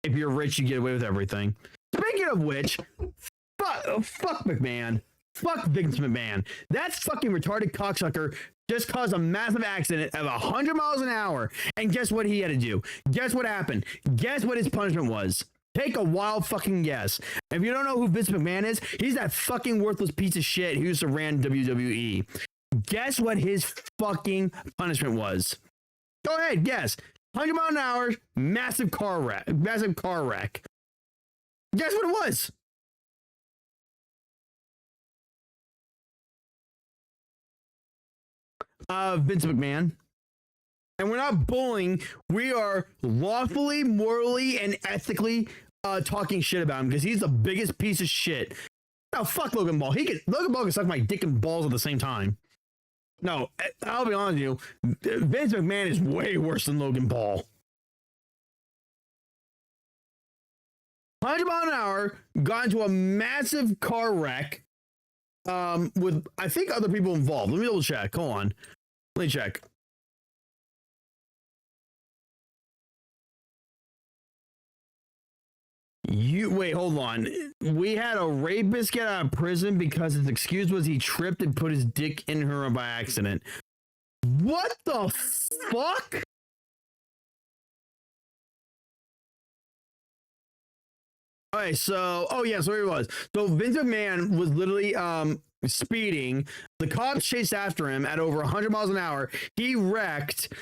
if you're rich, you get away with everything. Speaking of which, fuck McMahon. Fuck Vince McMahon. That fucking retarded cocksucker just caused a massive accident at 100 miles an hour. And guess what he had to do? Guess what happened? Guess what his punishment was? Take a wild fucking guess. If you don't know who Vince McMahon is, he's that fucking worthless piece of shit who used to ran WWE. Guess what his fucking punishment was? Go ahead, guess. 100 miles an hour, massive car wreck. Guess what it was? Vince McMahon. And we're not bullying. We are lawfully, morally, and ethically talking shit about him because he's the biggest piece of shit. No, fuck Logan Paul. Logan Paul can suck my dick and balls at the same time. No, I'll be honest with you. Vince McMahon is way worse than Logan Paul. 100 miles an hour, got into a massive car wreck with, I think, other people involved. Let me double check. Hold on. Let me check. Wait, hold on. We had a rapist get out of prison because his excuse was he tripped and put his dick in her by accident. What the fuck? Okay, so, oh yeah, so here it was. So Vince McMahon was literally speeding. The cops chased after him at over 100 miles an hour. He wrecked,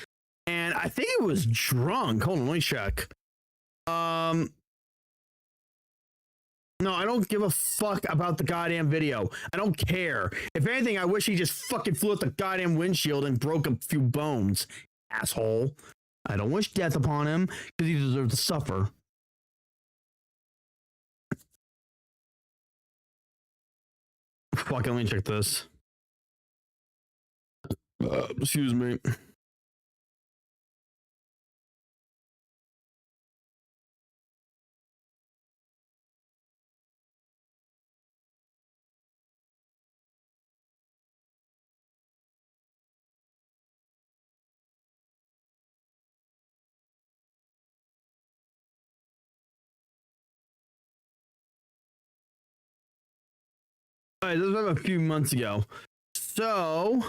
and I think he was drunk. Hold on, let me check. No, I don't give a fuck about the goddamn video. I don't care. If anything, I wish he just fucking flew at the goddamn windshield and broke a few bones. Asshole. I don't wish death upon him because he deserves to suffer. Fuck, let me check this. Excuse me. All right, this was a few months ago. So,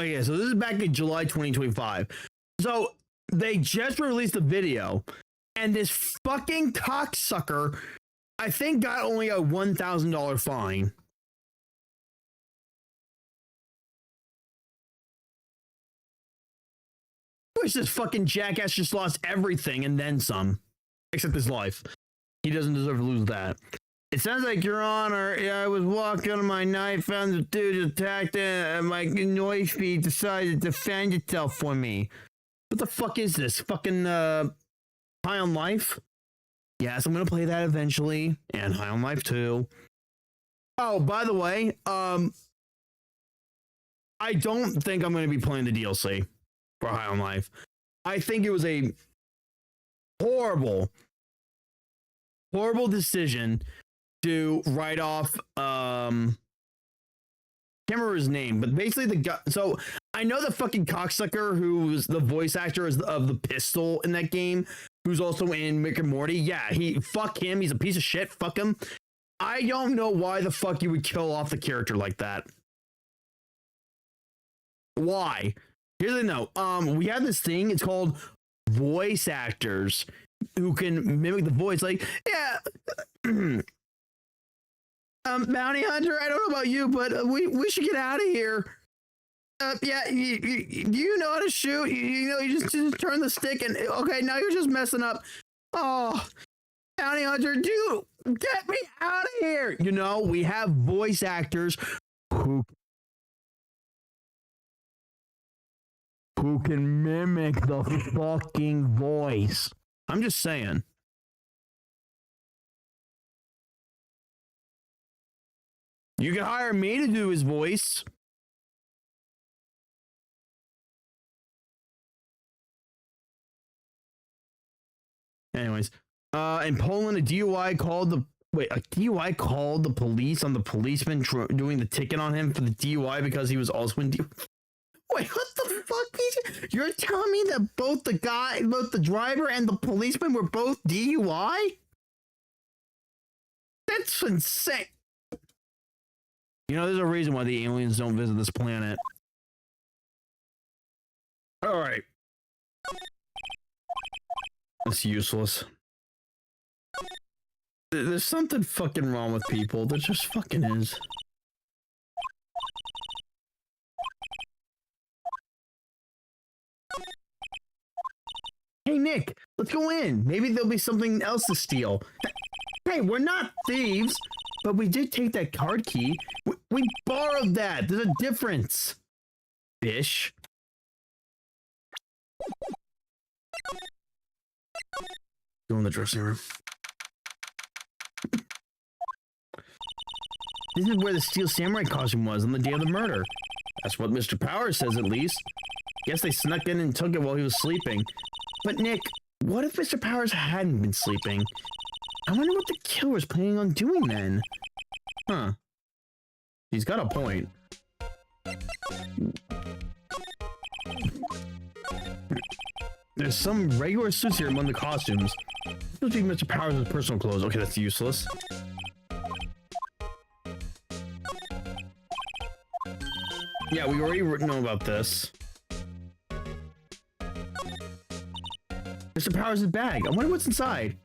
okay, so this is back in July 2025. So they just released a video, and this fucking cocksucker, I think, got only a $1,000 fine. I wish this fucking jackass just lost everything and then some, except his life. He doesn't deserve to lose that. It sounds like, Your Honor, I was walking on my night, found the dude attacked, and my noise feed decided to defend itself for me. What the fuck is this? Fucking High on Life? Yes, I'm gonna play that eventually, and High on Life 2. Oh, by the way, I don't think I'm gonna be playing the DLC for High on Life. I think it was a horrible decision to write off can't remember his name, but basically the guy. So I know the fucking cocksucker who was the voice actor of the pistol in that game, who's also in Rick and Morty. Yeah, fuck him. He's a piece of shit. Fuck him. I don't know why the fuck you would kill off the character like that. Why? Here's the note. We have this thing. It's called voice actors who can mimic the voice. Like, yeah. Bounty Hunter, I don't know about you, but we should get out of here. Yeah, you know how to shoot. You just turn the stick and, okay, now you're just messing up. Oh, Bounty Hunter, dude, get me out of here. We have voice actors who can mimic the fucking voice. I'm just saying. You can hire me to do his voice. Anyways, in Poland, a DUI called the police on the policeman doing the ticket on him for the DUI because he was also in DUI. Wait, what the fuck? You're telling me that both the driver and the policeman were both DUI? That's insane. There's a reason why the aliens don't visit this planet. All right. That's useless. There's something fucking wrong with people. There just fucking is. Hey, Nick, let's go in. Maybe there'll be something else to steal. Hey, we're not thieves, but we did take that card key. We borrowed that. There's a difference. Bish. Go in the dressing room. This is where the Steel Samurai costume was on the day of the murder. That's what Mr. Powers says, at least. Guess they snuck in and took it while he was sleeping. But Nick, what if Mr. Powers hadn't been sleeping? I wonder what the killer was planning on doing then. Huh. He's got a point. There's some regular suits here among the costumes. This must be Mr. Powers' personal clothes. Okay, that's useless. Yeah, we already know about this. There's Mr. Powers' bag. I wonder what's inside.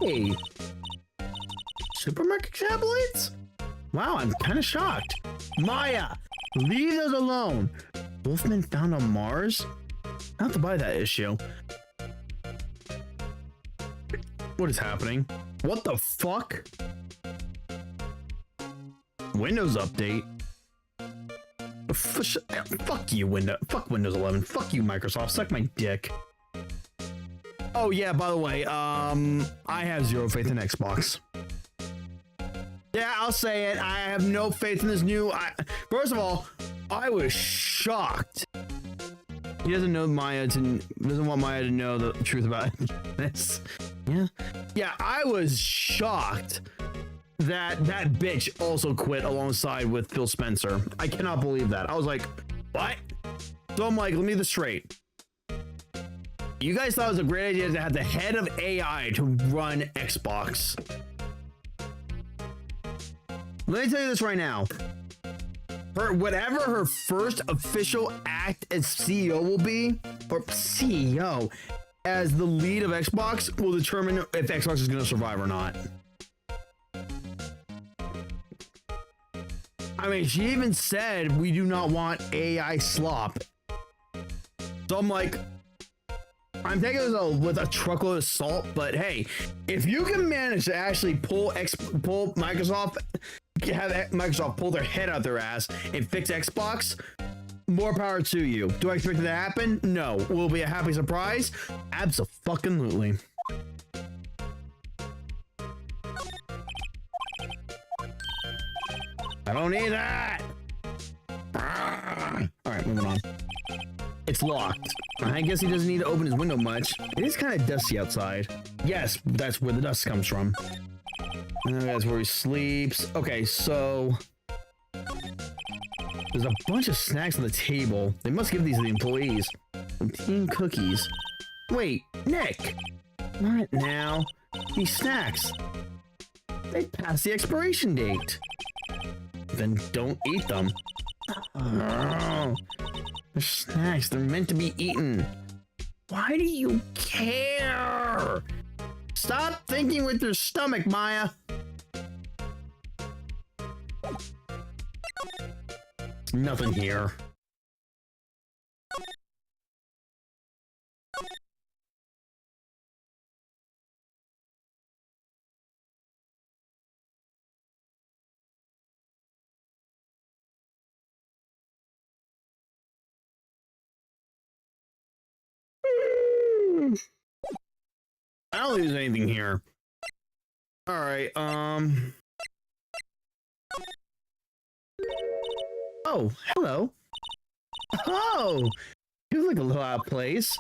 Hey. Supermarket tablets? Wow, I'm kind of shocked. Maya, leave those alone. Wolfman found on Mars? I have to buy that issue. What is happening? What the fuck? Windows update? Fuck you, Fuck Windows 11. Fuck you, Microsoft. Suck my dick. Oh yeah, by the way, I have zero faith in Xbox. Yeah, I'll say it. I have no faith in this new. First of all, I was shocked. He doesn't know doesn't want Maya to know the truth about this. Yeah, I was shocked that that bitch also quit alongside with Phil Spencer. I cannot believe that. I was like, what? So I'm like, let me get this straight. You guys thought it was a great idea to have the head of AI to run Xbox. Let me tell you this right now. Whatever her first official act as CEO will be, or CEO, as the lead of Xbox, will determine if Xbox is going to survive or not. I mean, she even said we do not want AI slop. So I'm like, I'm taking this with a truckload of salt, but hey, if you can manage to actually pull Microsoft, have Microsoft pull their head out their ass and fix Xbox, more power to you. Do I expect it to happen? No. Will it be a happy surprise? Abso-fucking-lutely. I don't need that. All right, moving on. It's locked. I guess he doesn't need to open his window much. It is kind of dusty outside. Yes, that's where the dust comes from. That's where he sleeps. Okay, so there's a bunch of snacks on the table. They must give these to the employees. Team cookies. Wait, Nick. Not now. These snacks. They passed the expiration date. Then don't eat them. Oh, they're snacks. They're meant to be eaten. Why do you care? Stop thinking with your stomach, Maya. Nothing here. I don't think there's anything here. All right, Oh, hello. Oh, you look a little out of place.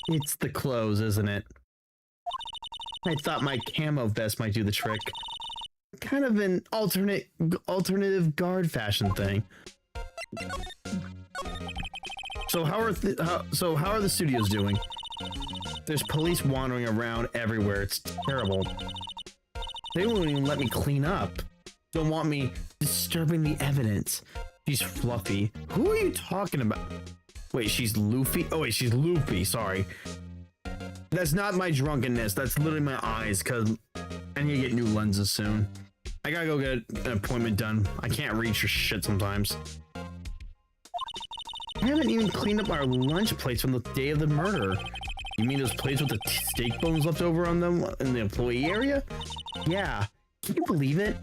It's the clothes, isn't it? I thought my camo vest might do the trick. Kind of an alternative guard fashion thing. So how are the studios doing? There's police wandering around everywhere. It's terrible. They won't even let me clean up. Don't want me disturbing the evidence. She's Fluffy. Who are you talking about? Wait, she's Luffy? Oh wait, she's Luffy, sorry. That's not my drunkenness. That's literally my eyes, because I need to get new lenses soon. I gotta go get an appointment done. I can't read your shit sometimes. I haven't even cleaned up our lunch plates from the day of the murder. You mean those plates with the steak bones left over on them in the employee area? Yeah. Can you believe it?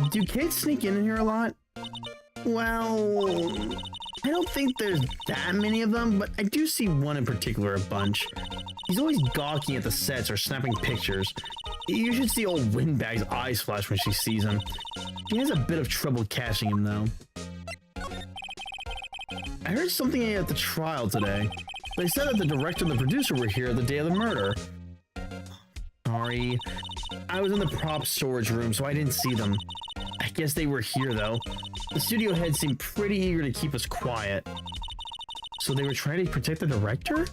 Do kids sneak in here a lot? Well, I don't think there's that many of them, but I do see one in particular a bunch. He's always gawking at the sets or snapping pictures. You should see old Windbag's eyes flash when she sees him. She has a bit of trouble catching him, though. I heard something at the trial today. They said that the director and the producer were here the day of the murder. Sorry. I was in the prop storage room, so I didn't see them. I guess they were here, though. The studio head seemed pretty eager to keep us quiet. So they were trying to protect the director?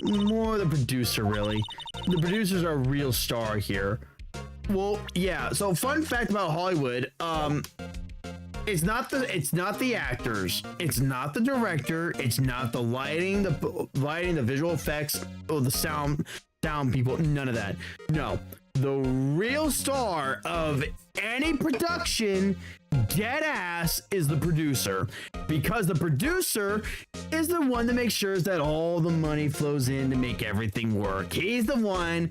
More the producer, really. The producer's our real star here. Well, yeah, so fun fact about Hollywood, it's not the actors, it's not the director, it's not the lighting, the visual effects, or the sound people, none of that. No, the real star of any production, dead ass, is the producer, because the producer is the one that makes sure that all the money flows in to make everything work. He's the glue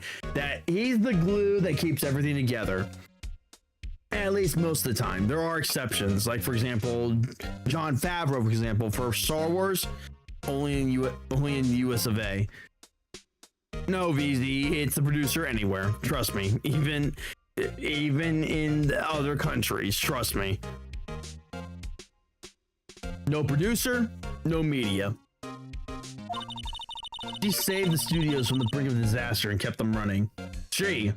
that keeps everything together. At least most of the time. There are exceptions, like for example, Jon Favreau, for example, for Star Wars, only in the US of A. No, VZ, it's the producer anywhere. Trust me. Even in other countries, trust me. No producer, no media. She saved the studios from the brink of disaster and kept them running. She.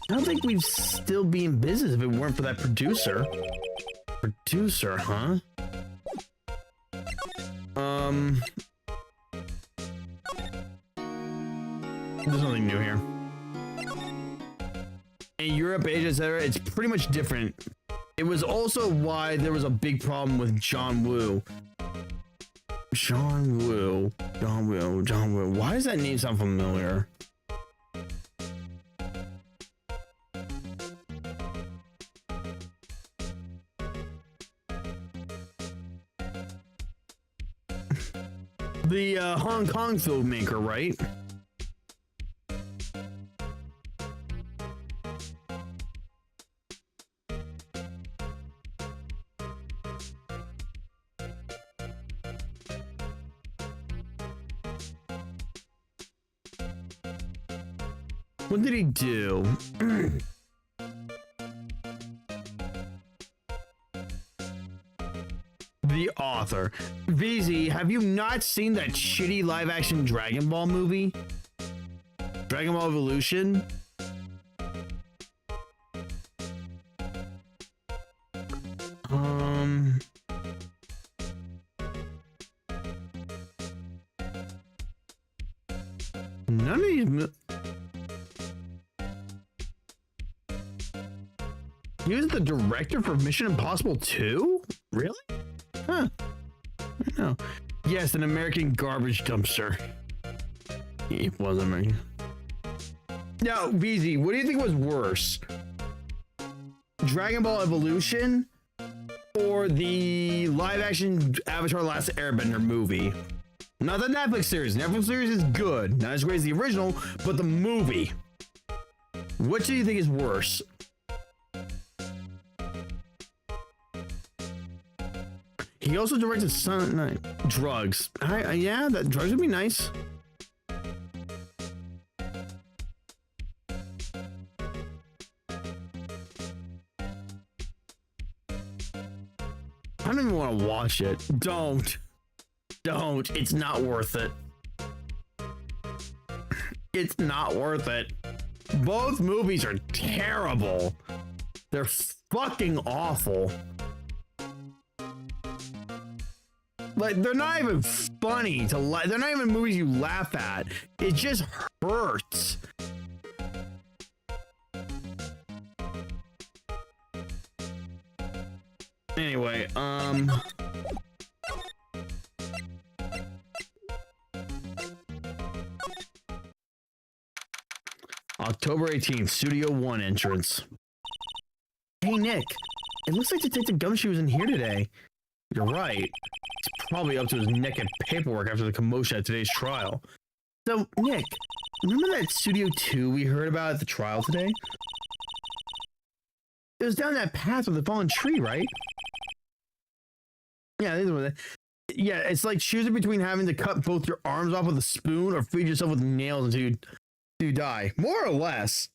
I don't think we'd still be in business if it weren't for that producer. Producer, huh? There's nothing new here. In Europe, Asia, etc., it's pretty much different. It was also why there was a big problem with John Woo. John Woo. Why does that name sound familiar? The Hong Kong filmmaker, right? What did he do? The author. VZ, have you not seen that shitty live-action Dragon Ball movie? Dragon Ball Evolution? None of these... He was the director for Mission Impossible 2? Really? Huh. I don't know. Yes, an American garbage dumpster. He was American. Now, VZ, what do you think was worse? Dragon Ball Evolution or the live-action Avatar Last Airbender movie? Not the Netflix series. Netflix series is good. Not as great as the original, but the movie. Which do you think is worse? He also directed Silent Night. Drugs. Yeah, that drugs would be nice. I don't even want to watch it. Don't. It's not worth it. It's not worth it. Both movies are terrible. They're fucking awful. Like, they're not even funny to like. They're not even movies you laugh at. It just hurts. Anyway, October 18th, Studio One entrance. Hey Nick, it looks like Detective Gumshoe was in here today. You're right. He's probably up to his neck in paperwork after the commotion at today's trial. So, Nick, remember that Studio 2 we heard about at the trial today? It was down that path with the fallen tree, right? Yeah, yeah, it's like choosing between having to cut both your arms off with a spoon or feed yourself with nails until you die. More or less.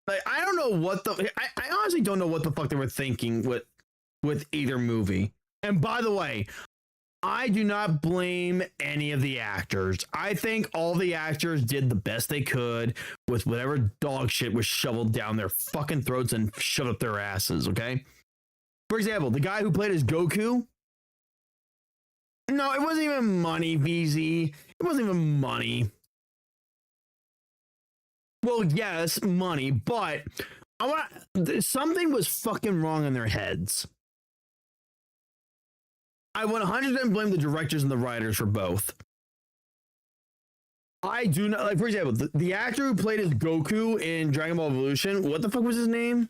Like, I don't know what the... I honestly don't know what the fuck they were thinking with either movie. And by the way, I do not blame any of the actors. I think all the actors did the best they could with whatever dog shit was shoveled down their fucking throats and shoved up their asses, okay? For example, the guy who played as Goku... No, it wasn't even money, VZ. It wasn't even money. Well, yes, money, but Something was fucking wrong in their heads. I 100% blame the directors and the writers for both. I do not, like, for example, the actor who played as Goku in Dragon Ball Evolution, what the fuck was his name?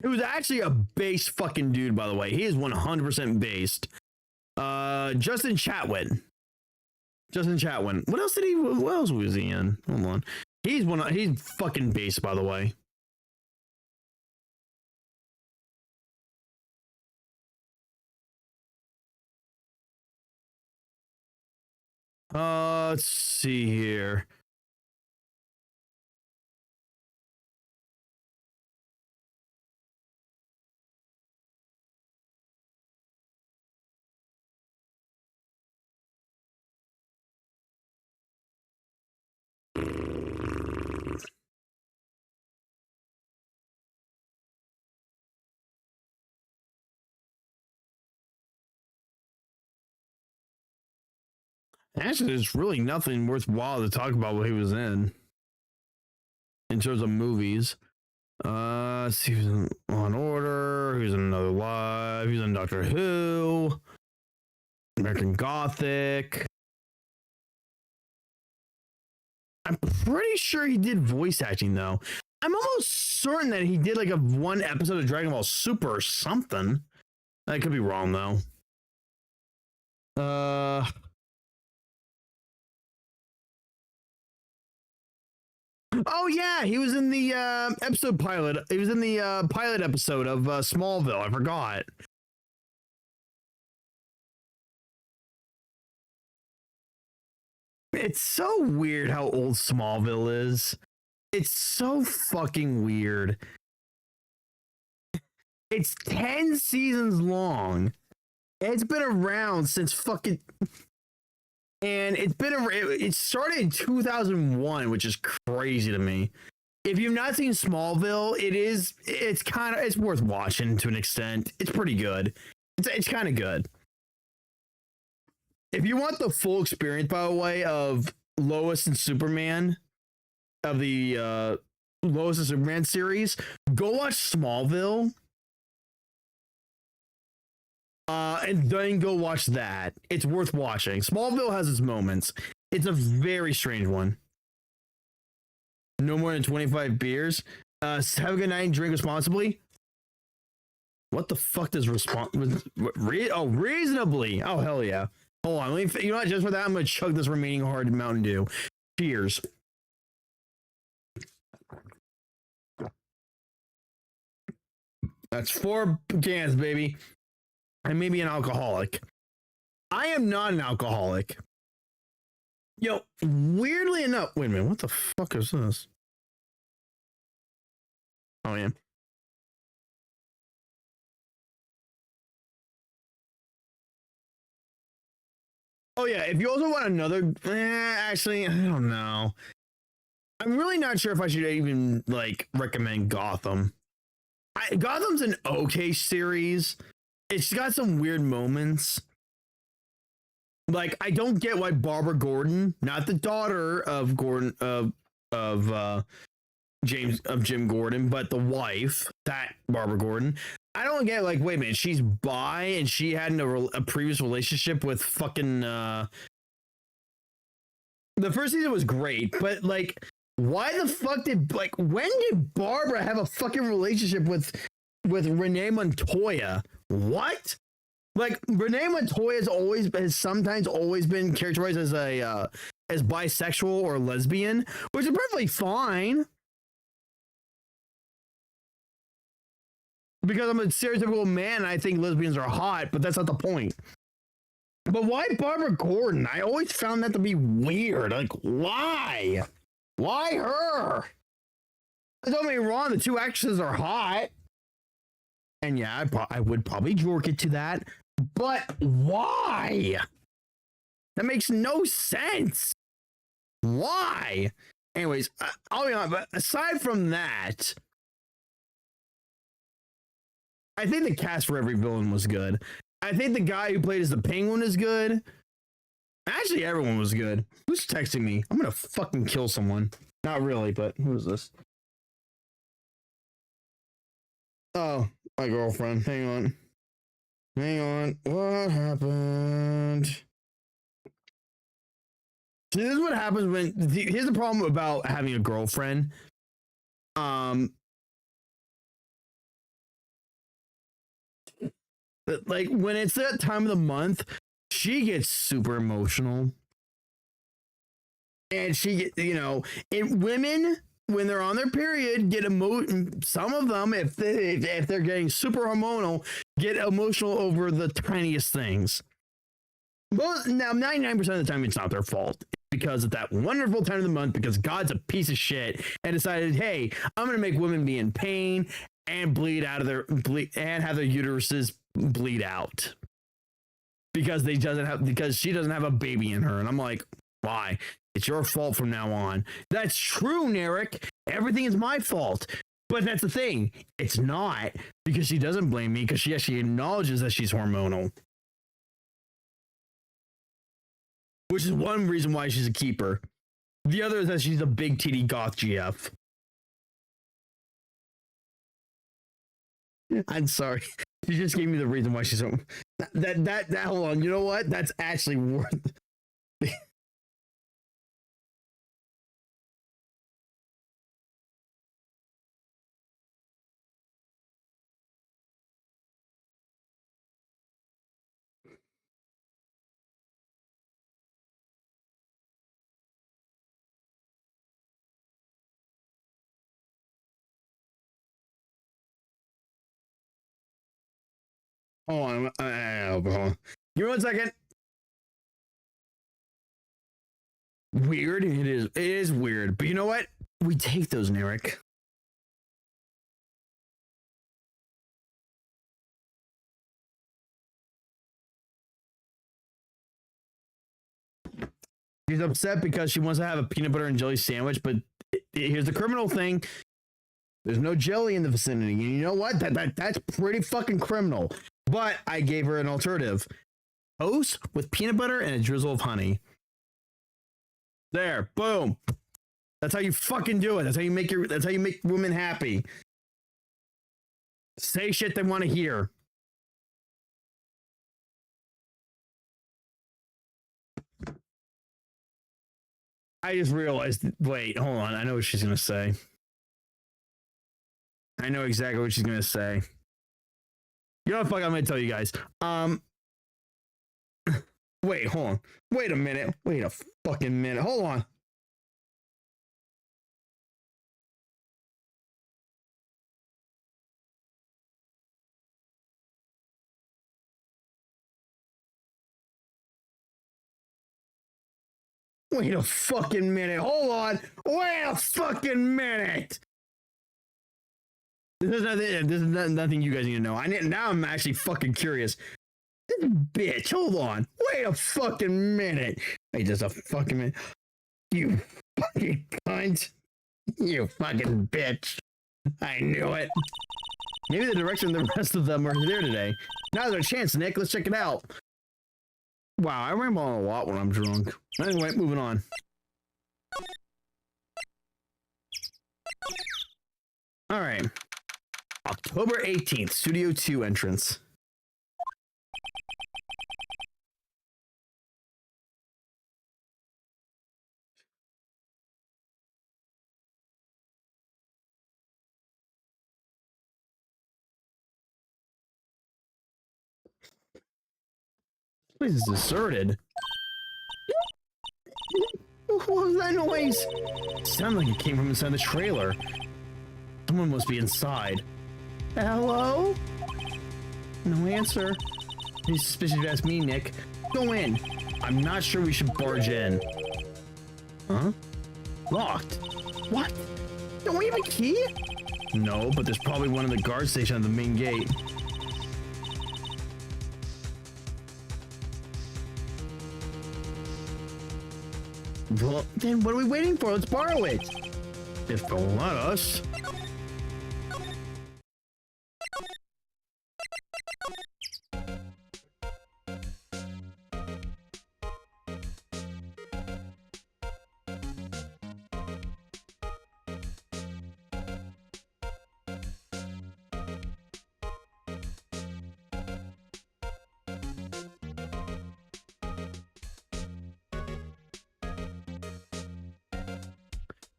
It was actually a base fucking dude, by the way. He is 100% based. Justin Chatwin. What else was he in? Hold on. He's fucking based, by the way. Let's see here. Actually, there's really nothing worthwhile to talk about what he was in terms of movies. See, he was in Law and Order. He was in Another Live. He was in Doctor Who. American Gothic. I'm pretty sure he did voice acting, though. I'm almost certain that he did like one episode of Dragon Ball Super or something. I could be wrong, though. Oh yeah, he was in the episode pilot. He was in the pilot episode of Smallville. I forgot. It's so weird how old Smallville is. It's so fucking weird. It's 10 seasons long. It's been around since fucking... And it started in 2001, which is crazy to me. If you've not seen Smallville, it's worth watching to an extent. It's pretty good. It's kind of good. If you want the full experience, by the way, of Lois and Superman, of the Lois and Superman series, go watch Smallville. And then go watch that. It's worth watching. Smallville has its moments. It's a very strange one. No more than 25 beers. Have a good night and drink responsibly. What the fuck does reasonably? Oh, hell yeah. Hold on. You know what? Just for that, I'm going to chug this remaining hard Mountain Dew. Cheers. That's 4 cans, baby. I may be an alcoholic. I am not an alcoholic. Yo, weirdly enough, wait a minute, what the fuck is this? Oh, yeah. Oh, yeah, if you also want another, actually, I don't know. I'm really not sure if I should even, like, recommend Gotham. Gotham's an okay series. It's got some weird moments. Like, I don't get why Barbara Gordon, not the daughter of Gordon of Jim Gordon, but the wife, that Barbara Gordon. I don't get, like, wait a minute, she's bi and she had a previous relationship with fucking the first season was great, but like, why the fuck when did Barbara have a fucking relationship with Renee Montoya? What? Like, Renee Montoya has sometimes always been characterized as as bisexual or lesbian, which is perfectly fine. Because I'm a stereotypical man and I think lesbians are hot, but that's not the point. But why Barbara Gordon? I always found that to be weird. Like, why? Why her? Don't get me wrong, the two actresses are hot. And yeah, I would probably jork it to that. But why? That makes no sense. Why? Anyways, I'll be honest, but aside from that, I think the cast for every villain was good. I think the guy who played as the Penguin is good. Actually, everyone was good. Who's texting me? I'm gonna fucking kill someone. Not really, but who is this? Oh, my girlfriend. Hang on. Hang on. What happened? See, this is what happens when. Here's the problem about having a girlfriend. Like when it's that time of the month, she gets super emotional. And she, and women, when they're on their period, get some of them, if they're getting super hormonal, get emotional over the tiniest things. Well, now 99% of the time it's not their fault. It's because of that wonderful time of the month, because God's a piece of shit and decided, hey, I'm gonna make women be in pain and bleed out of and have their uteruses bleed out because she doesn't have a baby in her. And I'm like, why? It's your fault from now on. That's true, Narek. Everything is my fault. But that's the thing. It's not, because she doesn't blame me, because she actually acknowledges that she's hormonal. Which is one reason why she's a keeper. The other is that she's a big titty goth GF. I'm sorry. You just gave me the reason why she's so... That hold on. You know what? That's actually worth... Hold on. Hold on. Give me 1 second. Weird. It is. It is weird. But you know what? We take those, Narek. She's upset because she wants to have a peanut butter and jelly sandwich, but here's the criminal thing. There's no jelly in the vicinity. And you know what? That's pretty fucking criminal. But I gave her an alternative. Toast with peanut butter and a drizzle of honey. There. Boom. That's how you fucking do it. That's how you make women happy. Say shit they want to hear. I just realized, wait, hold on. I know what she's going to say. I know exactly what she's going to say. You know what the fuck I'm going to tell you guys. Wait, hold on. Wait a minute. Wait a fucking minute. Hold on. Wait a fucking minute. Hold on. Wait a fucking minute. This is nothing you guys need to know. Now I'm actually fucking curious. This bitch, hold on. Wait a fucking minute. Wait just a fucking minute. You fucking cunt. You fucking bitch. I knew it. Maybe the director and the rest of them are there today. Now's our chance, Nick. Let's check it out. Wow, I ramble on a lot when I'm drunk. Anyway, moving on. All right. October 18th, Studio 2 entrance. This place is deserted. What was that noise? It sounded like it came from inside the trailer. Someone must be inside. Hello? No answer. Any suspicious if you ask me, Nick. Go in. I'm not sure we should barge in. Huh? Locked. What? Don't we have a key? No, but there's probably one in the guard station at the main gate. Well, then what are we waiting for? Let's borrow it. If they'll let us.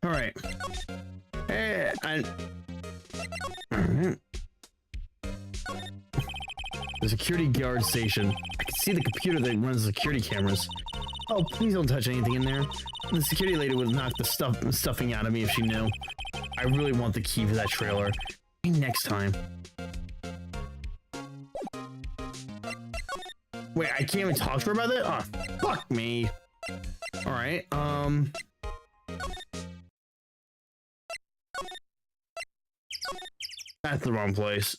All right. Hey, Alright. The security guard station. I can see the computer that runs the security cameras. Oh, please don't touch anything in there. The security lady would knock the stuffing out of me if she knew. I really want the key for that trailer. Maybe next time. Wait, I can't even talk to her about it? Oh, fuck me. Alright, that's the wrong place.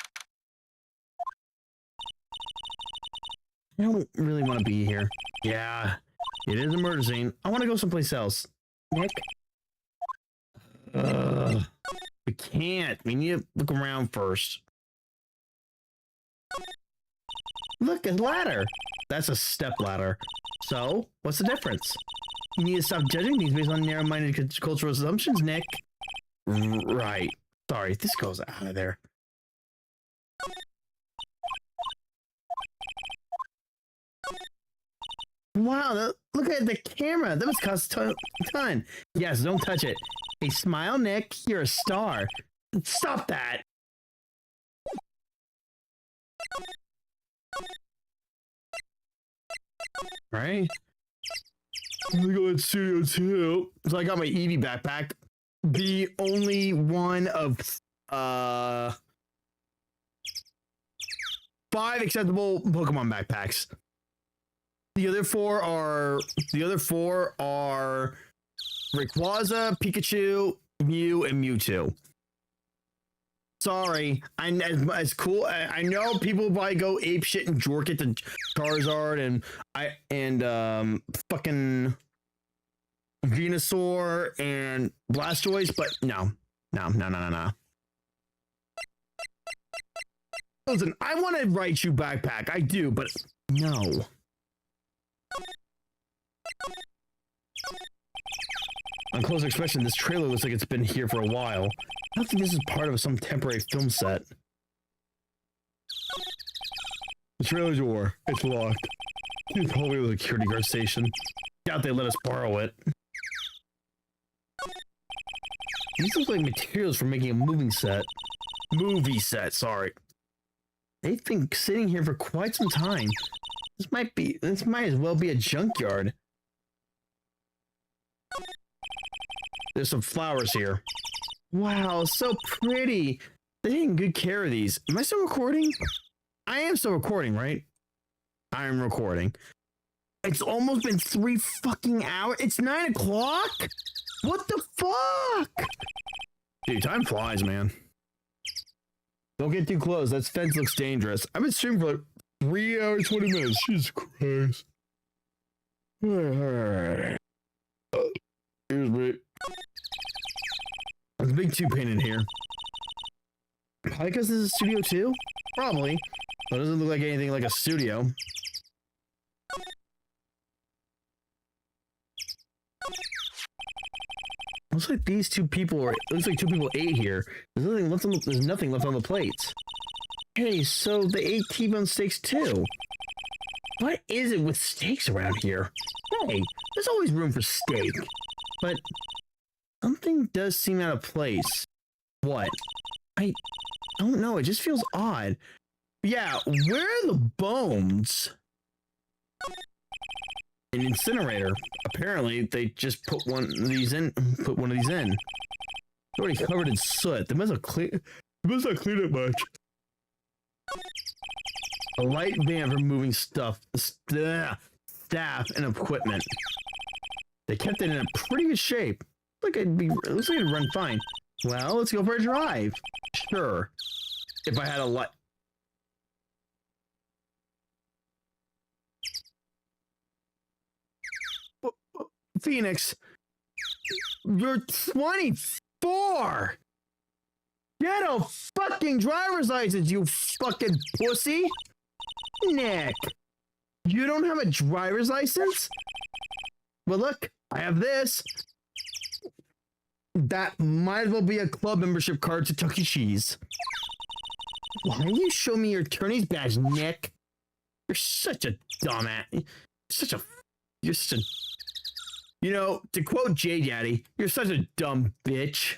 I don't really want to be here. Yeah, it is a murder scene. I want to go someplace else. Nick? We can't. We need to look around first. Look, a ladder. That's a step ladder. So, what's the difference? You need to stop judging things based on narrow-minded cultural assumptions, Nick. Right. Sorry, this goes out of there. Wow, look at the camera. That must cost a ton. Yes, don't touch it. Hey, smile, Nick. You're a star. Stop that. Right? I'm gonna go to Studio 2. So I got my Eevee backpack. The only one of 5 acceptable Pokemon backpacks. The other four are Rayquaza, Pikachu, Mew, and Mewtwo. Sorry, as cool. I know people probably go ape shit and jork it to Charizard and fucking Venusaur and Blastoise, but no. Listen, I want to write you backpack. I do, but no. On close expression, this trailer looks like it's been here for a while. I don't think this is part of some temporary film set. The trailer door. It's locked. It's probably the security guard station. Doubt they let us borrow it. These look like materials for making a movie set, sorry. They've been sitting here for quite some time. This might as well be a junkyard. There's some flowers here. Wow, so pretty. They're taking good care of these. Am I still recording? I am still recording, right? I am recording. It's almost been 3 fucking hours. It's 9 o'clock? What the fuck? Dude, time flies, man. Don't get too close. That fence looks dangerous. I've been streaming for like 3 hours, 20 minutes. Jesus Christ. Excuse me. There's a big tube paint in here. Probably because this is Studio 2? Probably. But it doesn't look like anything like a studio. Looks like these two people are. Looks like 2 people ate here. There's nothing left on the plates. Hey, so they ate T-bone steaks too. What is it with steaks around here? Hey, there's always room for steak. But something does seem out of place. What? I don't know. It just feels odd. Yeah, where are the bones? An incinerator. Apparently, they just put one of these in. It's already covered in soot. They must have cleaned it much. A light van for moving stuff, staff, and equipment. They kept it in a pretty good shape. It looks like it'd run fine. Well, let's go for a drive. Sure. If I had a light. Phoenix, you're 24. Get a fucking driver's license, you fucking pussy. Nick, you don't have a driver's license? Well, look, I have this. That might as well be a club membership card to Chuck E. Cheese. Why don't you show me your attorney's badge, Nick? You're such a dumbass. You're such a You know, to quote J Daddy, you're such a dumb bitch.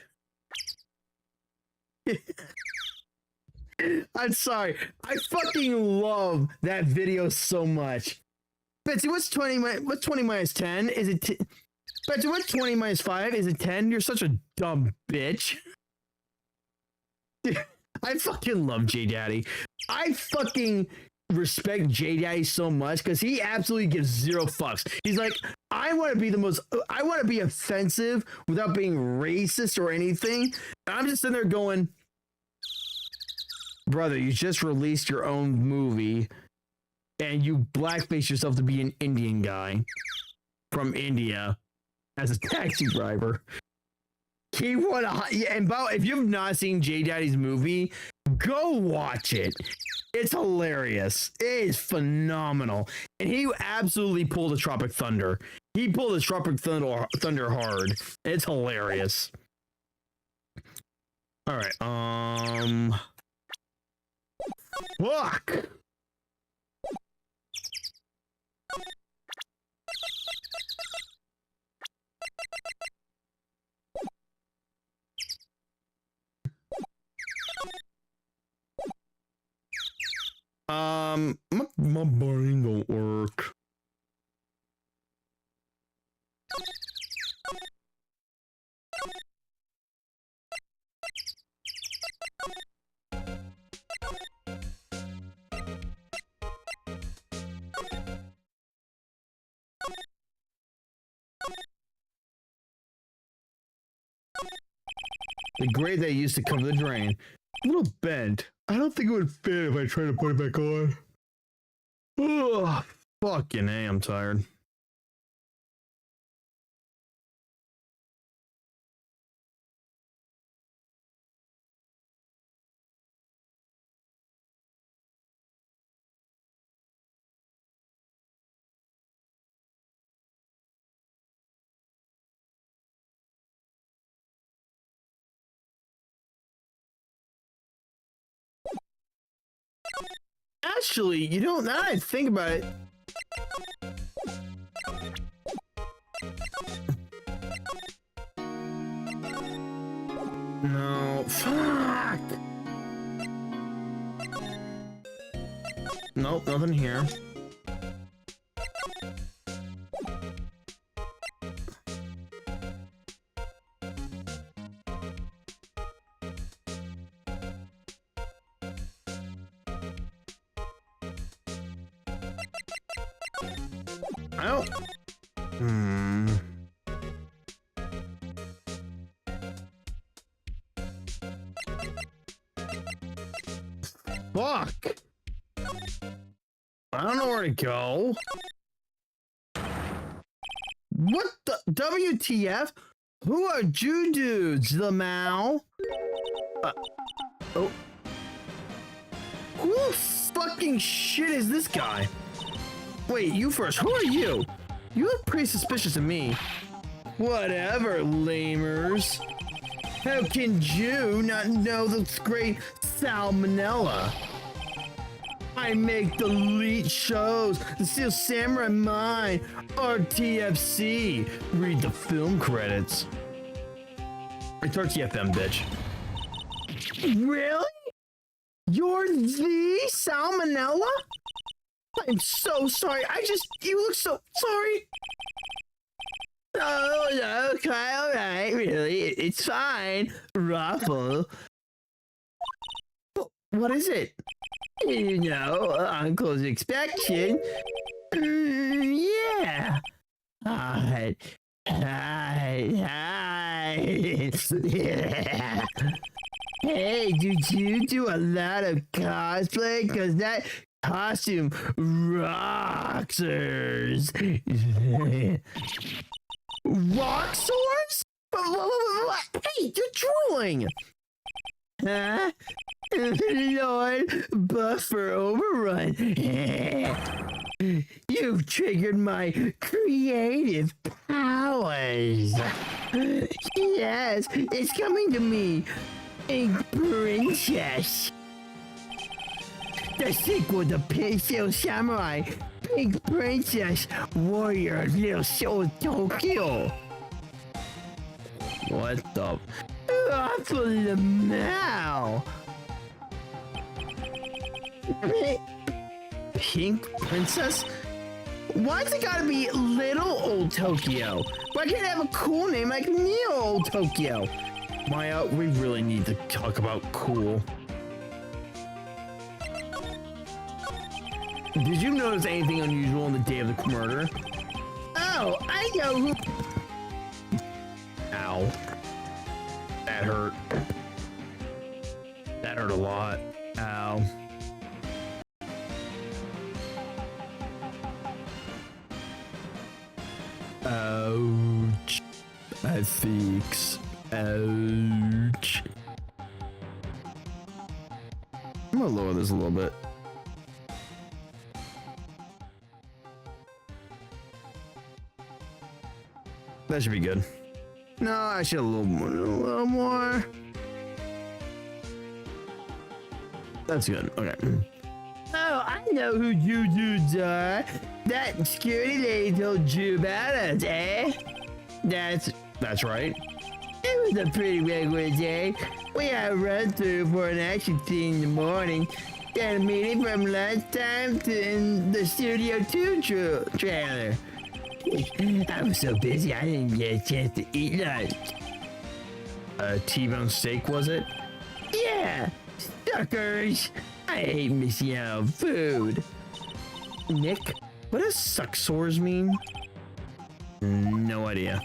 I'm sorry. I fucking love that video so much. Betsy, what's 20 minus 10? Is it Betsy, what's 20 minus 5? Is it 10? You're such a dumb bitch. I fucking love J Daddy. I fucking respect J Daddy so much because he absolutely gives zero fucks. He's like, I want to be offensive without being racist or anything. And I'm just sitting there going, brother, you just released your own movie and you blackface yourself to be an Indian guy from India as a taxi driver. He won and if you've not seen J Daddy's movie, go watch it. It's hilarious. It is phenomenal. And he absolutely pulled a Tropic Thunder. He pulled a Tropic Thunder hard. It's hilarious. All right. Fuck. My brain don't work. The grate they used to cover the drain. A little bent. I don't think it would fit if I tried to put it back on. Ugh, fucking A, I'm tired. Actually, you know, now that I think about it, no, fuck. Nope, nothing here. I don't. Fuck. I don't know where to go. What the WTF? Who are you dudes, the Mao? Oh. Who the fucking shit is this guy? Wait, you first. Who are you? You look pretty suspicious to me. Whatever, lamers. How can you not know the great salmonella? I make the lead shows, the Steel Samurai Mine, RTFC. Read the film credits. It's RTFM, bitch. Really? You're the salmonella? I'm so sorry. You look so sorry. Oh, okay, all right, really, it's fine. Ruffle. What is it? You know, on close inspection. Yeah. Hi. Hey, did you do a lot of cosplay? Because that costume rocksers. Rocksors? Hey, you're drooling. Huh? Lord, buffer overrun. You've triggered my creative powers. Yes, it's coming to me. A princess. The sequel to Steel Samurai. Pink Princess, warrior of Little Seoul, Tokyo. What the? Awful Lamau. Pink Princess? Why's it gotta be Little Old Tokyo? Why can't it have a cool name like Neo Old Tokyo? Maya, we really need to talk about cool. Did you notice anything unusual on the day of the murder? Oh, I know who. Ow. That hurt. That hurt a lot. Ow. Ouch. I think. Ouch. I'm gonna lower this a little bit. That should be good. No, I should a little more. That's good. Okay. Oh, I know who you dudes are. That security lady told you about us, eh? That's right. It was a pretty regular day. We had a run through for an action scene in the morning. Then a meeting from lunchtime to in the Studio 2 trailer. I was so busy I didn't get a chance to eat lunch. T-bone steak, was it? Yeah, suckers. I hate missing out on food. Nick, what does suck sores mean? No idea.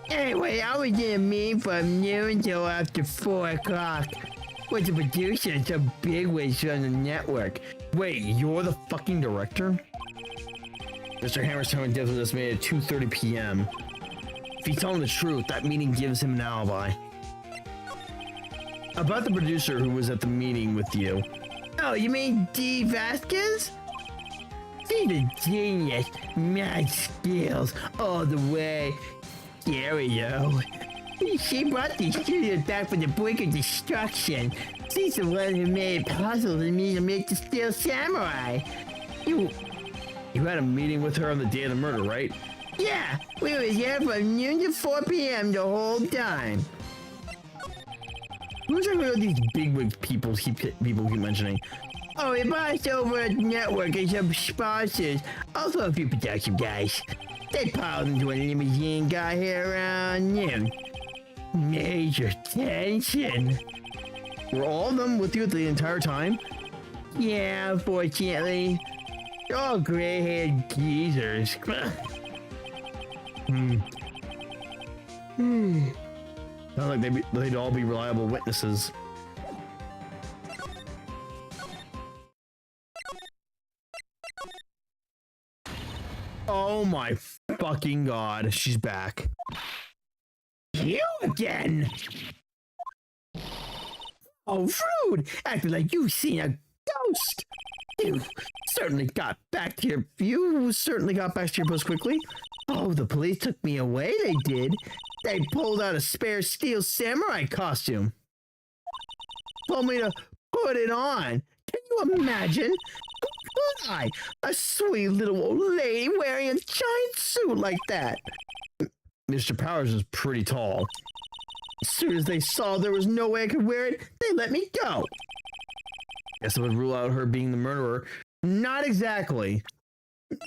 Anyway, I was in a meeting from noon until after 4 o'clock with the producer and some bigwigs from the network. Wait, you're the fucking director? Mr. Hammer's telling Div this made at 2:30 p.m. If he's telling the truth, that meeting gives him an alibi. About the producer who was at the meeting with you. Oh, you mean Dee Vasquez? She's a genius. Mad skills all the way. Scary though. She brought these studios back from the brink of destruction. She's the one who made it possible for me to make the Steel Samurai. You had a meeting with her on the day of the murder, right? Yeah, we were here from noon to 4 p.m. the whole time. Who's all these bigwig people keep mentioning? Oh, we passed over at the network and some sponsors. Also a few production guys. They piled into a limousine and got here around noon. Major tension. Were all of them with you the entire time? Yeah, unfortunately. They're all gray-haired geezers. Sounds like they'd all be reliable witnesses. Oh my fucking god, she's back. You again? Oh, rude! Acting like you've seen a ghost. You certainly got back to your post quickly. Oh, the police took me away, they did. They pulled out a spare Steel Samurai costume. Told me to put it on. Can you imagine? Could I? A sweet little old lady wearing a giant suit like that. Mr. Powers is pretty tall. As soon as they saw there was no way I could wear it, they let me go. Guess it would rule out her being the murderer. Not exactly.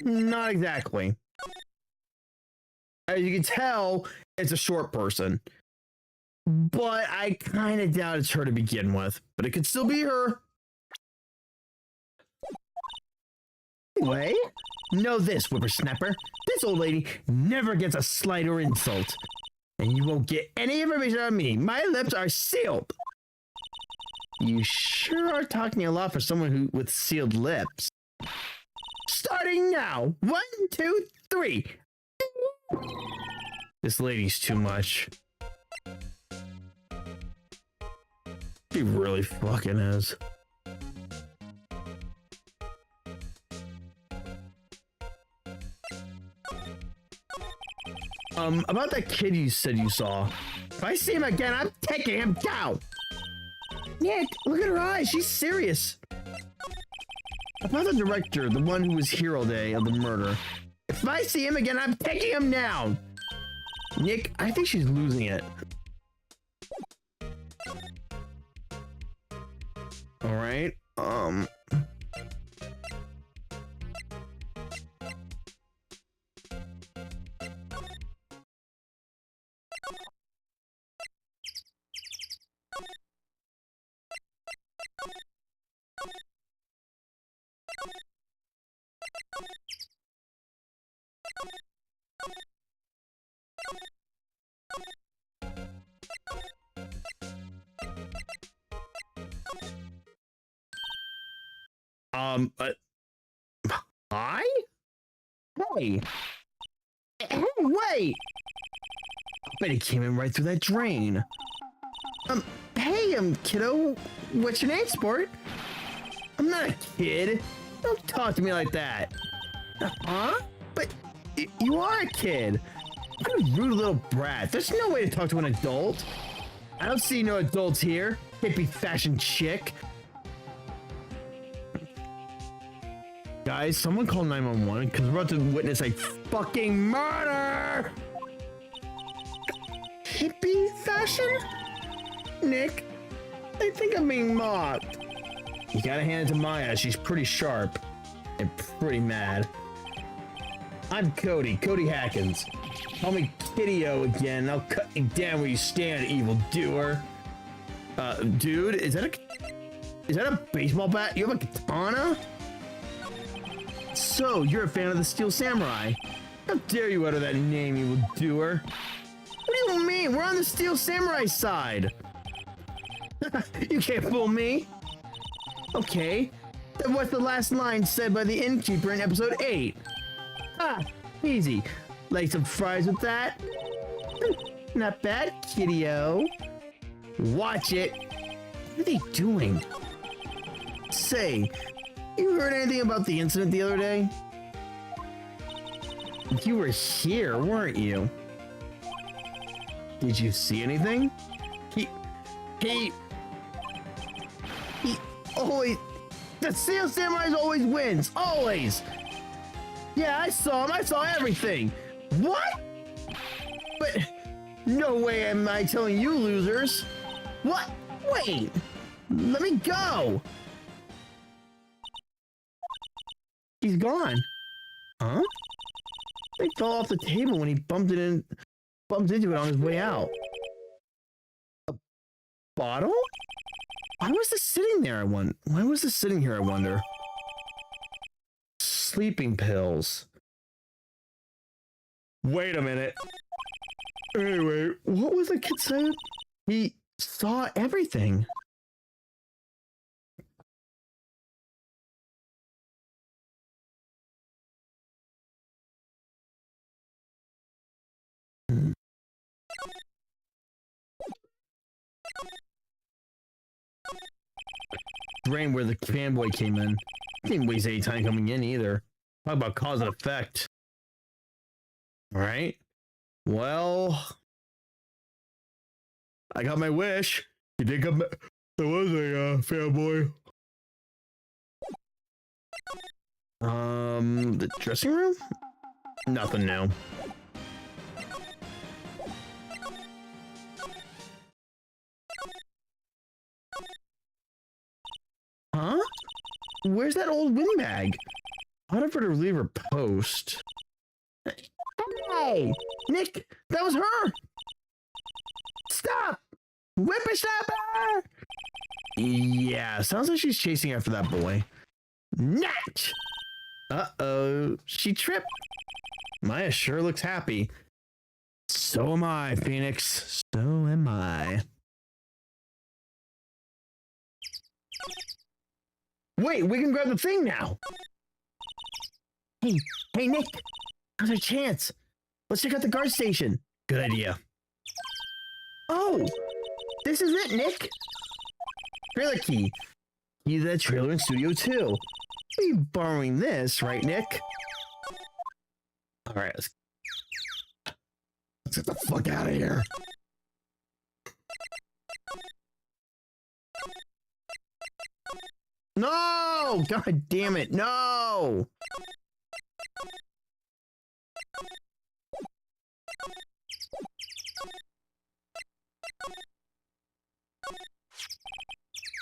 Not exactly. As you can tell, it's a short person. But I kind of doubt it's her to begin with. But it could still be her. Anyway, know this, whippersnapper. This old lady never gets a slight or insult. And you won't get any information on me. My lips are sealed. You sure are talking a lot for someone with sealed lips. Starting now. 1, 2, 3. This lady's too much. She really fucking is. About that kid you said you saw. If I see him again, I'm taking him down. Nick, look at her eyes. She's serious. About the director, the one who was here all day of the murder. If I see him again, I'm taking him down. Nick, I think she's losing it. All right. Hi? Hey. Hey, wait! Bet he came in right through that drain. Hey, kiddo. What's your name, sport? I'm not a kid. Don't talk to me like that. Huh? But you are a kid. What a rude little brat. There's no way to talk to an adult. I don't see no adults here. Hippie fashion chick. Guys, someone call 911 because we're about to witness a fucking murder! Hippie fashion? Nick, I think I'm being mocked. You gotta hand it to Maya. She's pretty sharp and pretty mad. I'm Cody Hackins. Call me Kitty-O again and I'll cut you down where you stand, evil doer. Dude, is that a baseball bat? You have a katana? So, you're a fan of the Steel Samurai? How dare you utter that name, evil doer? What do you mean? We're on the Steel Samurai side. You can't fool me. Okay, then what's the last line said by the innkeeper in episode 8? Ah, easy. Like some fries with that? Not bad, Kitty-O. Watch it. What are they doing? Say, you heard anything about the incident the other day? You were here, weren't you? Did you see anything? He always... The Steel Samurai always wins! Always! Yeah, I saw him. I saw everything. What? But no way am I telling you losers. What? Wait. Let me go. He's gone. Huh? They fell off the table when he bumped into it on his way out. A bottle? Why was this sitting there? Why was this sitting here? I wonder. Sleeping pills. Wait a minute. Anyway, what was the kid saying? He saw everything. Drain where the fanboy came in. Didn't waste any time coming in either. Talk about cause and effect. Alright. Well, I got my wish. You did come back. There was a fanboy. The dressing room? Nothing new. Huh? Where's that old windbag? How did her leave her post? Hey, Nick, that was her. Stop! Whippersnapper! Yeah, sounds like she's chasing after that boy. Natch! Uh-oh, she tripped. Maya sure looks happy. So am I, Phoenix. So am I. Wait, we can grab the thing now. Hey, Nick. Now's our chance. Let's check out the guard station. Good idea. Oh, this is it, Nick. Trailer key. Key to that trailer in Studio 2. We'll be borrowing this, right, Nick? All right, let's get the fuck out of here. No! No! God damn it, no!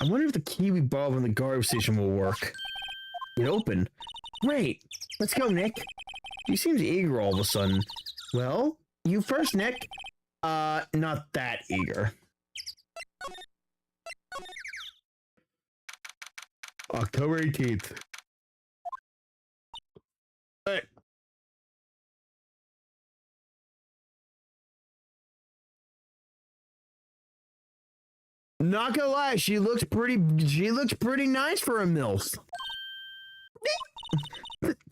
I wonder if the key we borrowed from the guard station will work. It opened. Great. Let's go, Nick. He seems eager all of a sudden. Well, you first, Nick. Not that eager. October 18th. Hey. Not gonna lie, she looks pretty nice for a MILF.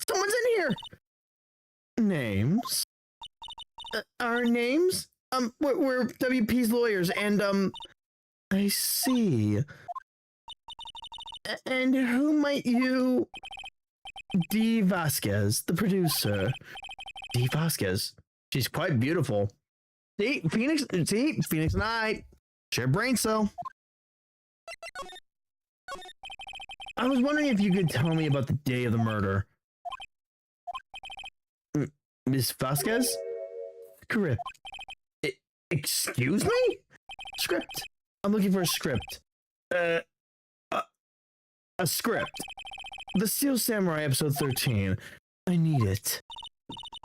Someone's in here. Names? Our names? We're WP's lawyers, and, I see. And who might you... Dee Vasquez, the producer. Dee Vasquez. She's quite beautiful. See, Phoenix and I share brain cell. I was wondering if you could tell me about the day of the murder. Miss Vasquez? Script. Excuse me? Script. I'm looking for a script. A script. The Steel Samurai episode 13. I need it.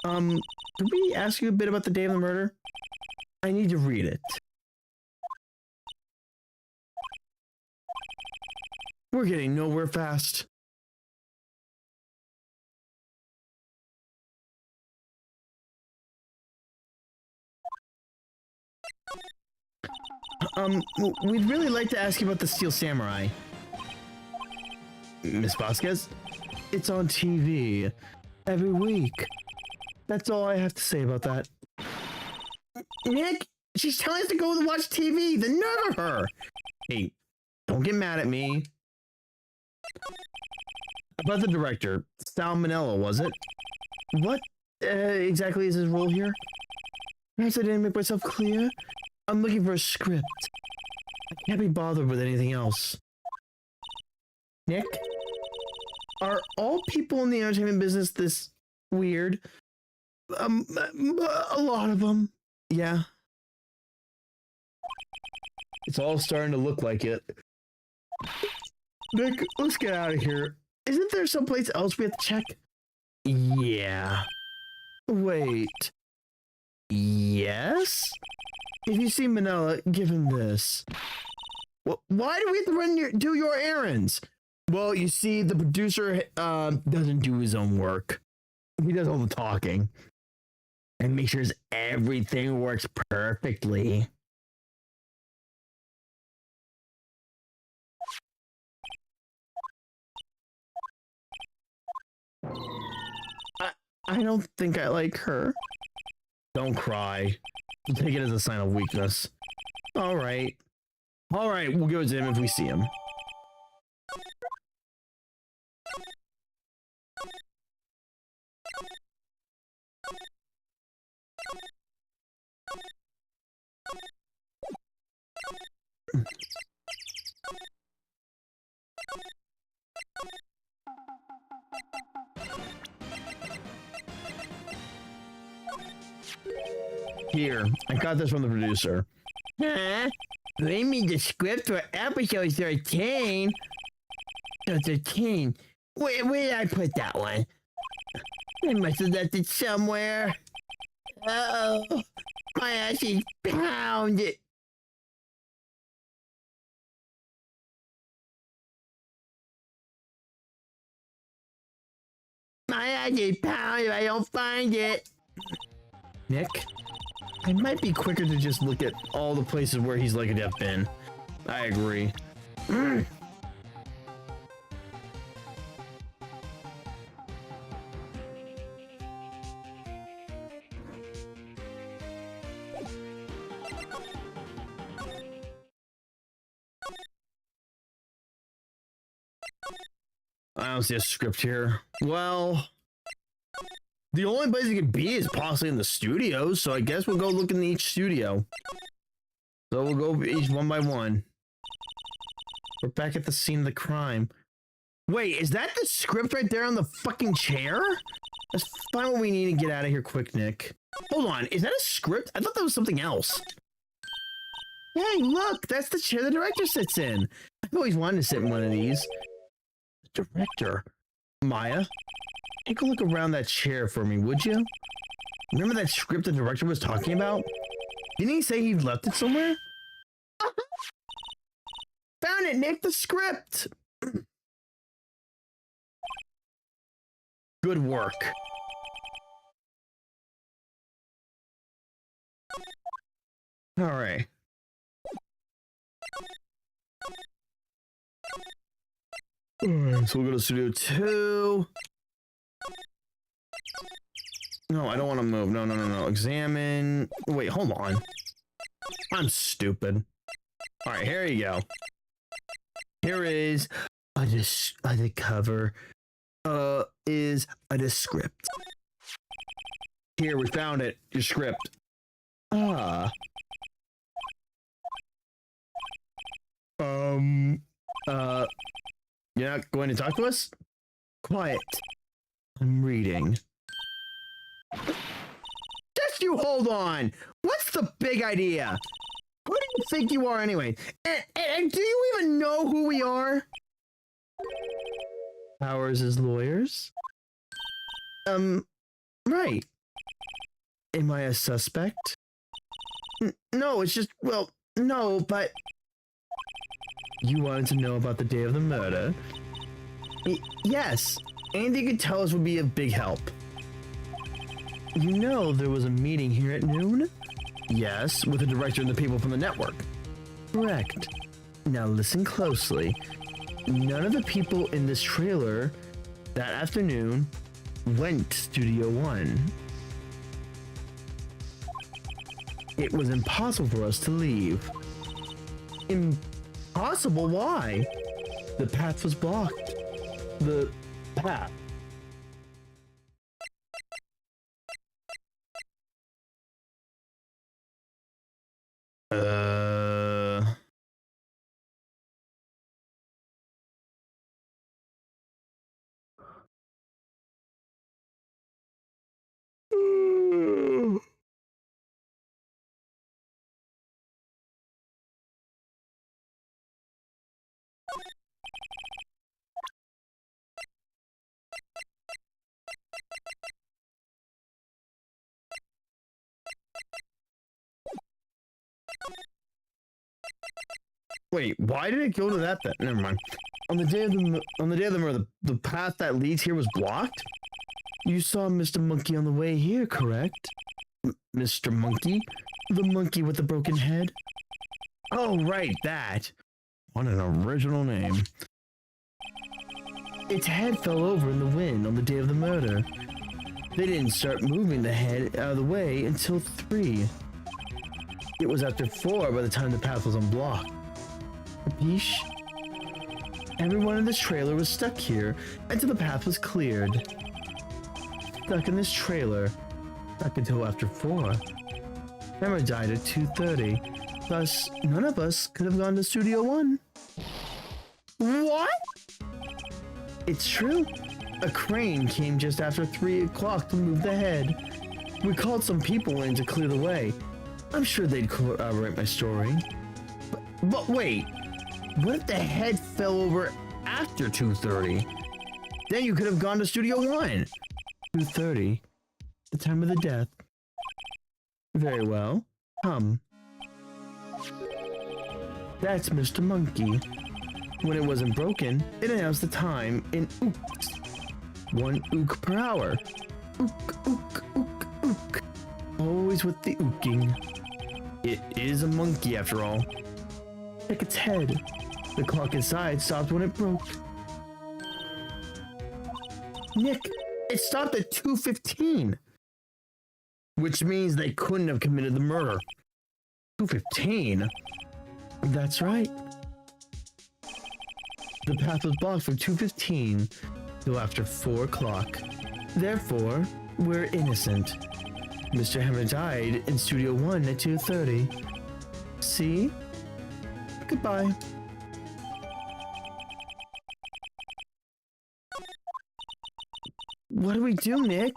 Could we ask you a bit about the day of the murder? I need to read it. We're getting nowhere fast. We'd really like to ask you about the Steel Samurai. Miss Vasquez? It's on TV. Every week. That's all I have to say about that. Nick, she's telling us to go and watch TV. The nerve of her. Hey, don't get mad at me. About the director, Sal Manella, was it? What exactly is his role here? Perhaps I didn't make myself clear. I'm looking for a script. I can't be bothered with anything else. Nick? Are all people in the entertainment business this weird? A lot of them. Yeah. It's all starting to look like it. Nick, let's get out of here. Isn't there someplace else we have to check? Yeah. Wait. Yes? If you see Manila, give him this. Well, why do we have to do your errands? Well, you see, the producer doesn't do his own work. He does all the talking. And make sure everything works perfectly. I don't think I like her. Don't cry. Take it as a sign of weakness. All right. All right, we'll give it to him if we see him. Here, I got this from the producer. Huh? They mean the script for episode 13? So 13. Where did I put that one? I must have left it somewhere. Oh, my ass is pounded. My ass is pounded if I don't find it. Nick? It might be quicker to just look at all the places where he's likely to have been. I agree. I don't see a script here. Well, the only place it could be is possibly in the studios, so I guess we'll go look in each studio. So we'll go each one by one. We're back at the scene of the crime. Wait, is that the script right there on the fucking chair? Let's find what we need to get out of here quick, Nick. Hold on, is that a script? I thought that was something else. Hey, look, that's the chair the director sits in. I've always wanted to sit in one of these. The director. Maya, take a look around that chair for me, would you? Remember that script the director was talking about? Didn't he say he left it somewhere? Found it, Nick, the script! Good work. All right. Alright, so we'll go to Studio 2. No, I don't want to move. No. Examine. Wait, hold on. I'm stupid. Alright, here you go. Here is the cover. Is the script. Here, we found it. Your script. You're not going to talk to us? Quiet. I'm reading. Just you hold on. What's the big idea? Who do you think you are anyway? And do you even know who we are? Powers as lawyers? Right. Am I a suspect? No, it's just, well, no, but... You wanted to know about the day of the murder? Yes. Anything you could tell us would be a big help. You know there was a meeting here at noon? Yes, with the director and the people from the network. Correct. Now listen closely. None of the people in this trailer that afternoon went to Studio 1. It was impossible for us to leave. Impossible? Why? The path was blocked. The path. Wait, why did it go to that then? Never mind. On the day of the murder, the path that leads here was blocked? You saw Mr. Monkey on the way here, correct? Mr. Monkey? The monkey with the broken head? Oh, right, that. What an original name. Its head fell over in the wind on the day of the murder. They didn't start moving the head out of the way until 3. It was after 4 by the time the path was unblocked. Capiche? Everyone in this trailer was stuck here until the path was cleared. Stuck in this trailer, stuck until after 4. Emma died at 2:30. Thus, none of us could have gone to Studio 1. What? It's true. A crane came just after 3 o'clock to move the head. We called some people in to clear the way. I'm sure they'd corroborate my story. But wait, what if the head fell over after 2:30? Then you could have gone to Studio 1. 2:30, the time of the death. Very well, come. That's Mr. Monkey. When it wasn't broken, it announced the time in ooks. 1 ook per hour. Ook, ook, ook, ook. Always with the ooking. It is a monkey after all. Check its head. The clock inside stopped when it broke. Nick, it stopped at 2:15. Which means they couldn't have committed the murder. 2:15? That's right. The path was blocked from 2:15 till after 4 o'clock. Therefore, we're innocent. Mr. Hammer died in Studio 1 at 2:30. See? Goodbye. What do we do, Nick?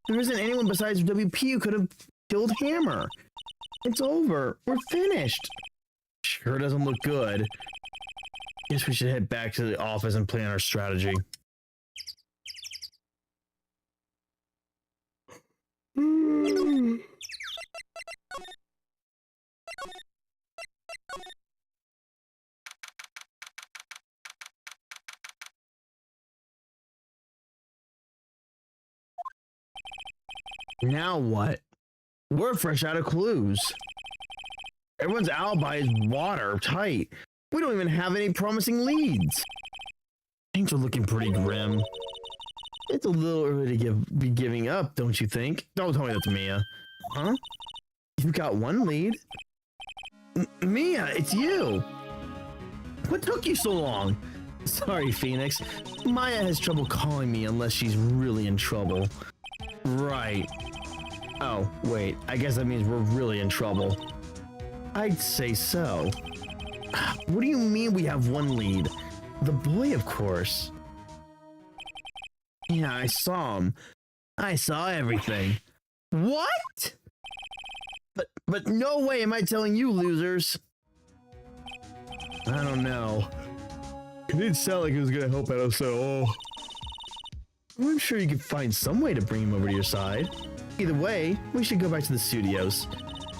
There isn't anyone besides WP who could have killed Hammer. It's over. We're finished. Sure doesn't look good. Guess we should head back to the office and plan our strategy. Now what? We're fresh out of clues. Everyone's alibi is watertight. We don't even have any promising leads. Things are looking pretty grim. It's a little early to be giving up, don't you think? Don't tell me that's Mia. Huh? You've got one lead. Mia, it's you. What took you so long? Sorry, Phoenix. Maya has trouble calling me unless she's really in trouble. Right. Oh, wait. I guess that means we're really in trouble. I'd say so. What do you mean we have one lead? The boy, of course. Yeah, I saw him. I saw everything. What? But no way am I telling you, losers. I don't know. It didn't sound like it was gonna help us at all. I'm sure you could find some way to bring him over to your side. Either way, we should go back to the studios.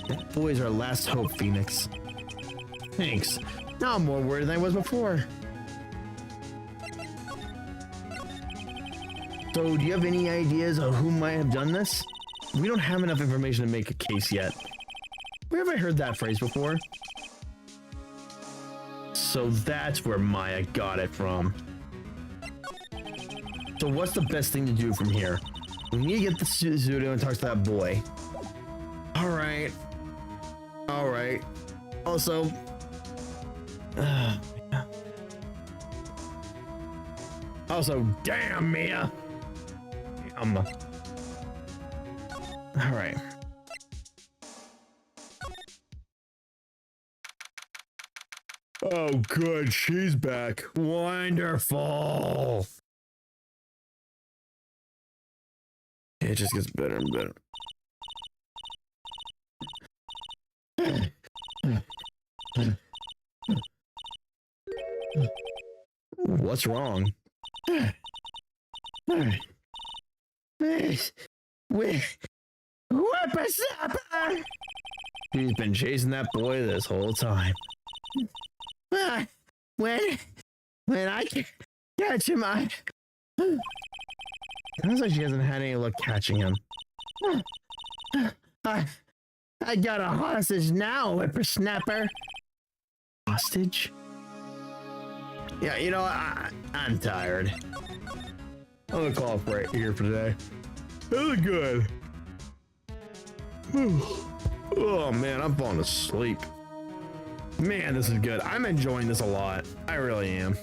That boy's our last hope, Phoenix. Thanks. Now I'm more worried than I was before. So, do you have any ideas of who might have done this? We don't have enough information to make a case yet. Where have I heard that phrase before? So that's where Maya got it from. So what's the best thing to do from here? We need to get the studio and talk to that boy. Alright. Alright. Also... damn, Mia! Alright. Oh, good. She's back. Wonderful. It just gets better and better. What's wrong? Whippersnapper! He's been chasing that boy this whole time. When I catch him, Sounds like she hasn't had any luck catching him. I got a hostage now, whippersnapper. Hostage? Yeah, you know, I'm tired. I'm gonna call off right here for today. That was good. Oh man, I'm falling asleep. Man, this is good. I'm enjoying this a lot. I really am.